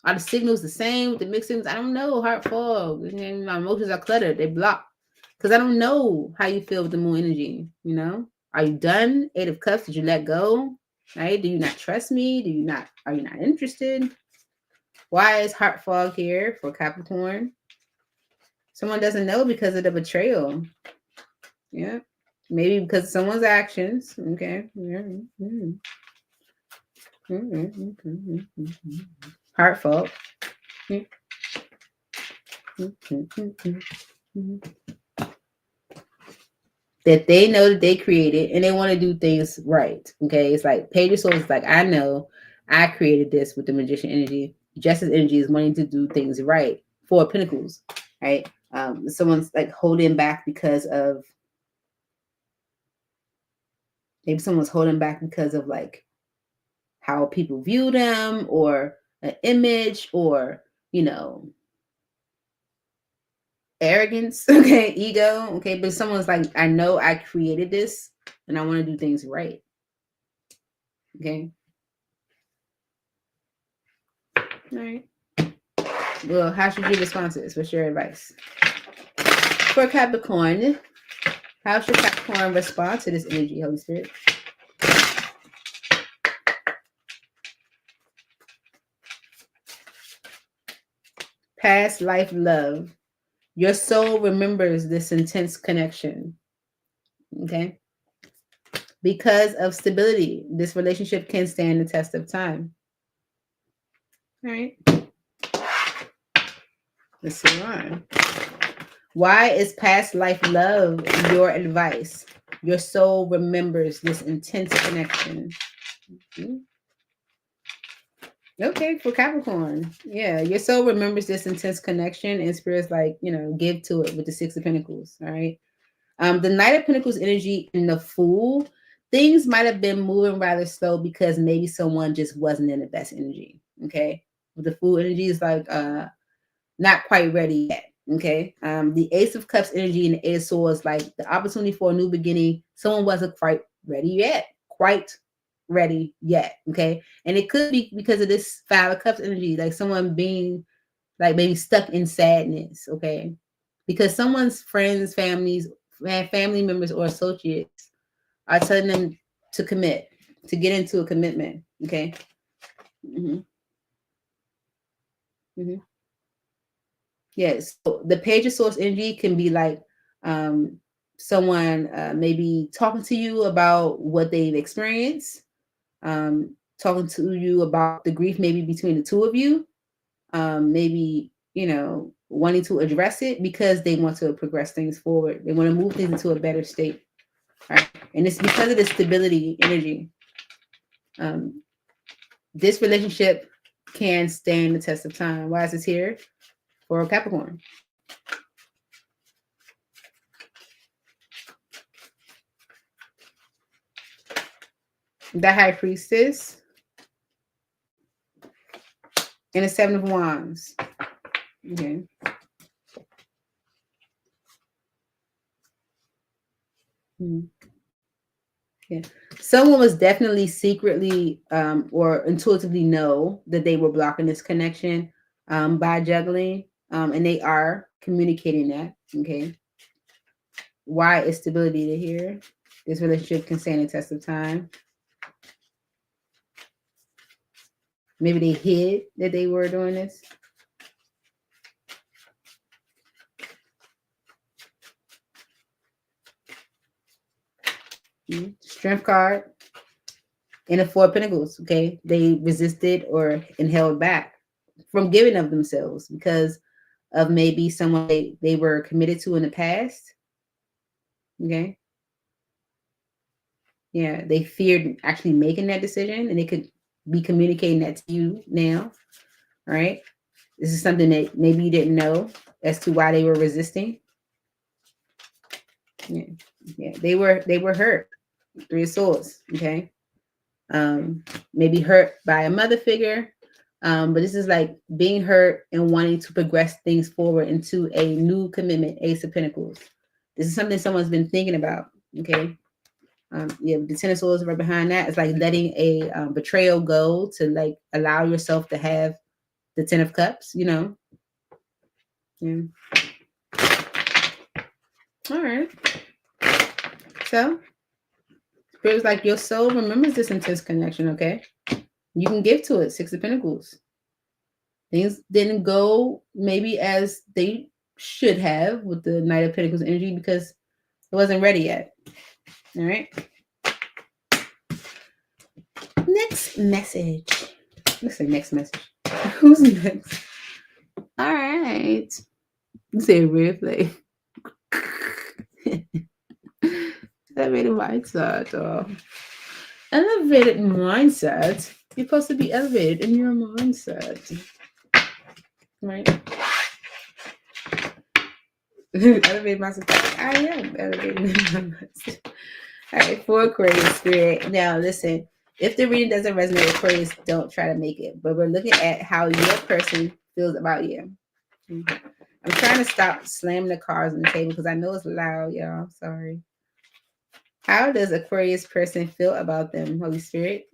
are the signals the same with the mixed signals? I don't know. Heart fog. My emotions are cluttered. They block. Because I don't know how you feel with the moon energy, you know? Are you done? 8 of Cups, did you let go? Right? Do you not trust me? Are you not interested? Why is heart fog here for Capricorn? Someone doesn't know because of the betrayal. Yeah. Maybe because of someone's actions. Okay. Yeah. Heart fog. That they know that they created and they want to do things right. Okay. It's like Page of Swords is like, I know I created this with the Magician energy. Justice energy is wanting to do things right. 4 of Pentacles. Right. Someone's like holding back because of maybe someone's holding back because of like how people view them or an image or, you know, arrogance, okay, ego, okay, but someone's like, I know I created this and I want to do things right, okay. All right. Well, how should you respond to this? What's your advice for Capricorn? How should Capricorn respond to this energy, Holy Spirit? Past life love. Your soul remembers this intense connection. Okay. Because of stability, this relationship can stand the test of time. All right. Let's see why. Why is past life love your advice? Your soul remembers this intense connection. Mm-hmm. Okay, for Capricorn. Yeah, your soul remembers this intense connection and Spirit's like, you know, give to it with the 6 of Pentacles. All right. The Knight of Pentacles energy and the Fool, things might have been moving rather slow because maybe someone just wasn't in the best energy. Okay. The Fool energy is like not quite ready yet. Okay. The Ace of Cups energy and the Ace of Swords, like the opportunity for a new beginning, someone wasn't quite ready yet. Okay. And it could be because of this 5 of Cups energy, like someone being like maybe stuck in sadness. Okay. Because someone's friends, family members, or associates are telling them to commit, to get into a commitment. Okay. Mm-hmm. Mm-hmm. Yes. So the Page of Swords energy can be like someone maybe talking to you about what they've experienced, talking to you about the grief maybe between the two of you, maybe, you know, wanting to address it because they want to progress things forward. They want to move things into a better state. Right? And it's because of the stability energy. This relationship can stand the test of time. Why is this here for Capricorn? The High Priestess and the 7 of Wands. Okay. Yeah. Someone was definitely secretly or intuitively know that they were blocking this connection by juggling, and they are communicating that. Okay. Why is stability here? This relationship can stand the test of time. Maybe they hid that they were doing this. Strength card and the 4 of Pentacles. Okay. They resisted or held back from giving of themselves because of maybe someone they were committed to in the past. Okay. Yeah, they feared actually making that decision, and they could be communicating that to you now. All right. This is something that maybe you didn't know as to why they were resisting. Yeah. They were hurt. Three of Swords. Okay. Maybe hurt by a mother figure. But this is like being hurt and wanting to progress things forward into a new commitment. Ace of Pentacles. This is something someone's been thinking about. Okay. The Ten of Swords right behind that. It's like letting a betrayal go to like allow yourself to have the Ten of Cups. Yeah. All right. So feels like your soul remembers this intense connection. Okay. You can give to it. Six of Pentacles. Things didn't go maybe as they should have with the Knight of Pentacles energy because it wasn't ready yet. All right. Next message. Let's say next message. Who's next? All right. Say red flag. Elevated mindset. Elevated mindset. You're supposed to be elevated in your mindset. Right? Elevated mindset. I am elevated in my mindset. All right, for Aquarius spirit. Now, listen, if the reading doesn't resonate with Aquarius, don't try to make it. But we're looking at how your person feels about you. I'm trying to stop slamming the cards on the table because I know it's loud, y'all. I'm sorry. How does Aquarius person feel about them, Holy Spirit?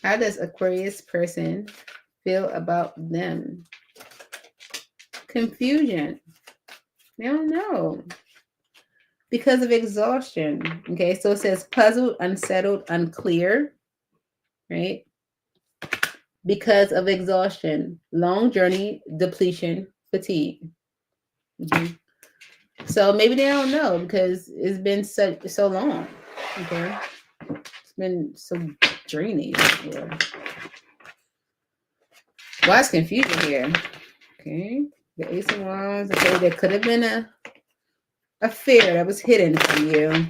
How does Aquarius person feel about them? Confusion. They don't know. Because of exhaustion. Okay, so it says puzzled, unsettled, unclear, right? Because of exhaustion, long journey, depletion, fatigue. Mm-hmm. So maybe they don't know because it's been so long. Okay, it's been so draining. Why is confusion here? Okay, the Ace of Wands. Okay, there could have been a fear that was hidden from you.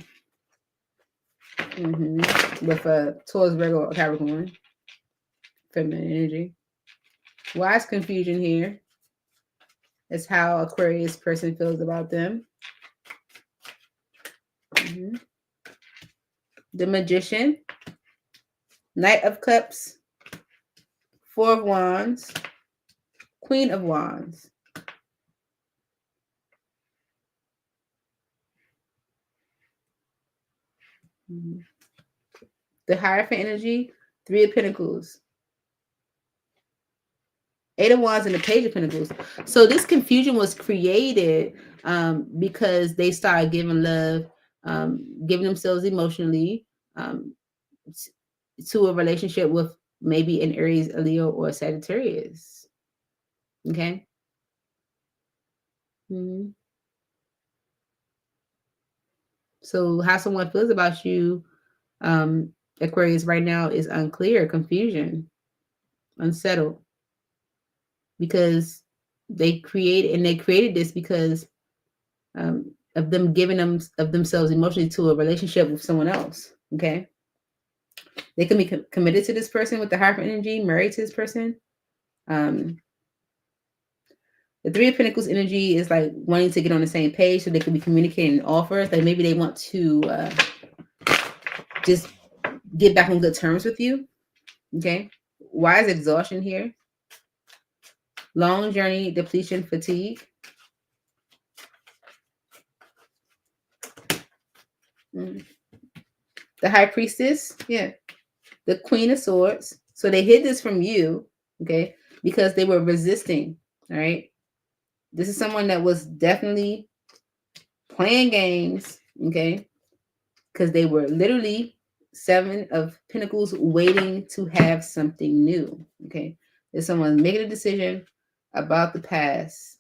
With a Taurus, Virgo, Capricorn, feminine energy. Why is confusion here? It's how Aquarius person feels about them. The Magician, Knight of Cups, Four of Wands, Queen of Wands. The Hierophant energy, Three of Pentacles, Eight of Wands, and the Page of Pentacles. So this confusion was created because they started giving love, giving themselves emotionally to a relationship with maybe an Aries, a Leo, or a Sagittarius. Okay. So how someone feels about you, Aquarius, right now is unclear, confusion, unsettled, because they created this because of them giving them of themselves emotionally to a relationship with someone else. Okay, they can be committed to this person with the Hierophant energy, married to this person. The Three of Pentacles energy is like wanting to get on the same page so they can be communicating offers. Like maybe they want to just get back on good terms with you. Okay. Why is exhaustion here? Long journey, depletion, fatigue. The High Priestess, yeah. The Queen of Swords. So they hid this from you, okay, because they were resisting, all right? This is someone that was definitely playing games, okay, because they were literally Seven of Pentacles waiting to have something new, okay? There's someone making a decision about the past.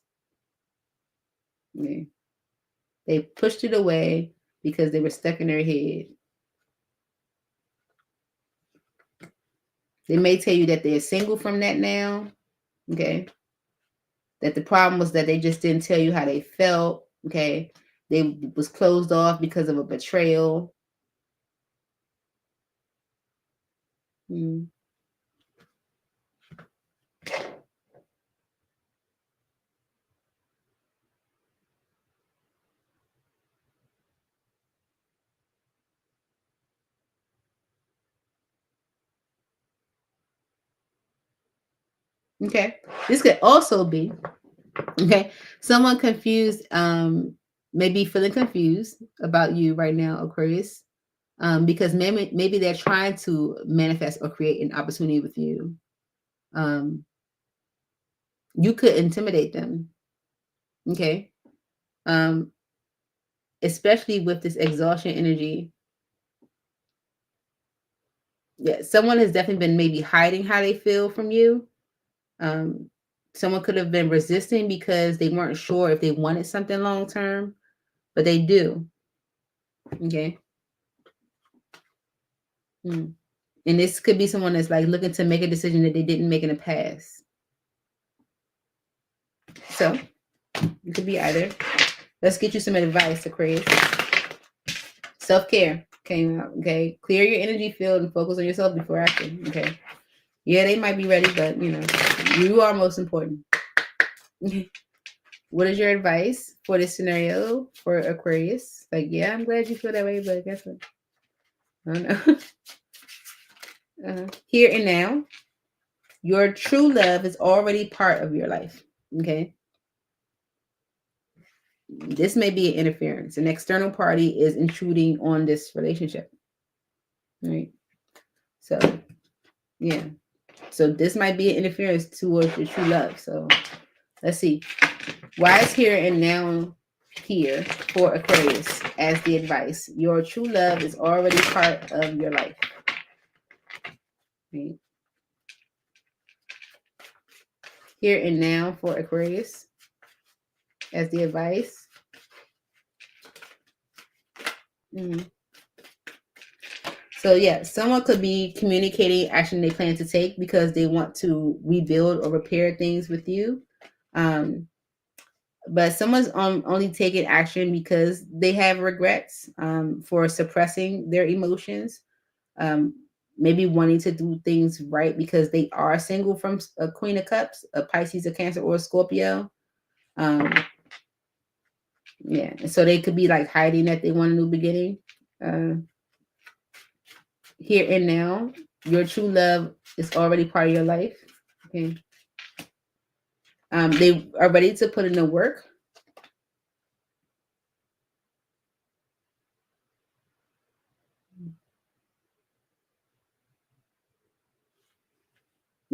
Okay? They pushed it away because they were stuck in their head. They may tell you that they're single from that now, okay? That the problem was that they just didn't tell you how they felt, okay? They was closed off because of a betrayal. Okay. This could also be, okay, someone confused, maybe feeling confused about you right now, Aquarius, because maybe they're trying to manifest or create an opportunity with you. You could intimidate them, okay, especially with this exhaustion energy. Yeah, someone has definitely been maybe hiding how they feel from you. Um, Someone could have been resisting because they weren't sure if they wanted something long term, but they do. Okay. Mm. And this could be someone that's like looking to make a decision that they didn't make in the past. So it could be either. Let's get you some advice, Aquarius. Self-care came out. Okay. Clear your energy field and focus on yourself before acting. Okay. Yeah, they might be ready, but you are most important. What is your advice for this scenario for Aquarius? Like, yeah, I'm glad you feel that way, but guess what? I don't know. Here and now, your true love is already part of your life. Okay. This may be an interference. An external party is intruding on this relationship. Right. So, yeah. So this might be an interference towards your true love. So let's see. Why is here and now here for Aquarius as the advice? Your true love is already part of your life. Right. Here and now for Aquarius as the advice. So yeah, someone could be communicating action they plan to take because they want to rebuild or repair things with you. But someone's only taking action because they have regrets for suppressing their emotions. Um, Maybe wanting to do things right because they are single from a Queen of Cups, a Pisces, a Cancer, or a Scorpio. Yeah, so they could be like hiding that they want a new beginning. Here and now, your true love is already part of your life. Okay. They are ready to put in the work.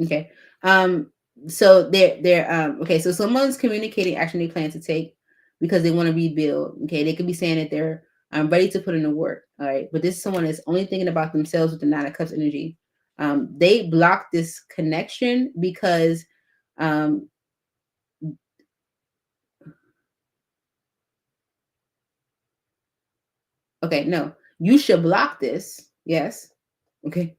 Okay. So they're okay. So someone's communicating action they plan to take because they want to rebuild. Okay. They could be saying that they're ready to put in the work. All right. But this is someone that's only thinking about themselves with the Nine of Cups energy. They block this connection because okay, no, you should block this. Yes. Okay.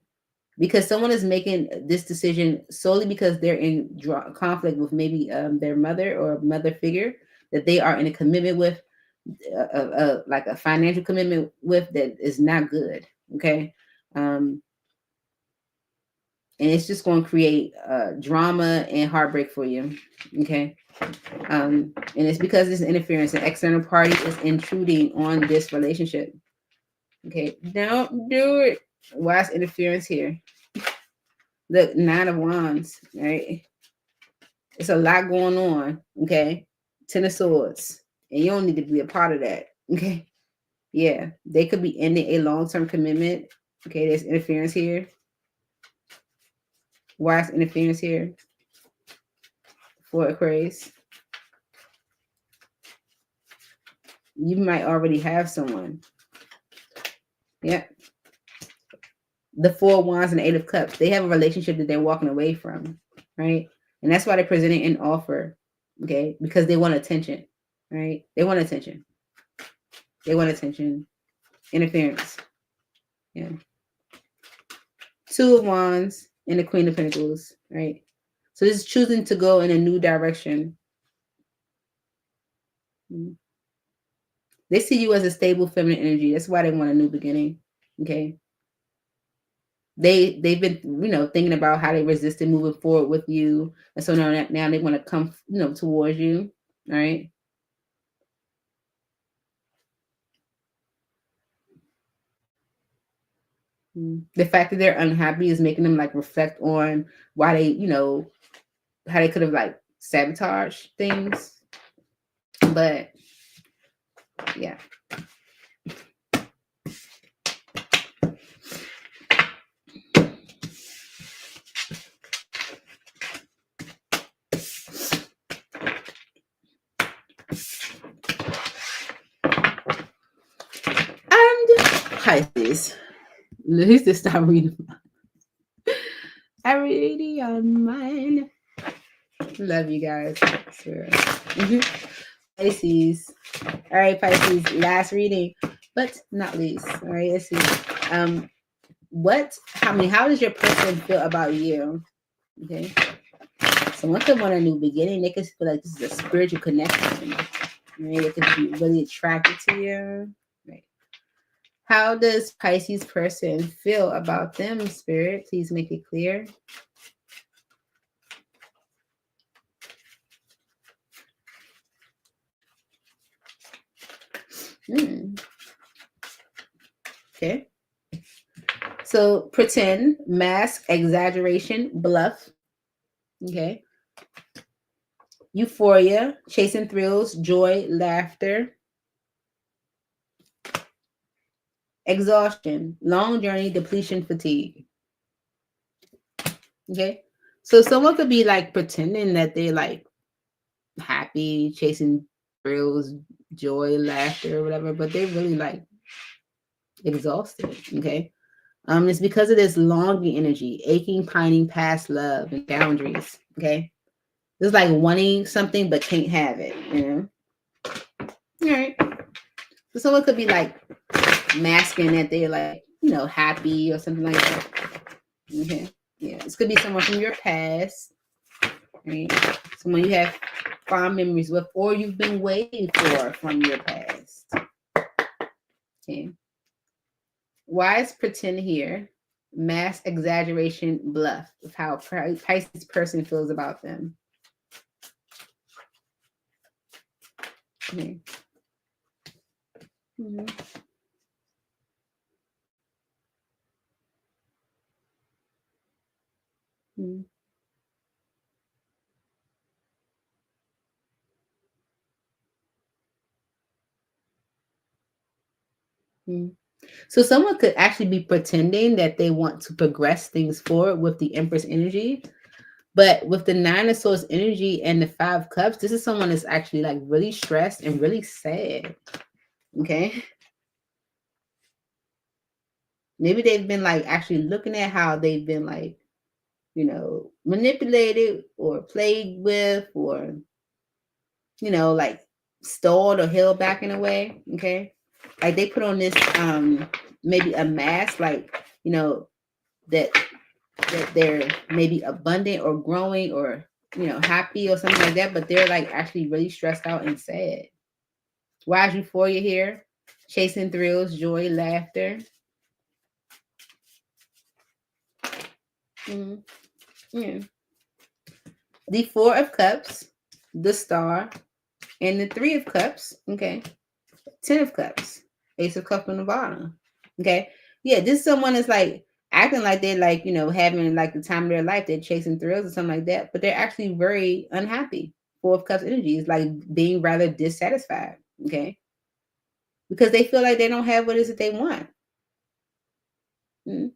Because someone is making this decision solely because they're in conflict with maybe their mother or mother figure that they are in a commitment with, like a financial commitment with, that is not good. Okay. And it's just going to create drama and heartbreak for you. Okay. And it's because this interference, an external party is intruding on this relationship. Okay. Don't do it. Why is interference here? Look, Nine of Wands, right? It's a lot going on, okay? Ten of Swords, and you don't need to be a part of that, okay? Yeah, they could be ending a long-term commitment. Okay, there's interference here. Why is interference here for Aquarius? You might already have someone. Yeah. The Four of Wands and the Eight of Cups, they have a relationship that they're walking away from, right? And that's why they're presenting an offer, okay? Because they want attention, right? They want attention. They want attention. Interference. Yeah. Two of Wands and the Queen of Pentacles, right? So this is choosing to go in a new direction. They see you as a stable feminine energy. That's why they want a new beginning. Okay. They've been thinking about how they resisted moving forward with you, and so now they want to come towards you. All right. The fact that they're unhappy is making them like reflect on why they how they could have like sabotaged things. But yeah. And Pisces. Let's just stop reading. I'm reading on mine. Love you guys. I swear. Pisces. All right, Pisces. Last reading, but not least. All right, let's see. How does your person feel about you? Okay. Someone could want a new beginning. They could feel like this is a spiritual connection. Right? They could be really attracted to you. Right. How does Pisces person feel about them, Spirit? Please make it clear. Okay. So pretend, mask, exaggeration, bluff. Okay. Euphoria, chasing thrills, joy, laughter. Exhaustion, long journey, depletion, fatigue. Okay. So someone could be like pretending that they're like happy, chasing thrills, joy, laughter, or whatever, but they're really like exhausted. Okay. It's because of this longing energy, aching, pining, past love, and boundaries. Okay. It's like wanting something but can't have it, you know? All right. So someone could be like masking that they're like, you know, happy or something like that. Okay. Yeah. This could be someone from your past, right? Someone you have fond memories with, or you've been waiting for from your past. Okay. Why is pretend here? Mass exaggeration, bluff of how Pisces person feels about them. Okay. Mm-hmm. Mm-hmm. Mm-hmm. So someone could actually be pretending that they want to progress things forward with the Empress energy. But with the Nine of Swords energy and the Five of Cups, this is someone that's actually like really stressed and really sad. Okay. Maybe they've been like actually looking at how they've been like, you know, manipulated or played with or, you know, like stalled or held back in a way. Okay. Like they put on this maybe a mask, like, you know, that they're maybe abundant or growing or, you know, happy or something like that, but they're like actually really stressed out and sad. Why is euphoria here? Chasing thrills, joy, laughter. Mm-hmm. Yeah. The Four of Cups, the Star, and the Three of Cups. Okay. 10 of Cups, Ace of Cups on the bottom. Okay. Yeah, this is someone that's like acting like they're like, you know, having like the time of their life. They're chasing thrills or something like that, but they're actually very unhappy. Four of Cups energy is like being rather dissatisfied. Okay. Because they feel like they don't have what it is that they want. Mm-hmm.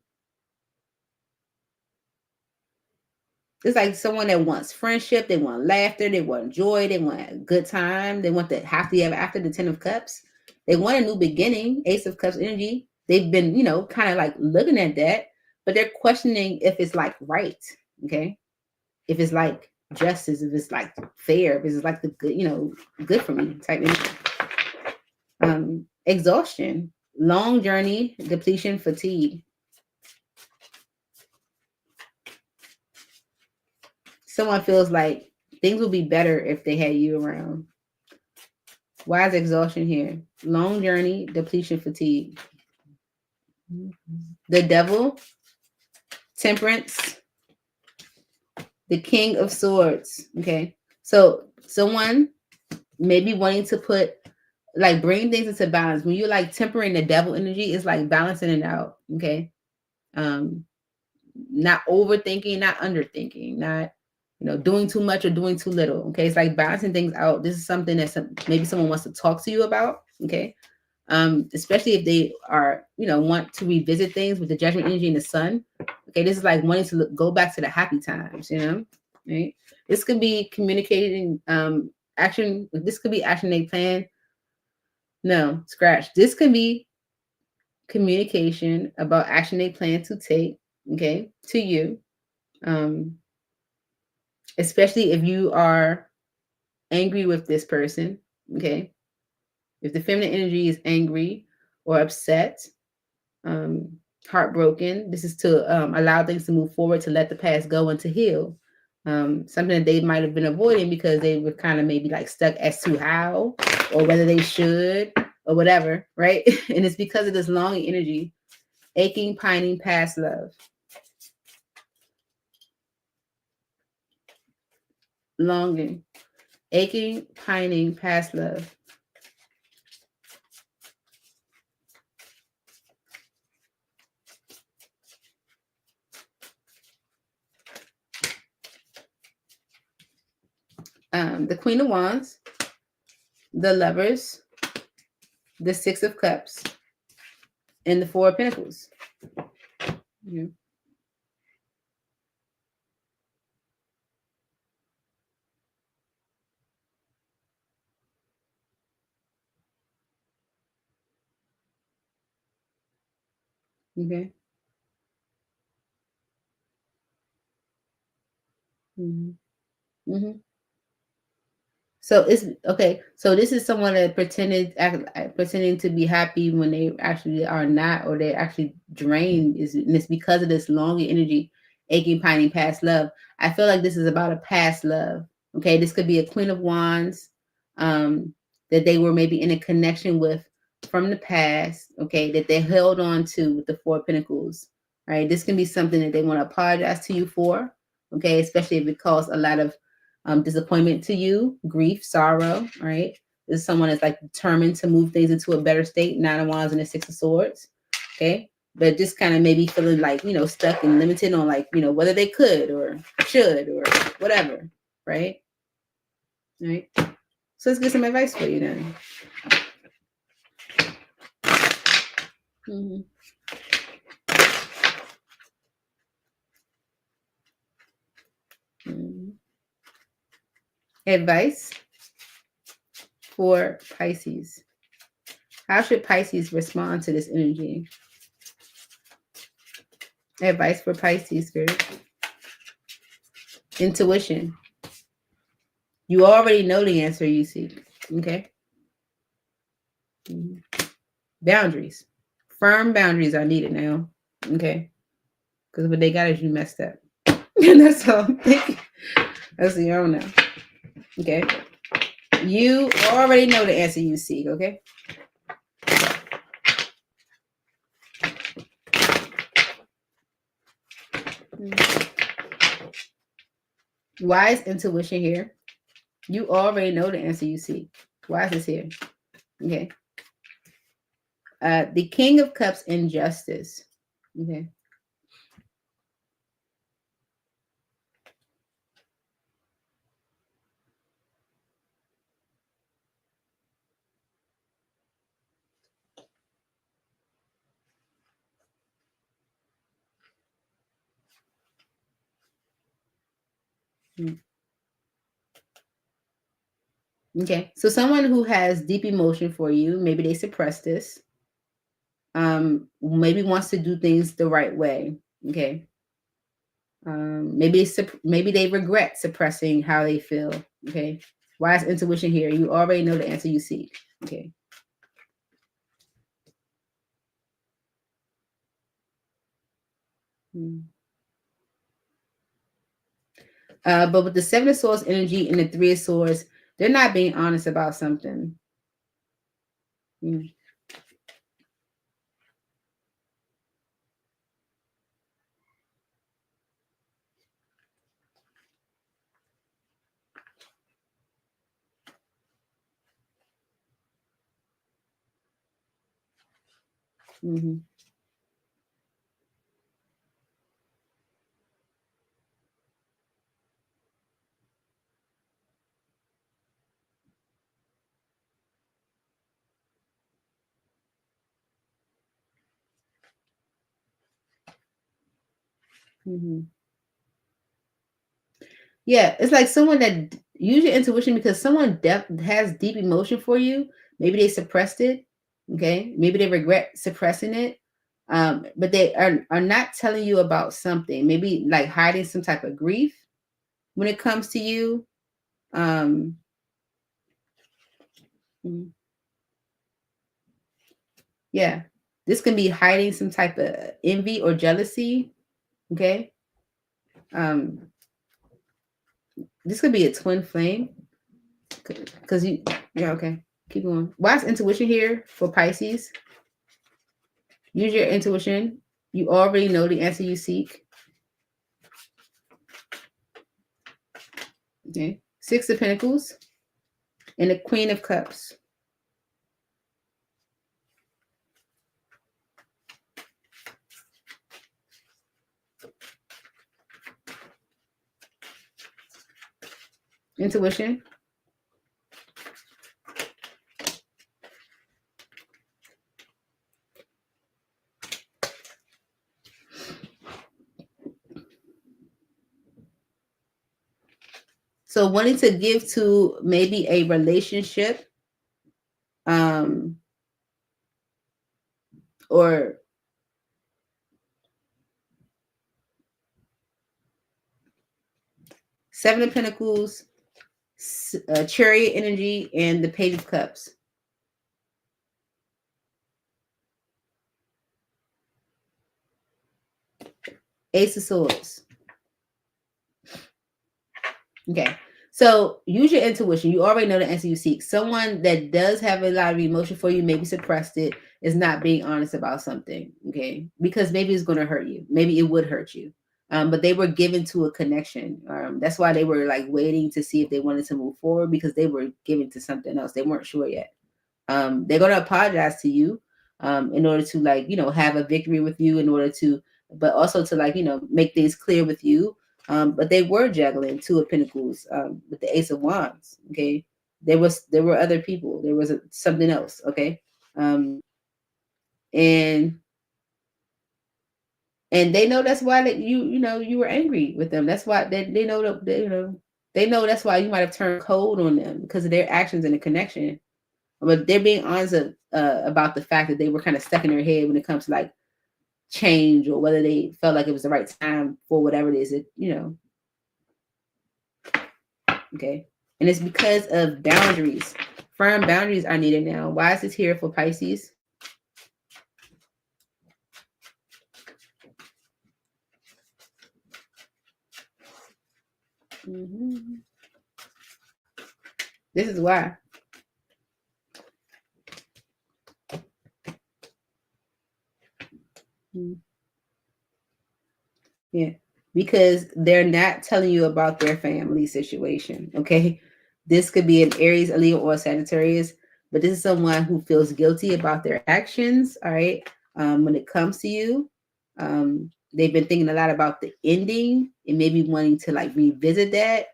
It's like someone that wants friendship, they want laughter, they want joy, they want a good time, they want the happily ever after, the 10 of Cups. They want a new beginning, Ace of Cups energy. They've been, you know, kind of like looking at that, but they're questioning if it's like right, okay? If it's like justice, if it's like fair, if it's like the good, you know, good for me type energy. Exhaustion, long journey, depletion, fatigue. Someone feels like things would be better if they had you around. Why is exhaustion here? Long journey, depletion, fatigue. The Devil, Temperance, the King of Swords. Okay. So someone maybe wanting to put like bring things into balance. When you're like tempering the devil energy, it's like balancing it out. Okay. Not overthinking, not underthinking, not, doing too much or doing too little. Okay, it's like balancing things out. This is something that maybe someone wants to talk to you about. Okay, especially if they are, want to revisit things with the Judgment energy and the Sun. Okay, this is like wanting to go back to the happy times. Right? This could be communicating action. This could be action they plan. No, scratch. This could be communication about action they plan to take. Okay, to you. Especially if you are angry with this person, okay? If the feminine energy is angry or upset, heartbroken, this is to allow things to move forward, to let the past go and to heal. Something that they might have been avoiding because they were kind of maybe like stuck as to how or whether they should or whatever, right? And it's because of this longing energy, aching, pining, past love. Longing, aching, pining, past love. The Queen of Wands, the Lovers, the Six of Cups, and the Four of Pentacles. Yeah. Okay. Mm-hmm. Mm-hmm. So it's okay. So this is someone that pretending to be happy when they actually are not, or they're actually drained. And it's because of this longer energy, aching, pining, past love. I feel like this is about a past love. Okay, this could be a Queen of Wands, that they were maybe in a connection with from the past. Okay, that they held on to with the Four of Pentacles. Right, this can be something that they want to apologize to you for. Okay, especially if it caused a lot of disappointment to you, grief, sorrow, right? This is someone that's like determined to move things into a better state, Nine of Wands and the Six of Swords, okay? But just kind of maybe feeling like, stuck and limited on like, whether they could or should or whatever, right? Right? So let's get some advice for you then. Mm-hmm. Mm-hmm. Advice for Pisces. How should Pisces respond to this energy? Advice for Pisces, Spirit. Intuition. You already know the answer you seek. Okay. Mm-hmm. Boundaries. Firm boundaries are needed now. Okay. Because what they got is you messed up. And that's all. That's your own now. Okay. You already know the answer you seek. Okay. Why is intuition here? You already know the answer you seek. Why is this here? Okay. The King of Cups, injustice. Okay. Okay. So someone who has deep emotion for you, maybe they suppress this. Maybe wants to do things the right way. Okay. Maybe they regret suppressing how they feel. Okay. Why is intuition here? You already know the answer you seek. Okay. But with the Seven of Swords energy and the Three of Swords, they're not being honest about something. Mm-hmm. Yeah, it's like someone that use your intuition because someone has deep emotion for you. Maybe they suppressed it. Okay, maybe they regret suppressing it. But they are not telling you about something. Maybe like hiding some type of grief when it comes to you. Um, yeah, this can be hiding some type of envy or jealousy. Okay. This could be a twin flame because yeah, okay. Keep going. Why is intuition here for Pisces? Use your intuition. You already know the answer you seek. Okay. Six of Pentacles and the Queen of Cups. Intuition. So wanting to give to maybe a relationship, or Seven of Pentacles, Chariot energy, and the Page of Cups. Ace of Swords. Okay. So use your intuition. You already know the answer you seek. Someone that does have a lot of emotion for you, maybe suppressed it, is not being honest about something. Okay. Because maybe it's going to hurt you. Maybe it would hurt you. But they were given to a connection. That's why they were like waiting to see if they wanted to move forward because they were given to something else. They weren't sure yet. They're going to apologize to you in order to like, have a victory with you in order to, but also to like, make things clear with you. But they were juggling Two of Pentacles with the Ace of Wands. Okay. There were other people. There was something else. Okay. And they know that's why that you were angry with them. That's why they know that they know that's why you might have turned cold on them because of their actions and the connection. But they're being honest about the fact that they were kind of stuck in their head when it comes to like change or whether they felt like it was the right time for whatever it is. Okay. And it's because of boundaries. Firm boundaries are needed now. Why is this here for Pisces? This is why. Yeah. Because they're not telling you about their family situation. Okay. This could be an Aries, a Leo, or a Sagittarius, but this is someone who feels guilty about their actions. All right. When it comes to you, they've been thinking a lot about the ending and maybe wanting to like revisit that.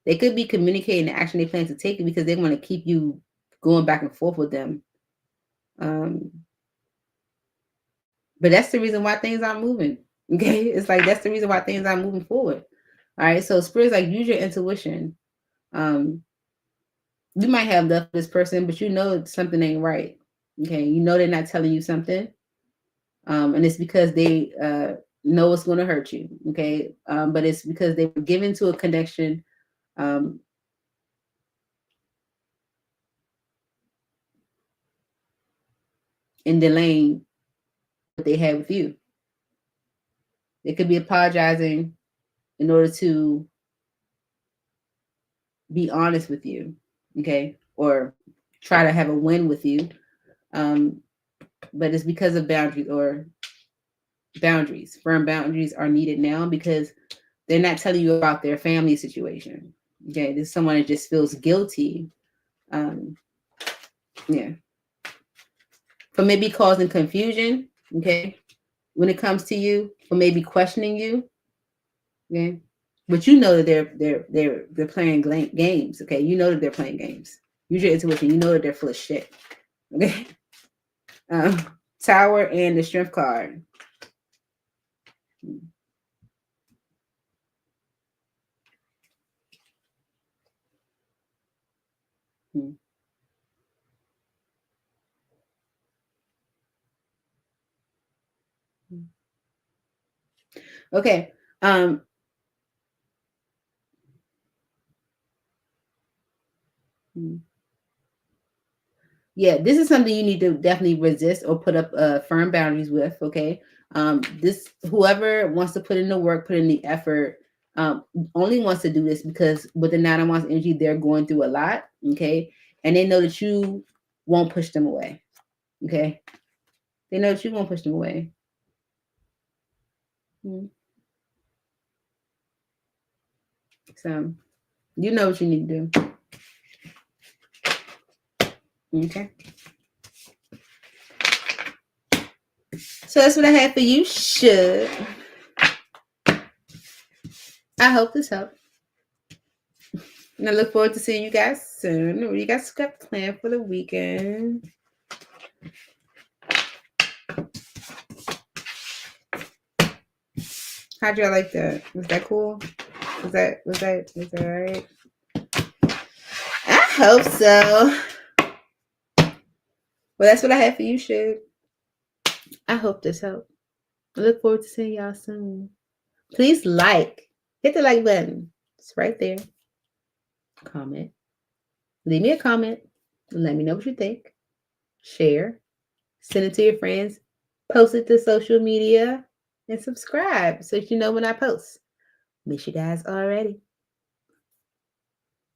They could be communicating the action they plan to take because they want to keep you going back and forth with them. But that's the reason why things aren't moving. Okay. It's like, that's the reason why things aren't moving forward. All right. So spirit's like, use your intuition. You might have love for this person, but something ain't right. Okay. They're not telling you something. And it's because they know it's going to hurt you. Okay. But it's because they were given to a connection. And delaying what they had with you. They could be apologizing in order to be honest with you, okay, or try to have a win with you. But it's because of boundaries or boundaries. Firm boundaries are needed now because they're not telling you about their family situation. Okay, this is someone that just feels guilty. Yeah, for maybe causing confusion. Okay, when it comes to you, for maybe questioning you. Okay, but that they're playing games. Okay, that they're playing games. Use your intuition. You know that they're full of shit. Okay. Tower and the Strength card. Okay. Yeah, this is something you need to definitely resist or put up firm boundaries with. Okay. This whoever wants to put in the work, put in the effort, only wants to do this because with the 9 of Wands energy, they're going through a lot. Okay. And they know that you won't push them away. Okay. They know that you won't push them away. So you know what you need to do. Okay. So that's what I have for you. Should. I hope this helped. And I look forward to seeing you guys soon. What you guys got planned for the weekend? How'd y'all like that? Was that cool? Was that all right? I hope so. Well, that's what I have for you, Shug. I hope this helped. I look forward to seeing y'all soon. Please hit the like button. It's right there. Comment. Leave me a comment. Let me know what you think. Share. Send it to your friends. Post it to social media. And subscribe so you know when I post. Miss you guys already.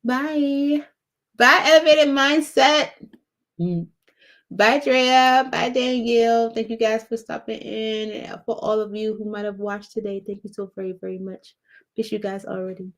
Bye. Bye, Elevated Mindset. Bye, Drea. Bye, Danielle. Thank you guys for stopping in. And for all of you who might have watched today, thank you so very, very much. Miss you guys already.